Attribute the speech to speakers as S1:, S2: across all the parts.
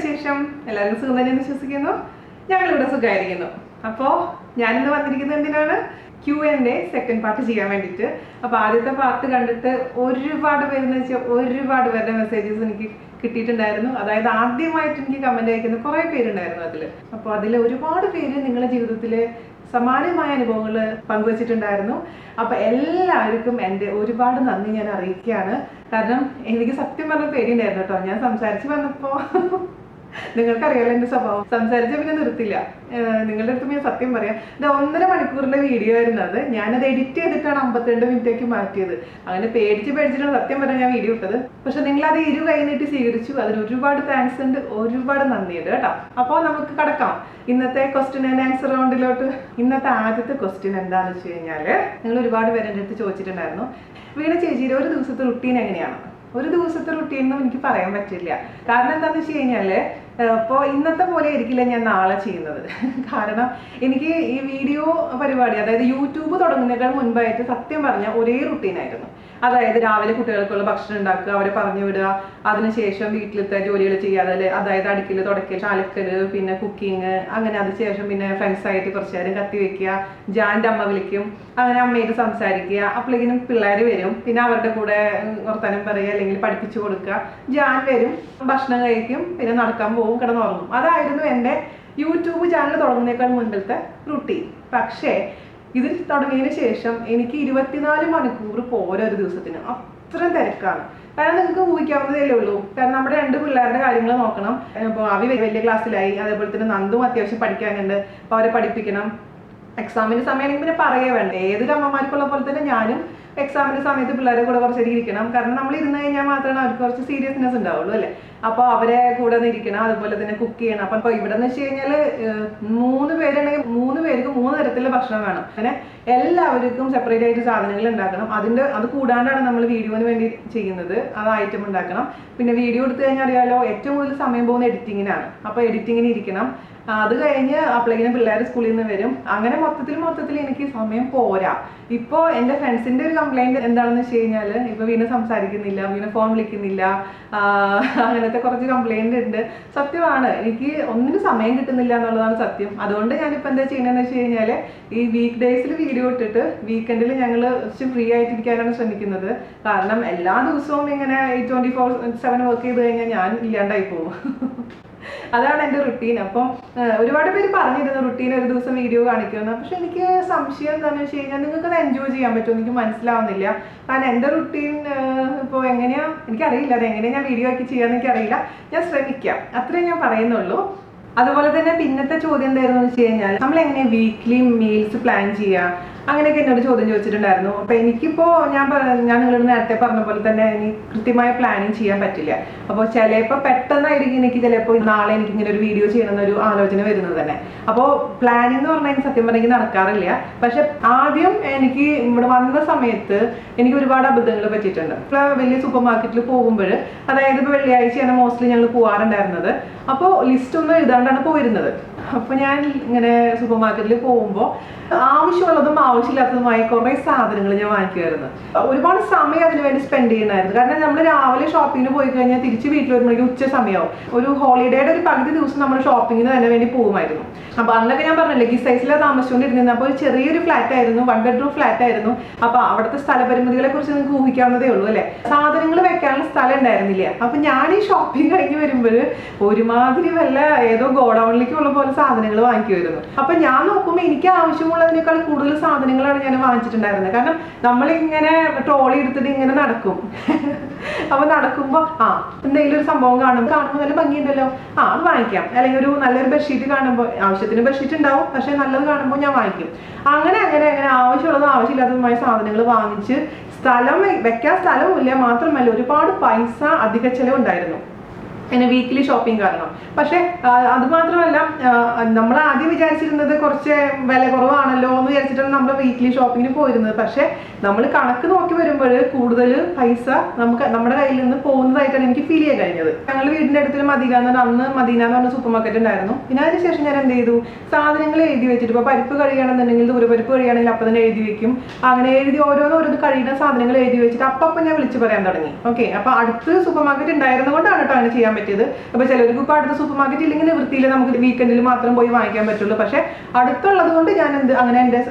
S1: വിശേഷം? എല്ലാവർക്കും സുഖം തന്നെ വിശ്വസിക്കുന്നു. ഞങ്ങളിവിടെ സുഖമായിരിക്കുന്നു. അപ്പോൾ ഞാനിന്ന് വന്നിരിക്കുന്നത് എന്തിനാണ്? Q&A സെക്കൻഡ് പാർട്ട് ചെയ്യാൻ വേണ്ടിയിട്ട്. അപ്പോൾ ആദ്യത്തെ പാർട്ട് കണ്ടിട്ട് ഒരുപാട് പേരുടെ മെസ്സേജസ് എനിക്ക് കിട്ടിയിട്ടുണ്ടായിരുന്നു. അതായത് ആദ്യമായിട്ട് എനിക്ക് കമന്റ് അയക്കുന്ന കുറേ പേരുണ്ടായിരുന്നു അതിൽ. അപ്പോൾ അതിൽ ഒരുപാട് പേര് നിങ്ങളുടെ ജീവിതത്തിൽ സമാനമായ അനുഭവങ്ങൾ പങ്കുവച്ചിട്ടുണ്ടായിരുന്നു. അപ്പോൾ എല്ലാവർക്കും എൻ്റെ ഒരുപാട് നന്ദി ഞാൻ അറിയിക്കുകയാണ്. കാരണം എനിക്ക് സത്യം പറഞ്ഞ പേടിയുണ്ടായിരുന്നു കേട്ടോ. ഞാൻ സംസാരിച്ച് വന്നപ്പോൾ നിങ്ങൾക്കറിയാലോ എൻ്റെ സ്വഭാവം, സംസാരിച്ച പിന്നെ നിർത്തില്ല. നിങ്ങളുടെ അടുത്ത് ഞാൻ സത്യം പറയാം, ഇത് 1.5 മണിക്കൂറിന്റെ വീഡിയോ ആയിരുന്നു. അത് ഞാനത് എഡിറ്റ് ചെയ്തിട്ടാണ് 52 മിനിറ്റേക്ക് മാറ്റിയത്. അങ്ങനെ പേടിച്ചിട്ടാണ് സത്യം പറഞ്ഞാൽ ഞാൻ വീഡിയോ ഇട്ടത്. പക്ഷെ നിങ്ങളത് കൈ നീട്ടി സ്വീകരിച്ചു. അതിന് ഒരുപാട് താങ്ക്സ് ഉണ്ട്, ഒരുപാട് നന്ദിയുണ്ട് കേട്ടോ. അപ്പോൾ നമുക്ക് കടക്കാം ഇന്നത്തെ ക്വസ്റ്റ്യൻ ആൻഡ് ആൻസർ റൗണ്ടിലോട്ട്. ഇന്നത്തെ ആദ്യത്തെ ക്വസ്റ്റ്യൻ എന്താണെന്ന് വെച്ച് കഴിഞ്ഞാൽ, നിങ്ങൾ ഒരുപാട് പേര് എൻ്റെ അടുത്ത് ചോദിച്ചിട്ടുണ്ടായിരുന്നു, വീണ ചേച്ചിയുടെ ഒരു ദിവസത്തെ റുട്ടീൻ എങ്ങനെയാണ്? ഒരു ദിവസത്തെ റുട്ടീൻ ഒന്നും എനിക്ക് പറയാൻ പറ്റില്ല. കാരണം എന്താണെന്ന് വെച്ച് കഴിഞ്ഞാൽ, ഇപ്പോൾ ഇന്നത്തെ പോലെ ആയിരിക്കില്ല ഞാൻ നാളെ ചെയ്യുന്നത്. കാരണം എനിക്ക് ഈ വീഡിയോ പരിപാടി, അതായത് യൂട്യൂബ് തുടങ്ങുന്നതിനേക്കാൾ മുൻപായിട്ട് സത്യം പറഞ്ഞാൽ ഒരേ റുട്ടീനായിരുന്നു. അതായത് രാവിലെ കുട്ടികൾക്കുള്ള ഭക്ഷണം ഉണ്ടാക്കുക, അവരെ പറഞ്ഞു വിടുക, അതിനുശേഷം വീട്ടിലത്തെ ജോലികൾ ചെയ്യുക, അതായത് അടിക്കൽ, തുടക്കൽ, അലക്കൽ, പിന്നെ കുക്കിങ്, അങ്ങനെ അതിനുശേഷം പിന്നെ ഫ്രണ്ട്സായിട്ട് കുറച്ച് നേരം കത്തി വെക്കുക, ജാൻ്റെ അമ്മ വിളിക്കും, അങ്ങനെ അമ്മയായിട്ട് സംസാരിക്കുക, അപ്പോഴേക്കിനും പിള്ളേർ വരും, പിന്നെ അവരുടെ കൂടെ വർത്തമാനം പറയുക അല്ലെങ്കിൽ പഠിപ്പിച്ചു കൊടുക്കുക, ജാൻ വരും, ഭക്ഷണം കഴിക്കും, പിന്നെ നടക്കാൻ പോകും, കിടന്നുറങ്ങും. അതായിരുന്നു എൻ്റെ യൂട്യൂബ് ചാനൽ തുടങ്ങുന്നതിനേക്കാൾ മുൻപത്തെ റുട്ടീൻ. പക്ഷേ ഇത് തുടങ്ങിയതിന് ശേഷം എനിക്ക് 24 മണിക്കൂർ പോരാ ഒരു ദിവസത്തിന്. അത്രയും തിരക്കാണ്. കാരണം നിങ്ങൾക്ക് ഊഹിക്കാവുന്നതേ ഉള്ളൂ. കാരണം നമ്മുടെ 2 പിള്ളേരുടെ കാര്യങ്ങൾ നോക്കണം. ഇപ്പോൾ അവി വലിയ ക്ലാസ്സിലായി, അതേപോലെ തന്നെ നന്ദും അത്യാവശ്യം പഠിക്കാനുണ്ട്. അപ്പോൾ അവരെ പഠിപ്പിക്കണം. എക്സാമിൻ്റെ സമയമാണെങ്കിൽ പിന്നെ പറയേ വേണ്ട. ഏതൊരു അമ്മമാർക്കുള്ള പോലെ തന്നെ ഞാനും എക്സാമിൻ്റെ സമയത്ത് പിള്ളേരെ കൂടെ കുറച്ചേരി ഇരിക്കണം. കാരണം നമ്മൾ ഇരുന്ന് കഴിഞ്ഞാൽ മാത്രമേ അവർക്ക് കുറച്ച് സീരിയസ്നെസ് ഉണ്ടാവുള്ളൂ അല്ലേ. അപ്പോൾ അവരെ കൂടെ ഇരിക്കണം, അതുപോലെ തന്നെ കുക്ക് ചെയ്യണം. അപ്പം ഇപ്പോൾ ഇവിടെ എന്ന് വെച്ച് കഴിഞ്ഞാൽ 3 പേരുണ്ടെങ്കിൽ 3 പേർക്ക് 3 തരത്തിലുള്ള ഭക്ഷണം വേണം. അങ്ങനെ എല്ലാവർക്കും സെപ്പറേറ്റ് ആയിട്ട് സാധനങ്ങൾ ഉണ്ടാക്കണം. അത് കൂടാണ്ടാണ് നമ്മൾ വീഡിയോന് വേണ്ടി ചെയ്യുന്നത്. അത് ഐറ്റം ഉണ്ടാക്കണം. പിന്നെ വീഡിയോ എടുത്തു കഴിഞ്ഞാൽ അറിയാലോ, ഏറ്റവും കൂടുതൽ സമയം പോകുന്ന എഡിറ്റിങ്ങിനാണ്. അപ്പോൾ എഡിറ്റിങ്ങിന് ഇരിക്കണം. അത് കഴിഞ്ഞ് അപ്പോഴേക്കും പിള്ളേർ സ്കൂളിൽ നിന്ന് വരും. അങ്ങനെ മൊത്തത്തിൽ എനിക്ക് സമയം പോരാ. ഇപ്പോൾ എൻ്റെ ഫ്രണ്ട്സിൻ്റെ ഒരു കംപ്ലൈൻറ്റ് എന്താണെന്ന് വെച്ച് കഴിഞ്ഞാൽ, ഇപ്പോൾ വീണ്ടും സംസാരിക്കുന്നില്ല, വീണ്ടും ഫോൺ വിളിക്കുന്നില്ല, അങ്ങനത്തെ കുറച്ച് കംപ്ലൈൻറ്റ് ഉണ്ട്. സത്യമാണ്, എനിക്ക് ഒന്നിനും സമയം കിട്ടുന്നില്ല എന്നുള്ളതാണ് സത്യം. അതുകൊണ്ട് ഞാനിപ്പോൾ എന്താ ചെയ്യുന്നതെന്ന് വെച്ച് കഴിഞ്ഞാൽ, ഈ വീക്ക് ഡേയ്സിൽ വീഡിയോ ഇട്ടിട്ട് വീക്കെൻഡിൽ ഞങ്ങൾ കുറച്ച് ഫ്രീ ആയിട്ടിരിക്കാനാണ് ശ്രമിക്കുന്നത്. കാരണം എല്ലാ ദിവസവും ഇങ്ങനെ 24/7 വർക്ക് ചെയ്ത് കഴിഞ്ഞാൽ ഞാൻ ഇല്ലാണ്ടായി പോകും. അതാണ് എൻ്റെ റുട്ടീൻ. അപ്പം ഒരുപാട് പേര് പറഞ്ഞിരുന്നു റുട്ടീൻ ഒരു ദിവസം വീഡിയോ കാണിക്കുമെന്ന്. പക്ഷെ എനിക്ക് സംശയം എന്താണെന്ന് വെച്ച് കഴിഞ്ഞാൽ, നിങ്ങൾക്ക് അത് എൻജോയ് ചെയ്യാൻ പറ്റുമോ എനിക്ക് മനസ്സിലാവുന്നില്ല. കാരണം എൻ്റെ റുട്ടീൻ ഇപ്പോൾ എങ്ങനെയാണ് എനിക്കറിയില്ല. അതെങ്ങനെയാണ് ഞാൻ വീഡിയോ ആക്കി ചെയ്യാമെന്ന് എനിക്കറിയില്ല. ഞാൻ ശ്രമിക്കാം, അത്രയും ഞാൻ പറയുന്നുള്ളൂ. അതുപോലെ തന്നെ പിന്നത്തെ ചോദ്യം എന്തായിരുന്നു വെച്ച് കഴിഞ്ഞാൽ, നമ്മൾ എങ്ങനെയാണ് വീക്ക്ലി മീൽസ് പ്ലാൻ ചെയ്യുക, അങ്ങനെയൊക്കെ എന്നോട് ചോദ്യം ചോദിച്ചിട്ടുണ്ടായിരുന്നു. അപ്പോൾ എനിക്കിപ്പോൾ ഞാൻ നിങ്ങളോട് നേരത്തെ പറഞ്ഞ പോലെ തന്നെ എനിക്ക് കൃത്യമായ പ്ലാനിങ് ചെയ്യാൻ പറ്റില്ല. അപ്പോൾ ചിലപ്പോൾ പെട്ടെന്നായിരിക്കും എനിക്ക് ചിലപ്പോൾ നാളെ എനിക്കിങ്ങനെ ഒരു വീഡിയോ ചെയ്യണമെന്നൊരു ആലോചന വരുന്നത് തന്നെ. അപ്പോൾ പ്ലാനിങ് എന്ന് പറഞ്ഞാൽ എനിക്ക് സത്യം പറഞ്ഞെങ്കിൽ നടക്കാറില്ല. പക്ഷെ ആദ്യം എനിക്ക് ഇവിടെ വന്ന സമയത്ത് എനിക്ക് ഒരുപാട് അബദ്ധങ്ങൾ പറ്റിയിട്ടുണ്ട്. ഇപ്പോൾ വലിയ സൂപ്പർ മാർക്കറ്റിൽ പോകുമ്പോൾ, അതായത് ഇപ്പോൾ വെള്ളിയാഴ്ചയാണ് മോസ്റ്റ്ലി ഞങ്ങൾ പോകാറുണ്ടായിരുന്നത്. അപ്പോൾ ലിസ്റ്റ് ഒന്നും എഴുതാണ്ടാണ് പോയിരുന്നത്. അപ്പോൾ ഞാൻ ഇങ്ങനെ സൂപ്പർ മാർക്കറ്റിൽ പോകുമ്പോൾ ആവശ്യമുള്ളതും ആവശ്യമില്ലാത്തതുമായ കുറേ സാധനങ്ങൾ ഞാൻ വാങ്ങിക്കുമായിരുന്നു. ഒരുപാട് സമയം അതിന് വേണ്ടി സ്പെൻഡ് ചെയ്യണമായിരുന്നു. കാരണം നമ്മൾ രാവിലെ ഷോപ്പിങ്ങിന് പോയി കഴിഞ്ഞാൽ തിരിച്ച് വീട്ടിൽ വരുമ്പോഴേക്കും ഉച്ച സമയമാവും. ഒരു ഹോളിഡേയുടെ ഒരു പകുതി ദിവസം നമ്മൾ ഷോപ്പിങ്ങിന് തന്നെ വേണ്ടി പോകുമായിരുന്നു. അപ്പോൾ അന്നൊക്കെ ഞാൻ പറഞ്ഞില്ലേ, ഗിസൈസിലാണ് താമസിച്ചുകൊണ്ടിരുന്നത്. അപ്പോൾ ഒരു ചെറിയൊരു ഫ്ലാറ്റ് ആയിരുന്നു, 1 ബെഡ്റൂം ഫ്ലാറ്റ് ആയിരുന്നു. അപ്പോൾ അവിടുത്തെ സ്ഥലപരിമിതികളെ കുറിച്ച് നിങ്ങൾക്ക് ഊഹിക്കാവുന്നതേ ഉള്ളൂ അല്ലേ. സാധനങ്ങൾ വെക്കാനുള്ള സ്ഥലം ഉണ്ടായിരുന്നില്ല. അപ്പം ഞാൻ ഈ ഷോപ്പിംഗ് കഴിഞ്ഞ് വരുമ്പോൾ ഒരുമാതിരി വല്ല ഏതോ ഗോഡൗണിലേക്കുള്ള പോലെ സാധനങ്ങൾ വാങ്ങിക്കുമായിരുന്നു. അപ്പം ഞാൻ നോക്കുമ്പോൾ എനിക്ക് ആവശ്യമുള്ളതിനേക്കാൾ കൂടുതൽ സാധനങ്ങളാണ് ഞാൻ വാങ്ങിച്ചിട്ടുണ്ടായിരുന്നത്. കാരണം നമ്മളിങ്ങനെ ട്രോളി എടുത്തിട്ട് ഇങ്ങനെ നടക്കും. അപ്പോൾ നടക്കുമ്പോൾ എന്തെങ്കിലും ഒരു സംഭവം കാണുമ്പോൾ നല്ല ഭംഗിയുണ്ടല്ലോ, അത് വാങ്ങിക്കാം. അല്ലെങ്കിൽ ഒരു നല്ലൊരു ബെഡ്ഷീറ്റ് കാണുമ്പോൾ, ആവശ്യത്തിന് ബെഡ്ഷീറ്റ് ഉണ്ടാവും, പക്ഷെ നല്ലത് കാണുമ്പോൾ ഞാൻ വാങ്ങിക്കും. അങ്ങനെ ആവശ്യമുള്ളതും ആവശ്യമില്ലാത്തതുമായ സാധനങ്ങൾ വാങ്ങിച്ച് വെക്കാൻ സ്ഥലവുമില്ല. മാത്രമല്ല ഒരുപാട് പൈസ അധിക ചെലവുണ്ടായിരുന്നു എന്നെ വീക്കിലി ഷോപ്പിംഗ് കാരണം. പക്ഷെ അത് മാത്രമല്ല, നമ്മൾ ആദ്യം വിചാരിച്ചിരുന്നത് കുറച്ച് വില കുറവാണല്ലോ എന്ന് വിചാരിച്ചിട്ടാണ് നമ്മൾ വീക്കിലി ഷോപ്പിങ്ങിന് പോയിരുന്നത്. പക്ഷെ നമ്മൾ കണക്ക് നോക്കി വരുമ്പോൾ കൂടുതൽ പൈസ നമ്മുടെ കയ്യിൽ നിന്ന് പോകുന്നതായിട്ടാണ് എനിക്ക് ഫീൽ ചെയ്യാൻ കഴിഞ്ഞത്. ഞങ്ങൾ വീടിൻ്റെ അടുത്തൊരു മദീന എന്ന് പറഞ്ഞ സൂപ്പർ മാർക്കറ്റ് ഉണ്ടായിരുന്നു. പിന്നെ അതിനുശേഷം ഞാൻ എന്ത് ചെയ്തു, സാധനങ്ങൾ എഴുതി വെച്ചിട്ട്, ഇപ്പോൾ പരിപ്പ് കഴിയുകയാണെന്നുണ്ടെങ്കിൽ ദൂരപരിപ്പ് കഴിയുകയാണെങ്കിൽ അപ്പം തന്നെ എഴുതി വെക്കും. അങ്ങനെ എഴുതി ഓരോന്ന് കഴിയുന്ന സാധനങ്ങൾ എഴുതി വെച്ചിട്ട് അപ്പം ഞാൻ വിളിച്ച് പറയാൻ തുടങ്ങി. ഓക്കെ, അപ്പോൾ അടുത്ത് സൂപ്പർ മാർക്കറ്റ് ഉണ്ടായിരുന്നത് കൊണ്ടാണ് കേട്ടോ അങ്ങനെ ചെയ്യാൻ പറ്റിയത്. അപ്പോൾ ചിലർക്ക് ഇപ്പോൾ അടുത്ത സൂപ്പർ മാർക്കറ്റ് ഇല്ലെങ്കിൽ നിവൃത്തിയിൽ നമുക്ക് വീക്കെൻഡിൽ മാത്രം പോയി വാങ്ങിക്കാൻ പറ്റുള്ളൂ. പക്ഷേ അടുത്തുള്ളത് കൊണ്ട് ഞാൻ അങ്ങനെ എൻ്റെ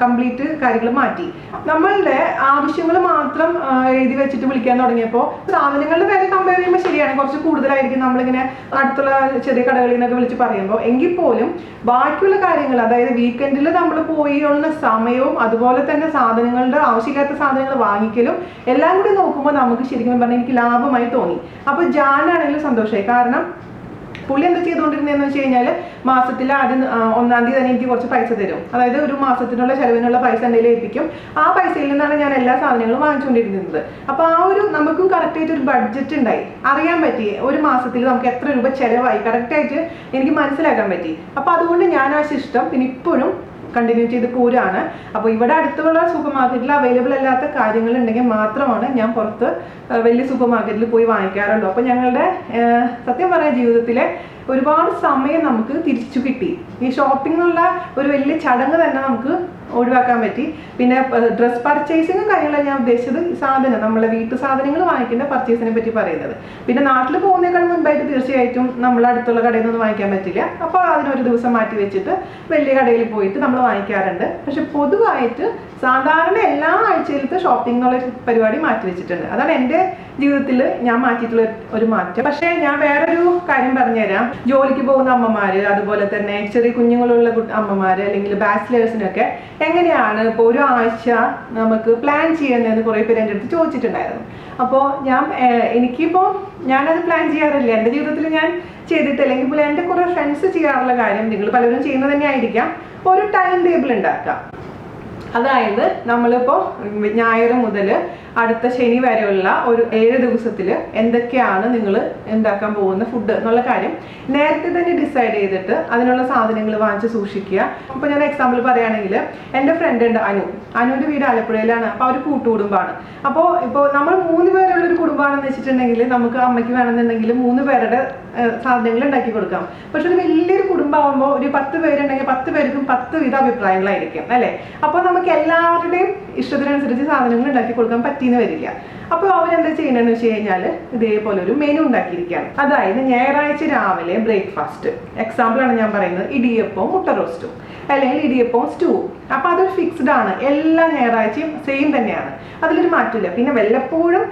S1: കംപ്ലീറ്റ് കാര്യങ്ങൾ മാറ്റി. നമ്മളുടെ ആവശ്യങ്ങൾ മാത്രം എഴുതി വെച്ചിട്ട് വിളിക്കാൻ തുടങ്ങിയപ്പോൾ സാധനങ്ങളുടെ വില കമ്പയർ ചെയ്യുമ്പോൾ ശരിയാണ്, കുറച്ച് കൂടുതലായിരിക്കും നമ്മളിങ്ങനെ അടുത്തുള്ള ചെറിയ കടകളിൽ നിന്നൊക്കെ വിളിച്ച് പറയുമ്പോൾ. എങ്കിൽ പോലും ബാക്കിയുള്ള കാര്യങ്ങൾ, അതായത് വീക്കെൻഡിൽ നമ്മൾ പോയി ഉള്ള സമയവും അതുപോലെ തന്നെ സാധനങ്ങളുടെ ആവശ്യമില്ലാത്ത സാധനങ്ങൾ വാങ്ങിക്കലും എല്ലാം കൂടി നോക്കുമ്പോൾ നമുക്ക് ശരിക്കും പറഞ്ഞാൽ എനിക്ക് ലാഭമായി തോന്നി. അപ്പോൾ ജാനാണെങ്കിലും സന്തോഷമായി. കാരണം പുള്ളി എന്താ ചെയ്തുകൊണ്ടിരുന്നതെന്ന് വെച്ച് കഴിഞ്ഞാൽ മാസത്തിൽ ആദ്യം 1-ാം തീയതി തന്നെ എനിക്ക് കുറച്ച് പൈസ തരും. അതായത് ഒരു മാസത്തിനുള്ള ചെലവിനുള്ള പൈസ എന്തെങ്കിലും ഏൽപ്പിക്കും. ആ പൈസയിൽ നിന്നാണ് ഞാൻ എല്ലാ സാധനങ്ങളും വാങ്ങിച്ചുകൊണ്ടിരുന്നത്. അപ്പോൾ ആ ഒരു നമുക്കും കറക്റ്റായിട്ട് ഒരു ബഡ്ജറ്റ് ഉണ്ടായി, അറിയാൻ പറ്റി ഒരു മാസത്തിൽ നമുക്ക് എത്ര രൂപ ചിലവായി കറക്റ്റായിട്ട് എനിക്ക് മനസ്സിലാക്കാൻ പറ്റി. അപ്പോൾ അതുകൊണ്ട് ഞാൻ ആ സിസ്റ്റം പിന്നെ ഇപ്പോഴും കണ്ടിന്യൂ ചെയ്ത് പോരാണ്. അപ്പോൾ ഇവിടെ അടുത്തുള്ള സൂപ്പർ മാർക്കറ്റിൽ അവൈലബിൾ അല്ലാത്ത കാര്യങ്ങൾ ഉണ്ടെങ്കിൽ മാത്രമാണ് ഞാൻ പുറത്ത് വലിയ സൂപ്പർ മാർക്കറ്റിൽ പോയി വാങ്ങിക്കാറുള്ളൂ. അപ്പോൾ ഞങ്ങളുടെ സത്യം പറയാൻ ജീവിതത്തിലെ ഒരുപാട് സമയം നമുക്ക് തിരിച്ചു കിട്ടി. ഈ ഷോപ്പിംഗ് എന്നുള്ള ഒരു വലിയ ചടങ്ങ് തന്നെ നമുക്ക് ഒഴിവാക്കാൻ പറ്റി. പിന്നെ ഡ്രസ് പർച്ചേസിങ്ങും കാര്യങ്ങളാണ് ഞാൻ ഉദ്ദേശിച്ചത്. സാധനം നമ്മളെ വീട്ടു സാധനങ്ങൾ വാങ്ങിക്കേണ്ട പർച്ചേസിനെ പറ്റി പറയുന്നത്. പിന്നെ നാട്ടിൽ പോകുന്നതിനേക്കാൾ മുൻപായിട്ട് തീർച്ചയായിട്ടും നമ്മൾ അടുത്തുള്ള കടയിൽ നിന്ന് വാങ്ങിക്കാൻ പറ്റില്ല. അപ്പോൾ അതിനൊരു ദിവസം മാറ്റി വെച്ചിട്ട് വലിയ കടയിൽ പോയിട്ട് നമ്മൾ വാങ്ങിക്കാറുണ്ട്. പക്ഷെ പൊതുവായിട്ട് സാധാരണ എല്ലാ ആഴ്ചയിലത്തെ ഷോപ്പിംഗ് എന്നുള്ള പരിപാടി മാറ്റി വെച്ചിട്ടുണ്ട്. അതാണ് എൻ്റെ ജീവിതത്തിൽ ഞാൻ മാറ്റിയിട്ടുള്ള ഒരു മാറ്റം. പക്ഷേ ഞാൻ വേറൊരു കാര്യം പറഞ്ഞുതരാം. ജോലിക്ക് പോകുന്ന അമ്മമാര്, അതുപോലെ തന്നെ ചെറിയ കുഞ്ഞുങ്ങളുള്ള അമ്മമാര്, അല്ലെങ്കിൽ ബാച്ചിലേഴ്സിനൊക്കെ എങ്ങനെയാണ് ഇപ്പോൾ ഒരു ആഴ്ച നമുക്ക് പ്ലാൻ ചെയ്യുന്നതെന്ന് കുറേ പേര് എൻ്റെ അടുത്ത് ചോദിച്ചിട്ടുണ്ടായിരുന്നു. അപ്പോൾ എനിക്കിപ്പോൾ ഞാനത് പ്ലാൻ ചെയ്യാറില്ല. എൻ്റെ ജീവിതത്തിൽ ഞാൻ ചെയ്തിട്ടില്ല. എങ്കിൽ പോലും എൻ്റെ കുറേ ഫ്രണ്ട്സ് ചെയ്യാറുള്ള കാര്യം, നിങ്ങൾ പലരും ചെയ്യുന്നത് തന്നെ ആയിരിക്കാം, ഒരു ടൈം ടേബിൾ ഉണ്ടാക്കാം. അതായത് നമ്മളിപ്പോൾ ഞായർ മുതൽ അടുത്ത ശനി വരെയുള്ള ഒരു 7 ദിവസത്തിൽ എന്തൊക്കെയാണ് നിങ്ങൾ ഉണ്ടാക്കാൻ പോകുന്ന ഫുഡ് എന്നുള്ള കാര്യം നേരത്തെ തന്നെ ഡിസൈഡ് ചെയ്തിട്ട് അതിനുള്ള സാധനങ്ങൾ വാങ്ങിച്ച് സൂക്ഷിക്കുക. ഇപ്പോൾ ഞാൻ എക്സാമ്പിൾ പറയുകയാണെങ്കിൽ എൻ്റെ ഫ്രണ്ട് ഉണ്ട് അനുവിൻ്റെ വീട് ആലപ്പുഴയിലാണ്. അപ്പോൾ അവർ കൂട്ടുകുടുംബമാണ്. അപ്പോൾ നമ്മൾ 3 പേരുള്ളൊരു കുടുംബമാണെന്ന് വെച്ചിട്ടുണ്ടെങ്കിൽ നമുക്ക് അമ്മയ്ക്ക് വേണമെന്നുണ്ടെങ്കിൽ 3 പേരുടെ സാധനങ്ങൾ ഉണ്ടാക്കി കൊടുക്കാം. പക്ഷെ ഒരു വലിയൊരു കുടുംബമാകുമ്പോൾ ഒരു 10 പേരുണ്ടെങ്കിൽ 10 പേർക്കും 10 വിധ അഭിപ്രായങ്ങളായിരിക്കും അല്ലേ. അപ്പോൾ നമുക്ക് എല്ലാവരുടെയും ഇഷ്ടത്തിനനുസരിച്ച് സാധനങ്ങൾ ഉണ്ടാക്കി കൊടുക്കാൻ പറ്റിയെന്ന് വരില്ല. അപ്പോൾ അവരെന്താ ചെയ്യണമെന്ന് വെച്ച് കഴിഞ്ഞാൽ ഇതേപോലെ ഒരു മെനു ഉണ്ടാക്കിയിരിക്കുകയാണ്. അതായത് ഞായറാഴ്ച രാവിലെ ബ്രേക്ക്ഫാസ്റ്റ്, എക്സാമ്പിളാണ് ഞാൻ പറയുന്നത്, ഇടിയപ്പവും മുട്ട റോസ്റ്റും അല്ലെങ്കിൽ ഇടിയപ്പവും സ്റ്റൂവും. അപ്പോൾ അതൊരു ഫിക്സ്ഡ് ആണ്, എല്ലാ ഞായറാഴ്ചയും സെയിം തന്നെയാണ്, അതിലൊരു മാറ്റമില്ല. പിന്നെ വല്ലപ്പോഴും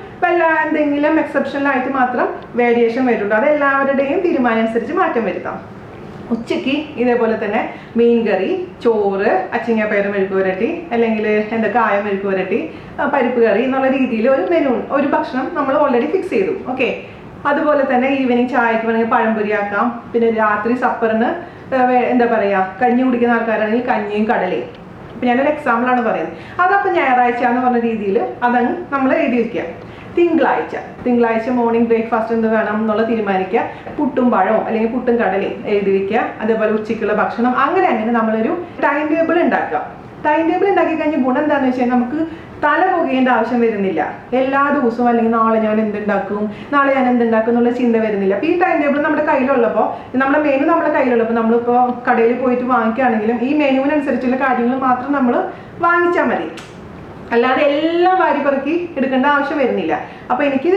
S1: എന്തെങ്കിലും എക്സെപ്ഷനലായിട്ട് മാത്രം വേരിയേഷൻ വരുള്ളൂ. അത് എല്ലാവരുടെയും തീരുമാനം അനുസരിച്ച് മാറ്റം വരുത്താം. ഉച്ചയ്ക്ക് ഇതേപോലെ തന്നെ മീൻകറി, ചോറ്, അച്ചിങ്ങപ്പയർ മെഴുക്ക് പുരട്ടി, അല്ലെങ്കിൽ കായ മെഴുക്ക് പുരട്ടി, പരിപ്പ് കറി എന്നുള്ള രീതിയിൽ ഒരു മെനു, ഒരു ഭക്ഷണം നമ്മൾ ഓൾറെഡി ഫിക്സ് ചെയ്തു. ഓക്കെ. അതുപോലെ തന്നെ ഈവനിങ് ചായക്ക് വേണമെങ്കിൽ പഴംപൊരി ആക്കാം. പിന്നെ രാത്രി സപ്പറിന് കഞ്ഞി കുടിക്കുന്ന ആൾക്കാരാണെങ്കിൽ കഞ്ഞിയും കടലയും. അപ്പം ഞാനൊരു എക്സാമ്പിളാണ് പറയുന്നത്. അതപ്പോൾ ഞായറാഴ്ച എന്ന് പറഞ്ഞ രീതിയിൽ അതങ്ങ് നമ്മൾ എഴുതി വയ്ക്കുക. തിങ്കളാഴ്ച മോർണിംഗ് ബ്രേക്ക്ഫാസ്റ്റ് എന്ത് വേണം എന്നുള്ള തീരുമാനിക്കുക. പുട്ടും പഴവും അല്ലെങ്കിൽ പുട്ടും കടലയും എഴുതി വയ്ക്കുക. അതേപോലെ ഉച്ചയ്ക്കുള്ള ഭക്ഷണം, അങ്ങനെ നമ്മളൊരു ടൈം ടേബിൾ ഉണ്ടാക്കുക. ടൈം ടേബിൾ ഉണ്ടാക്കി കഴിഞ്ഞാൽ ഗുണം എന്താണെന്ന് വെച്ചാൽ നമുക്ക് തല പുകയേണ്ട ആവശ്യം വരുന്നില്ല. എല്ലാ ദിവസവും അല്ലെങ്കിൽ നാളെ ഞാൻ എന്തുണ്ടാക്കും എന്നുള്ള ചിന്ത വരുന്നില്ല. അപ്പോൾ ഈ ടൈം ടേബിൾ നമ്മുടെ കയ്യിലുള്ളപ്പോൾ, നമ്മുടെ മെനു നമ്മുടെ കയ്യിലുള്ളപ്പോൾ, നമ്മളിപ്പോൾ കടയിൽ പോയിട്ട് വാങ്ങിക്കുകയാണെങ്കിലും ഈ മെനുവിനനുസരിച്ചുള്ള കാര്യങ്ങൾ മാത്രം നമ്മൾ വാങ്ങിച്ചാൽ മതി. അല്ലാതെ എല്ലാം വാരിപ്പറക്കി എടുക്കേണ്ട ആവശ്യം വരുന്നില്ല. അപ്പോൾ എനിക്ക്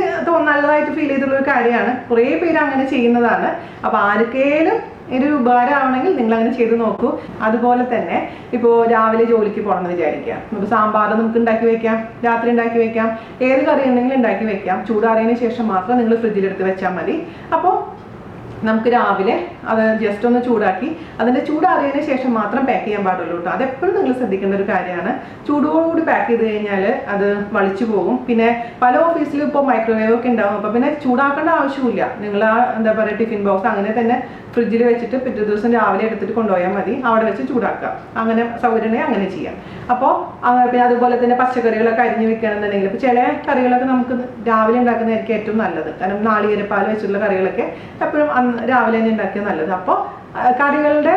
S1: നല്ലതായിട്ട് ഫീൽ ചെയ്തിട്ടുള്ള ഒരു കാര്യമാണ്. കുറേ പേര് അങ്ങനെ ചെയ്യുന്നതാണ്. അപ്പോൾ ആർക്കേലും ഒരു ഉപകാരമാവണമെങ്കിൽ നിങ്ങൾ അങ്ങനെ ചെയ്ത് നോക്കൂ. അതുപോലെ തന്നെ ഇപ്പോൾ രാവിലെ ജോലിക്ക് പോകണമെന്ന് വിചാരിക്കുക. ഇപ്പോൾ സാമ്പാർ നമുക്ക് ഉണ്ടാക്കി വെക്കാം, രാത്രി ഉണ്ടാക്കി വെക്കാം, ഏത് കറി ഉണ്ടെങ്കിലും ഉണ്ടാക്കി വെക്കാം. ചൂടാറിയതിന് ശേഷം മാത്രം നിങ്ങൾ ഫ്രിഡ്ജിലെടുത്ത് വെച്ചാൽ മതി. അപ്പോൾ നമുക്ക് രാവിലെ അത് ജസ്റ്റ് ഒന്ന് ചൂടാക്കി അതിൻ്റെ ചൂടാറിയതിന് ശേഷം മാത്രം പാക്ക് ചെയ്യാൻ പാടുള്ളൂ കേട്ടോ. അതെപ്പോഴും നിങ്ങൾ ശ്രദ്ധിക്കേണ്ട ഒരു കാര്യമാണ്. ചൂടോടുകൂടി പാക്ക് ചെയ്ത് കഴിഞ്ഞാൽ അത് വളിച്ചു പോകും. പിന്നെ പല ഓഫീസിലും ഇപ്പോൾ മൈക്രോവേവ് ഒക്കെ ഉണ്ടാവും. അപ്പോൾ പിന്നെ ചൂടാക്കേണ്ട ആവശ്യമില്ല. നിങ്ങൾ ടിഫിൻ ബോക്സ് അങ്ങനെ തന്നെ ഫ്രിഡ്ജിൽ വെച്ചിട്ട് പിറ്റേ ദിവസം രാവിലെ എടുത്തിട്ട് കൊണ്ടുപോയാൽ മതി. അവിടെ വെച്ച് ചൂടാക്കാം. അങ്ങനെ സൗകര്യമുണ്ടെങ്കിൽ അങ്ങനെ ചെയ്യാം. അപ്പോൾ പിന്നെ അതുപോലെ തന്നെ പച്ചക്കറികളൊക്കെ അരിഞ്ഞ് വെക്കുകയാണെന്നുണ്ടെങ്കിൽ ഇപ്പോൾ ചില കറികളൊക്കെ നമുക്ക് രാവിലെ ഉണ്ടാക്കുന്നതായിരിക്കും ഏറ്റവും നല്ലത്. കാരണം നാളികേരപ്പാൽ വെച്ചിട്ടുള്ള കറികളൊക്കെ എപ്പോഴും രാവിലെ തന്നെ ഉണ്ടാക്കിയത് നല്ലത്. അപ്പോൾ കറികളുടെ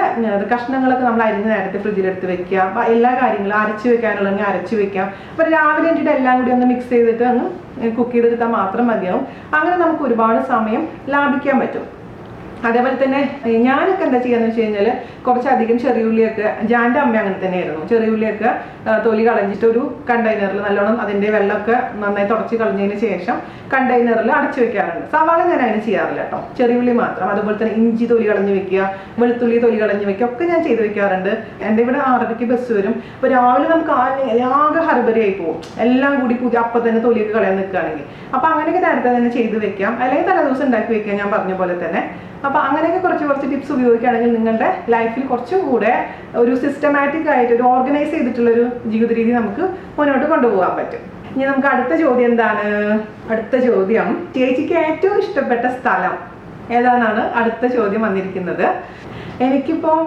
S1: കഷ്ണങ്ങളൊക്കെ നമ്മൾ അരിഞ്ഞ് നേരത്തെ ഫ്രിഡ്ജിലെടുത്ത് വെക്കുക. അപ്പോൾ എല്ലാ കാര്യങ്ങളും അരച്ച് വെക്കാനുള്ളതെങ്കിൽ അരച്ച് വെക്കാം. അപ്പോൾ രാവിലെ വേണ്ടിയിട്ട് എല്ലാം കൂടി ഒന്ന് മിക്സ് ചെയ്തിട്ട് അങ്ങ് കുക്ക് ചെയ്തെടുത്താൽ മാത്രം മതിയാവും. അങ്ങനെ നമുക്ക് ഒരുപാട് സമയം ലാഭിക്കാൻ പറ്റും. അതേപോലെ തന്നെ ഞാനൊക്കെ എന്താ ചെയ്യാന്ന് വെച്ച് കഴിഞ്ഞാൽ കുറച്ചധികം ചെറിയുള്ളിയൊക്കെ, ജാൻ്റെ അമ്മ അങ്ങനെ തന്നെയായിരുന്നു, ചെറിയുള്ളിയൊക്കെ തൊലി കളഞ്ഞിട്ട് ഒരു കണ്ടെയ്നറിൽ നല്ലോണം അതിൻ്റെ വെള്ളമൊക്കെ നന്നായി തുടച്ച് കളഞ്ഞതിന് ശേഷം കണ്ടെയ്നറിൽ അടച്ചു വെക്കാറുണ്ട്. സവാള ഞാൻ അതിന് ചെയ്യാറില്ല കേട്ടോ, ചെറിയുള്ളി മാത്രം. അതുപോലെ തന്നെ ഇഞ്ചി തൊലി കളഞ്ഞ് വെക്കുക, വെളുത്തുള്ളി തൊലി കളഞ്ഞ് വെക്കുക, ഒക്കെ ഞാൻ ചെയ്ത് വെക്കാറുണ്ട്. എൻ്റെ ഇവിടെ 6:30 ബസ് വരും. അപ്പോൾ രാവിലെ നമുക്ക് ആകെ ഹർബറിയായി പോകും, എല്ലാം കൂടി പുതിയ അപ്പം തന്നെ തൊലിയൊക്കെ കളയാൻ നിൽക്കുകയാണെങ്കിൽ. അപ്പോൾ അങ്ങനെയൊക്കെ നേരത്തെ തന്നെ ചെയ്ത് വെക്കാം, അല്ലെങ്കിൽ തലേദിവസം ഉണ്ടാക്കി വെക്കാം ഞാൻ പറഞ്ഞ പോലെ തന്നെ. അപ്പോൾ അങ്ങനെയൊക്കെ കുറച്ച് ടിപ്സ് ഉപയോഗിക്കുകയാണെങ്കിൽ നിങ്ങളുടെ ലൈഫിൽ കുറച്ചും കൂടെ ഒരു സിസ്റ്റമാറ്റിക് ആയിട്ട് ഒരു ഓർഗനൈസ് ചെയ്തിട്ടുള്ളൊരു ജീവിത രീതി നമുക്ക് മുന്നോട്ട് കൊണ്ടുപോകാൻ പറ്റും. ഇനി നമുക്ക് അടുത്ത ചോദ്യം എന്താണ്? അടുത്ത ചോദ്യം, ചേച്ചിക്ക് ഏറ്റവും ഇഷ്ടപ്പെട്ട സ്ഥലം ഏതാണെന്നാണ് അടുത്ത ചോദ്യം വന്നിരിക്കുന്നത്. എനിക്കിപ്പം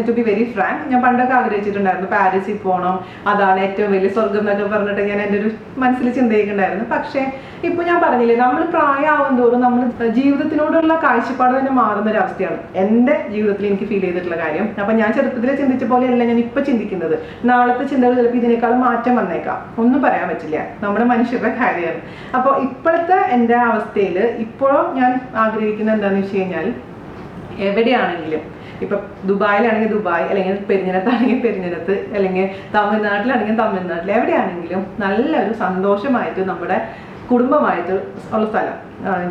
S1: ടു ബി വെരി ഫ്രാങ്ക്, ഞാൻ പണ്ടൊക്കെ ആഗ്രഹിച്ചിട്ടുണ്ടായിരുന്നു പാരീസിൽ പോകണം, അതാണ് ഏറ്റവും വലിയ സ്വർഗം എന്നൊക്കെ പറഞ്ഞിട്ട് ഞാൻ എൻ്റെ ഒരു മനസ്സിൽ ചിന്തയിക്കുന്നുണ്ടായിരുന്നു. പക്ഷേ ഇപ്പോൾ ഞാൻ പറഞ്ഞില്ലേ, നമ്മൾ പ്രായമാവും തോറും നമ്മൾ ജീവിതത്തിനോടുള്ള കാഴ്ചപ്പാട് തന്നെ മാറുന്നൊരവസ്ഥയാണ് എൻ്റെ ജീവിതത്തിൽ എനിക്ക് ഫീൽ ചെയ്തിട്ടുള്ള കാര്യം. അപ്പം ഞാൻ ചെറുപ്പത്തിൽ ചിന്തിച്ച പോലെയല്ല ഞാൻ ഇപ്പോൾ ചിന്തിക്കുന്നത്. നാളത്തെ ചിന്തകൾ ചിലപ്പോൾ ഇതിനേക്കാളും മാറ്റം വന്നേക്കാം, ഒന്നും പറയാൻ പറ്റില്ല, നമ്മുടെ മനുഷ്യരുടെ കാര്യമാണ്. അപ്പോൾ ഇപ്പോഴത്തെ എൻ്റെ അവസ്ഥയിൽ ഇപ്പോഴും ഞാൻ ആഗ്രഹിക്കുന്നത് എന്താണെന്ന് വെച്ച് കഴിഞ്ഞാൽ, എവിടെയാണെങ്കിലും, ഇപ്പൊ ദുബായിലാണെങ്കിൽ ദുബായ്, അല്ലെങ്കിൽ പെരിഞ്ഞനത്താണെങ്കിൽ പെരിഞ്ഞനത്ത്, അല്ലെങ്കിൽ തമിഴ്നാട്ടിലാണെങ്കിൽ തമിഴ്നാട്ടിൽ, എവിടെയാണെങ്കിലും നല്ലൊരു സന്തോഷമായിട്ട് നമ്മുടെ കുടുംബമായിട്ട് ഉള്ള സ്ഥലം,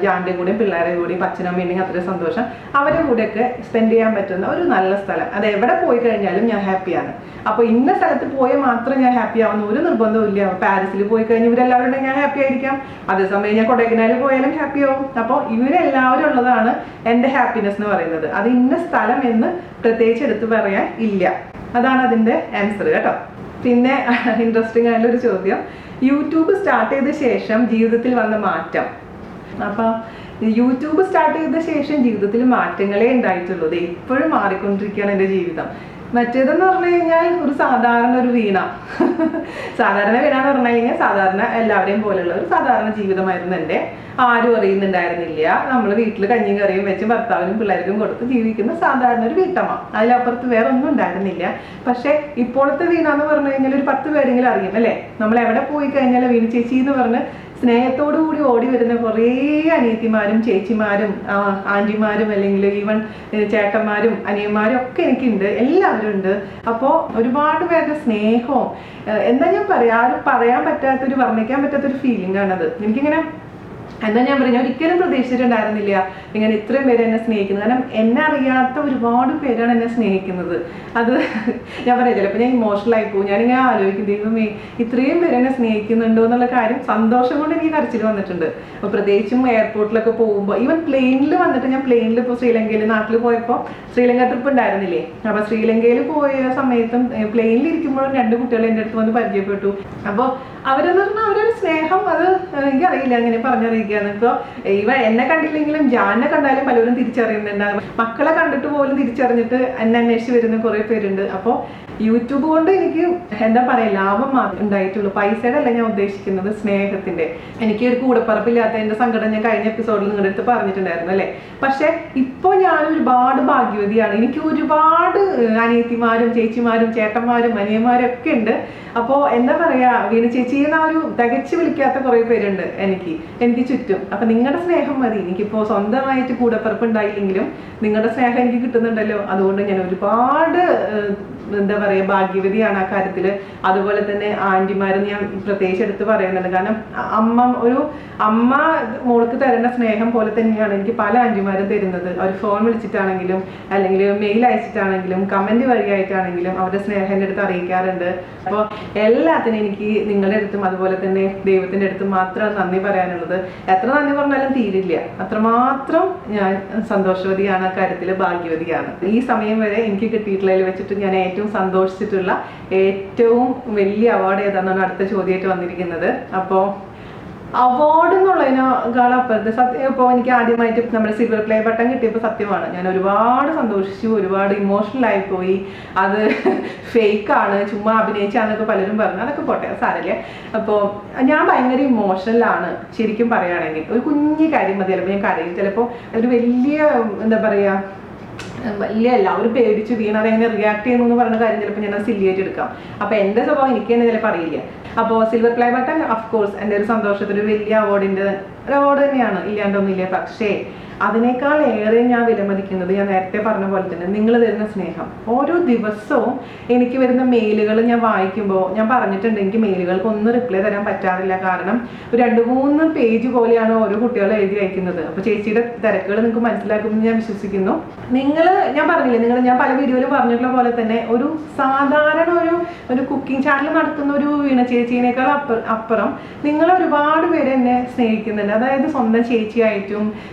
S1: ജാൻ്റെ കൂടെയും പിള്ളേരുടെ കൂടെയും അച്ഛനമ്മ ഉണ്ടെങ്കിൽ അത്രയും സന്തോഷം, അവരുടെ കൂടെയൊക്കെ സ്പെൻഡ് ചെയ്യാൻ പറ്റുന്ന ഒരു നല്ല സ്ഥലം. അത് എവിടെ പോയി കഴിഞ്ഞാലും ഞാൻ ഹാപ്പിയാണ്. അപ്പോൾ ഇന്ന സ്ഥലത്ത് പോയാൽ മാത്രം ഞാൻ ഹാപ്പി ആവുന്ന ഒരു നിർബന്ധവും ഇല്ല. പാരീസിൽ പോയി കഴിഞ്ഞാൽ ഇവരെല്ലാവരും ഞാൻ ഹാപ്പി ആയിരിക്കാം, അതേസമയം ഞാൻ കൊടൈക്കനാലിൽ പോയാലും ഹാപ്പി ആവും. അപ്പോൾ ഇവരെല്ലാവരും ഉള്ളതാണ് എൻ്റെ ഹാപ്പിനെസ് എന്ന് പറയുന്നത്. അത് ഇന്ന സ്ഥലം എന്ന് പ്രത്യേകിച്ച് എടുത്ത് പറയാൻ ഇല്ല. അതാണ് അതിൻ്റെ ആൻസർ കേട്ടോ. പിന്നെ ഇൻട്രസ്റ്റിംഗ് ആയിട്ടുള്ളൊരു ചോദ്യം, യൂട്യൂബ് സ്റ്റാർട്ട് ചെയ്ത ശേഷം ജീവിതത്തിൽ വന്ന മാറ്റം. അപ്പം യൂട്യൂബ് സ്റ്റാർട്ട് ചെയ്ത ശേഷം ജീവിതത്തിൽ മാറ്റങ്ങളേ ഉണ്ടായിട്ടുള്ളൂ. ഇത് ഇപ്പോഴും മാറിക്കൊണ്ടിരിക്കുകയാണ് എൻ്റെ ജീവിതം. മറ്റേതെന്ന് പറഞ്ഞു കഴിഞ്ഞാൽ ഒരു സാധാരണ ഒരു വീണ, സാധാരണ വീണ എന്ന് പറഞ്ഞു കഴിഞ്ഞാൽ സാധാരണ എല്ലാവരെയും പോലെയുള്ള ഒരു സാധാരണ ജീവിതമായിരുന്നു എൻ്റെ. ആരും അറിയുന്നുണ്ടായിരുന്നില്ല, നമ്മൾ വീട്ടിൽ കഞ്ഞിയും കറിയും വെച്ച് ഭർത്താവിനും പിള്ളേർക്കും കൊടുത്ത് ജീവിക്കുന്ന സാധാരണ ഒരു വീട്ടമ്മ, അതിലപ്പുറത്ത് വേറെ ഒന്നും ഉണ്ടായിരുന്നില്ല. പക്ഷെ ഇപ്പോഴത്തെ വീണ എന്ന് പറഞ്ഞു കഴിഞ്ഞാൽ ഒരു 10 പേരെങ്കിലും അറിയും അല്ലേ. നമ്മൾ എവിടെ പോയി കഴിഞ്ഞാൽ വീണ ചേച്ചി എന്ന് പറഞ്ഞ് സ്നേഹത്തോടു കൂടി ഓടി വരുന്ന കുറേ അനിയത്തിമാരും ചേച്ചിമാരും ആൻറ്റിമാരും അല്ലെങ്കിൽ ഈവൻ ചേട്ടന്മാരും അനിയന്മാരും ഒക്കെ എനിക്കുണ്ട്, എല്ലാവരും ഉണ്ട്. അപ്പോൾ ഒരുപാട് പേരുടെ സ്നേഹവും എന്താ ഞാൻ ആരും പറയാൻ പറ്റാത്തൊരു, വർണ്ണിക്കാൻ പറ്റാത്തൊരു ഫീലിംഗ് ആണത്. എനിക്കിങ്ങനെ എന്താ ഞാൻ പറഞ്ഞ ഒരിക്കലും പ്രതീക്ഷിച്ചിട്ടുണ്ടായിരുന്നില്ല ഇങ്ങനെ ഇത്രയും പേര് എന്നെ സ്നേഹിക്കുന്നത്. കാരണം എന്നെ അറിയാത്ത ഒരുപാട് പേരാണ് എന്നെ സ്നേഹിക്കുന്നത്. അത് ഞാൻ പറയാം, ചിലപ്പോൾ ഞാൻ ഇമോഷണൽ ആയി പോകും. ഞാനിങ്ങനെ ആലോചിക്കും, ദൈവമേ ഇത്രയും പേര് എന്നെ സ്നേഹിക്കുന്നുണ്ടോ എന്നുള്ള കാര്യം സന്തോഷം കൊണ്ട് എനിക്ക് കരച്ചിൽ വന്നിട്ടുണ്ട്. അപ്പോൾ പ്രത്യേകിച്ചും എയർപോർട്ടിലൊക്കെ പോകുമ്പോൾ, ഈവൻ പ്ലെയിനിൽ വന്നിട്ട്, ഞാൻ പ്ലെയിനിൽ ഇപ്പോൾ ശ്രീലങ്കയിൽ നാട്ടിൽ പോയപ്പോൾ ശ്രീലങ്ക ട്രിപ്പ് ഉണ്ടായിരുന്നില്ലേ, അപ്പോൾ ശ്രീലങ്കയിൽ പോയ സമയത്തും പ്ലെയിനിൽ ഇരിക്കുമ്പോഴും 2 കുട്ടികൾ എൻ്റെ അടുത്ത് വന്ന് പരിചയപ്പെട്ടു. അപ്പോൾ അവരെന്ന് പറഞ്ഞാൽ അവരൊരു സ്നേഹം, അത് എനിക്കറിയില്ല അങ്ങനെ പറഞ്ഞറിയിക്കുകയാണ്. ഇപ്പോൾ ഇവ എന്നെ കണ്ടില്ലെങ്കിലും ജാനെ കണ്ടാലും പലരും തിരിച്ചറിയുന്നുണ്ട്. മക്കളെ കണ്ടിട്ട് പോലും തിരിച്ചറിഞ്ഞിട്ട് എന്നെ അന്വേഷിച്ച് വരുന്ന കുറേ പേരുണ്ട്. അപ്പോൾ യൂട്യൂബ് കൊണ്ട് എനിക്ക് എന്താ പറയുക ലാഭം മാത്രമേ ഉണ്ടായിട്ടുള്ളൂ, പൈസയുടെ അല്ല ഞാൻ ഉദ്ദേശിക്കുന്നത്, സ്നേഹത്തിന്റെ. എനിക്ക് ഒരു കൂടപ്പറപ്പില്ലാത്തതിന്റെ സങ്കടം ഞാൻ കഴിഞ്ഞ എപ്പിസോഡിൽ നിങ്ങളുടെ അടുത്ത് പറഞ്ഞിട്ടുണ്ടായിരുന്നു അല്ലേ. പക്ഷെ ഇപ്പോൾ ഞാൻ ഒരുപാട് ഭാഗ്യവതിയാണ്. എനിക്ക് ഒരുപാട് അനിയത്തിമാരും ചേച്ചിമാരും ചേട്ടന്മാരും അനിയന്മാരും ഒക്കെ ഉണ്ട്. അപ്പോൾ എന്താ പറയാ, വീണ ചേച്ചിന്ന് ആ ഒരു തികച്ചു വിളിക്കാത്ത കുറേ പേരുണ്ട് എനിക്ക് ചുറ്റും. അപ്പൊ നിങ്ങളുടെ സ്നേഹം മതി. എനിക്കിപ്പോൾ സ്വന്തമായിട്ട് കൂടപ്പറപ്പ് ഉണ്ടായില്ലെങ്കിലും നിങ്ങളുടെ സ്നേഹം എനിക്ക് കിട്ടുന്നുണ്ടല്ലോ. അതുകൊണ്ട് ഞാൻ ഒരുപാട് എന്താ പറയുക ഭാഗ്യവതിയാണ് ആ കാര്യത്തിൽ. അതുപോലെ തന്നെ ആൻറ്റിമാരും ഞാൻ പ്രത്യേകിച്ച് എടുത്ത് പറയുന്നുണ്ട്. കാരണം അമ്മ മോൾക്ക് തരുന്ന സ്നേഹം പോലെ തന്നെയാണ് എനിക്ക് പല ആൻറ്റിമാരും തരുന്നത്. അവർ ഫോൺ വിളിച്ചിട്ടാണെങ്കിലും അല്ലെങ്കിൽ മെയിൽ അയച്ചിട്ടാണെങ്കിലും കമൻറ്റ് വഴിയായിട്ടാണെങ്കിലും അവരുടെ സ്നേഹം എൻ്റെ അടുത്ത് അറിയിക്കാറുണ്ട്. അപ്പോൾ എല്ലാത്തിനും എനിക്ക് നിങ്ങളുടെ അടുത്തും അതുപോലെ തന്നെ ദൈവത്തിൻ്റെ അടുത്തും മാത്രം നന്ദി പറയാനുള്ളത്. എത്ര നന്ദി പറഞ്ഞാലും തീരില്ല, അത്രമാത്രം ഞാൻ സന്തോഷവതിയാണ് ആ കാര്യത്തിൽ, ഭാഗ്യവതിയാണ്. ഈ സമയം വരെ എനിക്ക് കിട്ടിയിട്ടുള്ളതിൽ വെച്ചിട്ട് ഞാൻ ഏറ്റവും സന്തോഷിച്ചിട്ടുള്ള ഏറ്റവും വലിയ അവാർഡ് ഏതാണെന്നാണ് അടുത്ത ചോദ്യമായിട്ട് വന്നിരിക്കുന്നത്. അപ്പോൾ അവാർഡ് എന്നുള്ളതിനേക്കാൾ അപ്പുറത്ത് സത്യം, ഇപ്പോൾ എനിക്ക് ആദ്യമായിട്ട് നമ്മുടെ സിൽവർ പ്ലേ ബട്ടൺ കിട്ടിയപ്പോൾ സത്യമാണ് ഞാൻ ഒരുപാട് സന്തോഷിച്ചു, ഒരുപാട് ഇമോഷണൽ ആയിപ്പോയി. അത് ഫേക്കാണ്, ചുമ്മാ അഭിനയിച്ചാന്നൊക്കെ പലരും പറഞ്ഞു, അതൊക്കെ പോട്ടെ സാരമില്ല. അപ്പോൾ ഞാൻ ഭയങ്കര ഇമോഷണലാണ് ശരിക്കും പറയുകയാണെങ്കിൽ. ഒരു കുഞ്ഞു കാര്യം മതി, ചിലപ്പോൾ ഞാൻ കരയും, ചിലപ്പോൾ ഒരു വലിയ എന്താ പറയുക വലിയ എല്ലാവരും പേടിച്ചു വീണത് എങ്ങനെ റിയാക്ട് ചെയ്യുന്നു എന്ന് പറയുന്ന കാര്യം ചിലപ്പോൾ ഞാൻ സില്ലിയായിട്ട് എടുക്കാം. അപ്പോൾ എൻ്റെ സ്വഭാവം എനിക്ക് തന്നെ ചിലപ്പോൾ അറിയില്ല. അപ്പോൾ silver play button of course എൻ്റെ ഒരു സന്തോഷത്തിന് ഒരു വലിയ അവാർഡ് തന്നെയാണ്, ഇല്ലാണ്ടൊന്നുമില്ല. പക്ഷേ അതിനേക്കാൾ ഏറെ ഞാൻ വിലമതിക്കുന്നത് ഞാൻ നേരത്തെ പറഞ്ഞ പോലെ തന്നെ നിങ്ങൾ തരുന്ന സ്നേഹം. ഓരോ ദിവസവും എനിക്ക് വരുന്ന മെയിലുകൾ ഞാൻ വായിക്കുമ്പോൾ ഞാൻ പറഞ്ഞിട്ടുണ്ട്, എനിക്ക് മെയിലുകൾക്ക് ഒന്നും റിപ്ലൈ തരാൻ പറ്റാറില്ല. കാരണം ഒരു 2-3 പേജ് പോലെയാണ് ഓരോ കുട്ടികൾ എഴുതി അയക്കുന്നത്. അപ്പോൾ ചേച്ചിയുടെ തിരക്കുകൾ നിങ്ങൾക്ക് മനസ്സിലാക്കുമെന്ന് ഞാൻ വിശ്വസിക്കുന്നു. ഞാൻ പറഞ്ഞില്ലേ, ഞാൻ പല വീഡിയോയിലും പറഞ്ഞിട്ടുള്ള പോലെ തന്നെ ഒരു സാധാരണ ഒരു കുക്കിംഗ് ചാനൽ നടത്തുന്ന ഒരു വീണ ചേച്ചീനേക്കാൾ അപ്പുറം നിങ്ങൾ ഒരുപാട് പേര് എന്നെ സ്നേഹിക്കുന്നുണ്ട്. അതായത് സ്വന്തം ചേച്ചിയായിട്ടും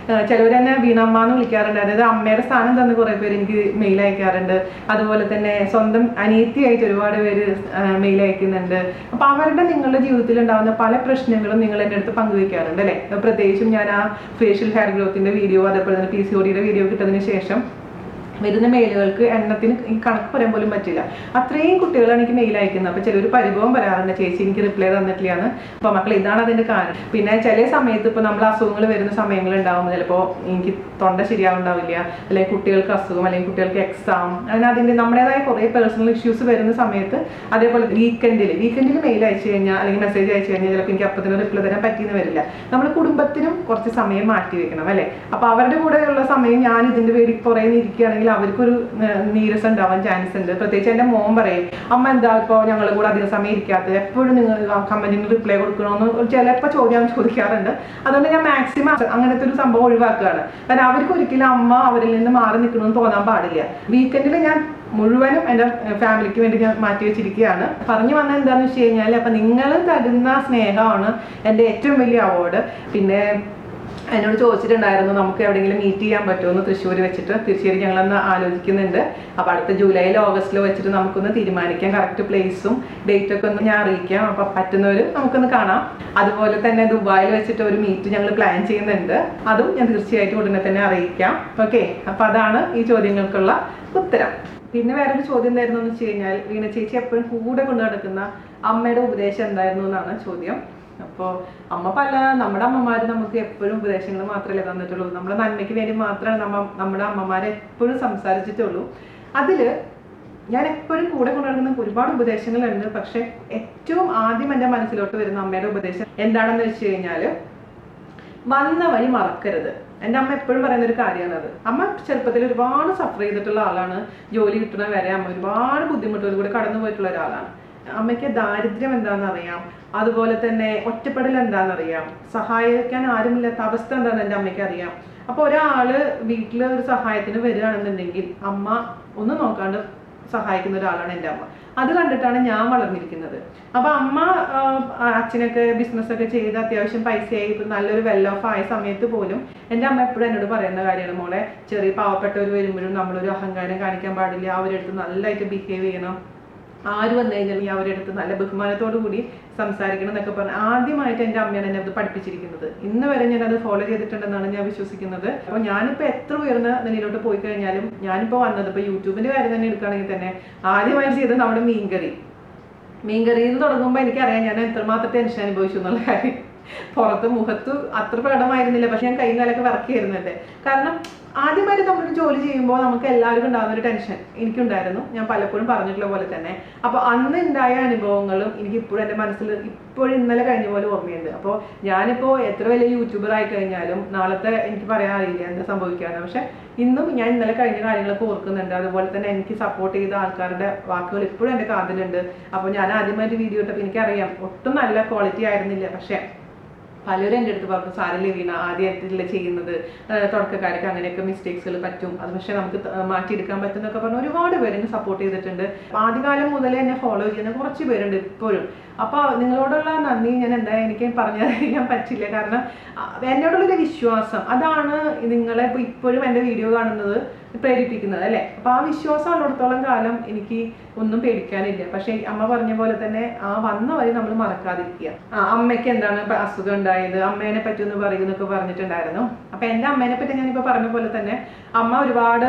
S1: ചിലവർ എന്നെ വീണമ്മ എന്ന് വിളിക്കാറുണ്ട്. അതായത് അമ്മയുടെ സ്ഥാനം തന്ന കുറേ പേര് എനിക്ക് മെയിൽ അയക്കാറുണ്ട്. അതുപോലെ തന്നെ സ്വന്തം അനിയത്തിയായിട്ട് ഒരുപാട് പേര് മെയിൽ അയക്കുന്നുണ്ട്. അപ്പൊ അവരുടെ നിങ്ങളുടെ ജീവിതത്തിൽ ഉണ്ടാകുന്ന പല പ്രശ്നങ്ങളും നിങ്ങൾ എൻ്റെ അടുത്ത് പങ്കുവെക്കാറുണ്ട് അല്ലേ. പ്രത്യേകിച്ചും ഞാൻ ആ ഫേഷ്യൽ ഹെയർ ഗ്രോത്തിന്റെ വീഡിയോ, അതേപോലെ തന്നെ PCOD വീഡിയോ കിട്ടതിന് ശേഷം വരുന്ന മെയിലുകൾക്ക് എണ്ണത്തിന് ഈ കണക്ക് പറയാൻ പോലും പറ്റില്ല. അത്രയും കുട്ടികളാണ് എനിക്ക് മെയിൽ അയക്കുന്നത്. അപ്പോൾ ചിലർ പരിഭവം വരാറുണ്ട്, ചേച്ചി എനിക്ക് റിപ്ലൈ തന്നിട്ടില്ലാന്ന്. അപ്പോൾ മക്കൾ ഇതാണ് അതിൻ്റെ കാരണം. പിന്നെ ചില സമയത്ത് ഇപ്പോൾ നമ്മൾ അസുഖങ്ങൾ വരുന്ന സമയങ്ങളുണ്ടാകുമ്പോൾ ചിലപ്പോൾ എനിക്ക് തൊണ്ട ശരിയാവുണ്ടാവില്ല, അല്ലെങ്കിൽ കുട്ടികൾക്ക് അസുഖം, അല്ലെങ്കിൽ കുട്ടികൾക്ക് എക്സാം, അങ്ങനെ അതിൻ്റെ നമ്മുടേതായ കുറേ പേഴ്സണൽ ഇഷ്യൂസ് വരുന്ന സമയത്ത്, അതേപോലെ വീക്കെൻഡിൽ മെയിൽ അയച്ചു കഴിഞ്ഞാൽ അല്ലെങ്കിൽ മെസ്സേജ് അയച്ചു കഴിഞ്ഞാൽ ചിലപ്പോൾ എനിക്ക് അപ്പം തന്നെ റിപ്ലൈ തരാൻ പറ്റിയെന്ന് വരില്ല. നമ്മുടെ കുടുംബത്തിനും കുറച്ച് സമയം മാറ്റി വെക്കണം അല്ലേ. അപ്പോൾ അവരുടെ കൂടെയുള്ള സമയം ഞാൻ ഇതിൻ്റെ വേണ്ടി പുറകെ ഇരിക്കുകയാണെങ്കിൽ അവർക്കൊരു നീരസം ഉണ്ടാവാൻ ചാൻസ് ഉണ്ട്. പ്രത്യേകിച്ച് എൻ്റെ മോൻ പറയും, അമ്മ എന്താ ഇപ്പോൾ ഞങ്ങളുടെ കൂടെ അധികം സമയം ഇരിക്കാത്തത്, എപ്പോഴും നിങ്ങൾ കമന്റിന് റിപ്ലൈ കൊടുക്കണമെന്ന് ചിലപ്പോൾ ചോദിക്കാറുണ്ട്. അതുകൊണ്ട് ഞാൻ മാക്സിമം അങ്ങനത്തെ ഒരു സംഭവം ഒഴിവാക്കുകയാണ്. കാരണം അവർക്ക് ഒരിക്കലും അമ്മ അവരിൽ നിന്ന് മാറി നിൽക്കണമെന്ന് തോന്നാൻ പാടില്ല. വീക്കെൻഡിൽ ഞാൻ മുഴുവനും എൻ്റെ ഫാമിലിക്ക് വേണ്ടി ഞാൻ മാറ്റി വെച്ചിരിക്കുകയാണ്. പറഞ്ഞു വന്നത് എന്താണെന്ന് വെച്ച് കഴിഞ്ഞാൽ, അപ്പം നിങ്ങൾ തരുന്ന സ്നേഹമാണ് എൻ്റെ ഏറ്റവും വലിയ അവാർഡ്. പിന്നെ എന്നോട് ചോദിച്ചിട്ടുണ്ടായിരുന്നു നമുക്ക് എവിടെയെങ്കിലും മീറ്റ് ചെയ്യാൻ പറ്റുമെന്ന് തൃശ്ശൂർ വെച്ചിട്ട്. തീർച്ചയായും ഞങ്ങളൊന്ന് ആലോചിക്കുന്നുണ്ട്. അപ്പോൾ അടുത്ത ജൂലൈയിലോ ഓഗസ്റ്റിലോ വെച്ചിട്ട് നമുക്കൊന്ന് തീരുമാനിക്കാം. കറക്റ്റ് പ്ലേസും ഡേറ്റ് ഒക്കെ ഒന്ന് ഞാൻ അറിയിക്കാം. അപ്പോൾ പറ്റുന്നവർ നമുക്കൊന്ന് കാണാം. അതുപോലെ തന്നെ ദുബായിൽ വെച്ചിട്ട് ഒരു മീറ്റ് ഞങ്ങൾ പ്ലാൻ ചെയ്യുന്നുണ്ട്. അതും ഞാൻ തീർച്ചയായിട്ടും ഉടനെ തന്നെ അറിയിക്കാം. ഓക്കെ, അപ്പോൾ അതാണ് ഈ ചോദ്യങ്ങൾക്കുള്ള ഉത്തരം. പിന്നെ വേറൊരു ചോദ്യം എന്തായിരുന്നു എന്ന് വെച്ച് കഴിഞ്ഞാൽ, വീണ ചേച്ചി എപ്പോഴും കൂടെ കൊണ്ടു നടക്കുന്ന അമ്മയുടെ ഉപദേശം എന്തായിരുന്നു എന്നാണ് ചോദ്യം. അപ്പോൾ നമ്മുടെ അമ്മമാർ നമുക്ക് എപ്പോഴും ഉപദേശങ്ങൾ മാത്രമല്ലേ തന്നിട്ടുള്ളൂ. നമ്മുടെ നന്മയ്ക്ക് വേണ്ടി മാത്രമേ നമ്മുടെ അമ്മമാരെ എപ്പോഴും സംസാരിച്ചിട്ടുള്ളൂ. അതിൽ ഞാൻ എപ്പോഴും കൂടെ കൊണ്ടുനടക്കുന്ന ഒരുപാട് ഉപദേശങ്ങളുണ്ട്. പക്ഷെ ഏറ്റവും ആദ്യം എൻ്റെ മനസ്സിലോട്ട് വരുന്ന അമ്മയുടെ ഉപദേശം എന്താണെന്ന് വെച്ച് കഴിഞ്ഞാൽ, വന്ന വഴി മറക്കരുത്. എൻ്റെ അമ്മ എപ്പോഴും പറയുന്ന ഒരു കാര്യമാണ് അത്. അമ്മ ചെറുപ്പത്തിൽ ഒരുപാട് സഫർ ചെയ്തിട്ടുള്ള ആളാണ്. ജോലി കിട്ടുന്ന വരെ അമ്മ ഒരുപാട് ബുദ്ധിമുട്ടുകൾ കൂടെ കടന്നു പോയിട്ടുള്ള ഒരാളാണ്. അമ്മയ്ക്ക് ദാരിദ്ര്യം എന്താണെന്നറിയാം, അതുപോലെ തന്നെ ഒറ്റപ്പെടൽ എന്താണെന്നറിയാം, സഹായിക്കാൻ ആരുമില്ലാത്ത അവസ്ഥ എന്താണെന്ന് എൻ്റെ അമ്മയ്ക്ക് അറിയാം. അപ്പോൾ ഒരാൾ വീട്ടിൽ ഒരു സഹായത്തിന് വരികയാണെന്നുണ്ടെങ്കിൽ അമ്മ ഒന്നും നോക്കാണ്ട് സഹായിക്കുന്ന ഒരാളാണ് എൻ്റെ അമ്മ. അത് കണ്ടിട്ടാണ് ഞാൻ വളർന്നിരിക്കുന്നത്. അപ്പോൾ അമ്മ അച്ഛനൊക്കെ ബിസിനസ്സൊക്കെ ചെയ്ത് അത്യാവശ്യം പൈസയായി ഇപ്പം നല്ലൊരു വെൽ ഓഫ് ആയ സമയത്ത് പോലും എൻ്റെ അമ്മ എപ്പോഴും എന്നോട് പറയുന്ന കാര്യമാണ്, മോളെ ചെറിയ പാവപ്പെട്ടവർ വരുമ്പോഴും നമ്മളൊരു അഹങ്കാരം കാണിക്കാൻ പാടില്ല, അവരുടെ അടുത്ത് നല്ലതായിട്ട് ബിഹേവ് ചെയ്യണം, ആര് വന്നു കഴിഞ്ഞാൽ ഈ അവരുടെ അടുത്ത് നല്ല ബഹുമാനത്തോടു കൂടി സംസാരിക്കണം എന്നൊക്കെ പറഞ്ഞ് ആദ്യമായിട്ട് എൻ്റെ അമ്മയാണ് എന്നെ അത് പഠിപ്പിച്ചിരിക്കുന്നത്. ഇന്ന് വരെ ഞാൻ അത് ഫോളോ ചെയ്തിട്ടുണ്ടെന്നാണ് ഞാൻ വിശ്വസിക്കുന്നത്. അപ്പോൾ ഞാനിപ്പോൾ എത്ര ഉയർന്ന നിലയിലോട്ട് പോയി കഴിഞ്ഞാലും, ഞാനിപ്പോൾ വന്നത് ഇപ്പോൾ യൂട്യൂബിൻ്റെ കാര്യം തന്നെ എടുക്കുകയാണെങ്കിൽ തന്നെ ആദ്യമായി ചെയ്തത് നമ്മുടെ മീൻകറിയിൽ നിന്ന് തുടങ്ങുമ്പോൾ എനിക്കറിയാം ഞാൻ എത്രമാത്രം ടെൻഷൻ അനുഭവിച്ചു എന്നുള്ള കാര്യം. മുഖത്ത് അത്ര പ്രകടമായിരുന്നില്ല, പക്ഷെ ഞാൻ കൈ കാലൊക്കെ വർക്ക് ചെയ്യുന്നുണ്ട്. കാരണം ആദ്യമായിട്ട് നമ്മളൊരു ജോലി ചെയ്യുമ്പോൾ നമുക്ക് എല്ലാവർക്കും ഉണ്ടാകുന്ന ഒരു ടെൻഷൻ എനിക്കുണ്ടായിരുന്നു. ഞാൻ പലപ്പോഴും പറഞ്ഞിട്ടുള്ള പോലെ തന്നെ. അപ്പോൾ അന്ന് ഉണ്ടായ അനുഭവങ്ങളും എനിക്ക് ഇപ്പോഴും എൻ്റെ മനസ്സിൽ ഇപ്പോഴും ഇന്നലെ കഴിഞ്ഞ പോലെ ഓർമ്മയുണ്ട്. അപ്പോൾ ഞാനിപ്പോൾ എത്ര വലിയ യൂട്യൂബർ ആയി കഴിഞ്ഞാലും നാളത്തെ എനിക്ക് പറയാൻ അറിയില്ല എന്താ സംഭവിക്കാന്ന്. പക്ഷെ ഇന്നും ഞാൻ ഇന്നലെ കഴിഞ്ഞ കാര്യങ്ങളൊക്കെ ഓർക്കുന്നുണ്ട്. അതുപോലെ തന്നെ എനിക്ക് സപ്പോർട്ട് ചെയ്ത ആൾക്കാരുടെ വാക്കുകൾ ഇപ്പോഴും എൻ്റെ കാതിലുണ്ട്. അപ്പോൾ ഞാൻ ആദ്യമായിട്ട് വീഡിയോ ഇട്ടപ്പോൾ എനിക്കറിയാം ഒട്ടും നല്ല ക്വാളിറ്റി ആയിരുന്നില്ല. പക്ഷെ പലരും എൻ്റെ അടുത്ത് പറഞ്ഞു, സാരല്ലേ വീണ, ആദ്യമായിട്ടല്ലേ ചെയ്യുന്നത്, തുടക്കക്കാർക്ക് അങ്ങനെയൊക്കെ മിസ്റ്റേക്സുകൾ പറ്റും, അത് പക്ഷേ നമുക്ക് മാറ്റിയെടുക്കാൻ പറ്റും എന്നൊക്കെ പറഞ്ഞ് ഒരുപാട് പേര് എന്നെ സപ്പോർട്ട് ചെയ്തിട്ടുണ്ട്. ആദ്യകാലം മുതലേ എന്നെ ഫോളോ ചെയ്യുന്ന കുറച്ച് പേരുണ്ട് ഇപ്പോഴും. അപ്പോൾ നിങ്ങളോടുള്ള നന്ദി ഞാൻ എനിക്ക് പറഞ്ഞറിയാൻ പറ്റില്ല. കാരണം എന്നോടുള്ളൊരു വിശ്വാസം അതാണ് നിങ്ങളെ ഇപ്പോഴും എൻ്റെ വീഡിയോ കാണുന്നത് പ്രേരിപ്പിക്കുന്നത് അല്ലേ. അപ്പോൾ ആ വിശ്വാസം ഉള്ളിടത്തോളം കാലം എനിക്ക് ഒന്നും പേടിക്കാനില്ല. പക്ഷേ അമ്മ പറഞ്ഞ പോലെ തന്നെ ആ വന്ന വഴി നമ്മൾ മറക്കാതിരിക്കുക. അമ്മയ്ക്ക് എന്താണ് അസുഖം ഉണ്ടായത്, അമ്മേനെ പറ്റി ഒന്ന് പറയുന്നൊക്കെ പറഞ്ഞിട്ടുണ്ടായിരുന്നു. അപ്പോൾ എൻ്റെ അമ്മേനെ പറ്റി ഞാനിപ്പോൾ പറഞ്ഞ പോലെ തന്നെ അമ്മ ഒരുപാട്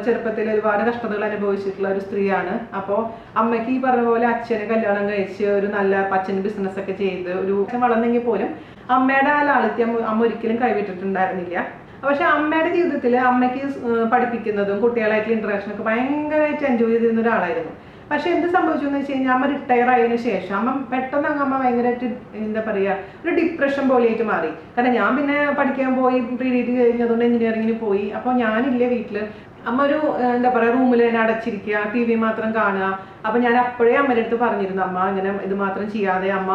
S1: ചെറുപ്പത്തിൽ ഒരുപാട് കഷ്ടതകൾ അനുഭവിച്ചിട്ടുള്ള ഒരു സ്ത്രീയാണ്. അപ്പോൾ അമ്മയ്ക്ക് ഈ പറഞ്ഞ പോലെ അച്ഛനെ കല്യാണം കഴിച്ച് ഒരു നല്ല അച്ഛൻ ബിസിനസ്സൊക്കെ ചെയ്ത് ഒരു വളർന്നെങ്കിൽ പോലും അമ്മയുടെ ആ ലാളിത്യം അമ്മ ഒരിക്കലും കൈവിട്ടിട്ടുണ്ടായിരുന്നില്ല. പക്ഷെ അമ്മയുടെ ജീവിതത്തിൽ അമ്മയ്ക്ക് പഠിപ്പിക്കുന്നതും കുട്ടികളായിട്ടുള്ള ഇന്ററാക്ഷൻ ഒക്കെ ഭയങ്കരമായിട്ട് എൻജോയ് ചെയ്തിരുന്ന ഒരാളായിരുന്നു. പക്ഷെ എന്ത് സംഭവിച്ചു എന്ന് വെച്ച് കഴിഞ്ഞാൽ അമ്മ റിട്ടയർ ആയതിനു ശേഷം അമ്മ പെട്ടെന്ന് അമ്മ ഭയങ്കരമായിട്ട് എന്താ പറയുക ഒരു ഡിപ്രഷൻ പോലെയായിട്ട് മാറി. കാരണം ഞാൻ പിന്നെ പഠിക്കാൻ പോയി, പ്രീ ഡിഗ്രി കഴിഞ്ഞതുകൊണ്ട് എഞ്ചിനീയറിങ്ങിന് പോയി. അപ്പോൾ ഞാനില്ലേ വീട്ടിൽ. അമ്മ ഒരു എന്താ പറയുക റൂമിൽ തന്നെ അടച്ചിരിക്കുക, ടി വി മാത്രം കാണുക. അപ്പം ഞാൻ അപ്പോഴേ അമ്മയുടെ അടുത്ത് പറഞ്ഞിരുന്നു, അമ്മ ഇങ്ങനെ ഇത് മാത്രം ചെയ്യാതെ അമ്മ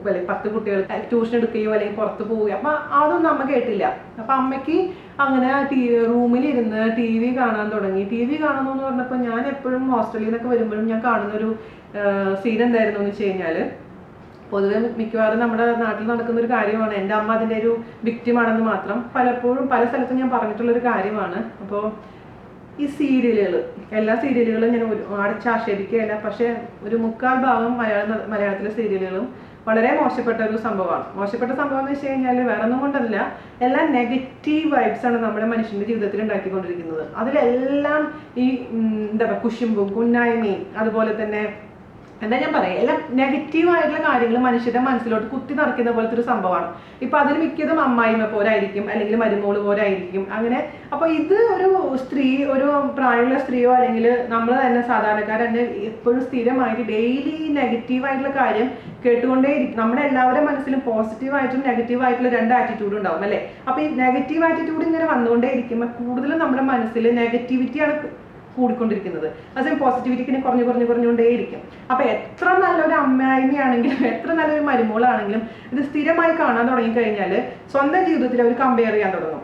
S1: 10 കുട്ടികൾ ട്യൂഷൻ എടുക്കുകയോ അല്ലെങ്കിൽ പുറത്ത് പോവുകയോ. അപ്പം അതൊന്നും അമ്മ കേട്ടില്ല. അപ്പം അമ്മയ്ക്ക് അങ്ങനെ റൂമിലിരുന്ന് ടി വി കാണാൻ തുടങ്ങി. ടി വി കാണുന്നു പറഞ്ഞപ്പോൾ ഞാൻ എപ്പോഴും ഹോസ്റ്റലിൽ നിന്നൊക്കെ വരുമ്പോഴും ഞാൻ കാണുന്നൊരു സീൻ എന്തായിരുന്നു എന്ന് വെച്ച് കഴിഞ്ഞാൽ, പൊതുവെ മിക്കവാറും നമ്മുടെ നാട്ടിൽ നടക്കുന്ന ഒരു കാര്യമാണ്. എൻ്റെ അമ്മ അതിൻ്റെ ഒരു വിക്റ്റിമാണെന്ന് മാത്രം പലപ്പോഴും പല സ്ഥലത്തും ഞാൻ പറഞ്ഞിട്ടുള്ളൊരു കാര്യമാണ്. അപ്പോൾ ഈ സീരിയലുകൾ, എല്ലാ സീരിയലുകളും ഞാൻ അടച്ചാക്ഷേപിക്കുകയല്ല, പക്ഷേ ഒരു 3/4 ഭാഗം മലയാളത്തിലെ സീരിയലുകളും വളരെ മോശപ്പെട്ട ഒരു സംഭവമാണ്. മോശപ്പെട്ട സംഭവം എന്ന് വെച്ച് കഴിഞ്ഞാൽ വേറെ ഒന്നും കൊണ്ടല്ല, എല്ലാം നെഗറ്റീവ് വൈബ്സ് ആണ് നമ്മുടെ മനുഷ്യൻ്റെ ജീവിതത്തിൽ ഉണ്ടാക്കിക്കൊണ്ടിരിക്കുന്നത്. അതിലെല്ലാം ഈ എന്താ പറയുക കുശുമ്പും കുന്നായ്മയും അതുപോലെ തന്നെ എന്താ ഞാൻ പറയാം, എല്ലാം നെഗറ്റീവായിട്ടുള്ള കാര്യങ്ങൾ മനുഷ്യരുടെ മനസ്സിലോട്ട് കുത്തി നിറയ്ക്കുന്ന പോലത്തെ ഒരു സംഭവമാണ്. ഇപ്പം അതിന് മിക്കതും അമ്മായിമ്മ പോരായിരിക്കും, അല്ലെങ്കിൽ മരുമോള് പോരായിരിക്കും, അങ്ങനെ. അപ്പോൾ ഇത് ഒരു സ്ത്രീ, ഒരു പ്രായമുള്ള സ്ത്രീയോ അല്ലെങ്കിൽ നമ്മൾ തന്നെ സാധാരണക്കാർ തന്നെ എപ്പോഴും സ്ഥിരമായിട്ട് ഡെയിലി നെഗറ്റീവായിട്ടുള്ള കാര്യം കേട്ടുകൊണ്ടേയിരിക്കും. നമ്മുടെ എല്ലാവരുടെ മനസ്സിലും പോസിറ്റീവായിട്ടും നെഗറ്റീവായിട്ടുള്ള 2 ആറ്റിറ്റ്യൂഡ് ഉണ്ടാവും അല്ലേ. അപ്പോൾ ഈ നെഗറ്റീവ് ആറ്റിറ്റ്യൂഡ് ഇങ്ങനെ വന്നുകൊണ്ടേയിരിക്കുമ്പോൾ കൂടുതലും നമ്മുടെ മനസ്സിൽ നെഗറ്റിവിറ്റിയാണ് കൂടിക്കൊണ്ടിരിക്കുന്നത്. അതേ പോസിറ്റിവിറ്റിക്ക് കുറഞ്ഞുകൊണ്ടേയിരിക്കും. അപ്പൊ എത്ര നല്ലൊരു അമ്മായിമ്മയാണെങ്കിലും എത്ര നല്ലൊരു മരുമോളാണെങ്കിലും ഇത് സ്ഥിരമായി കാണാൻ തുടങ്ങിക്കഴിഞ്ഞാൽ സ്വന്തം ജീവിതത്തിൽ അവർ കമ്പയർ ചെയ്യാൻ തുടങ്ങും.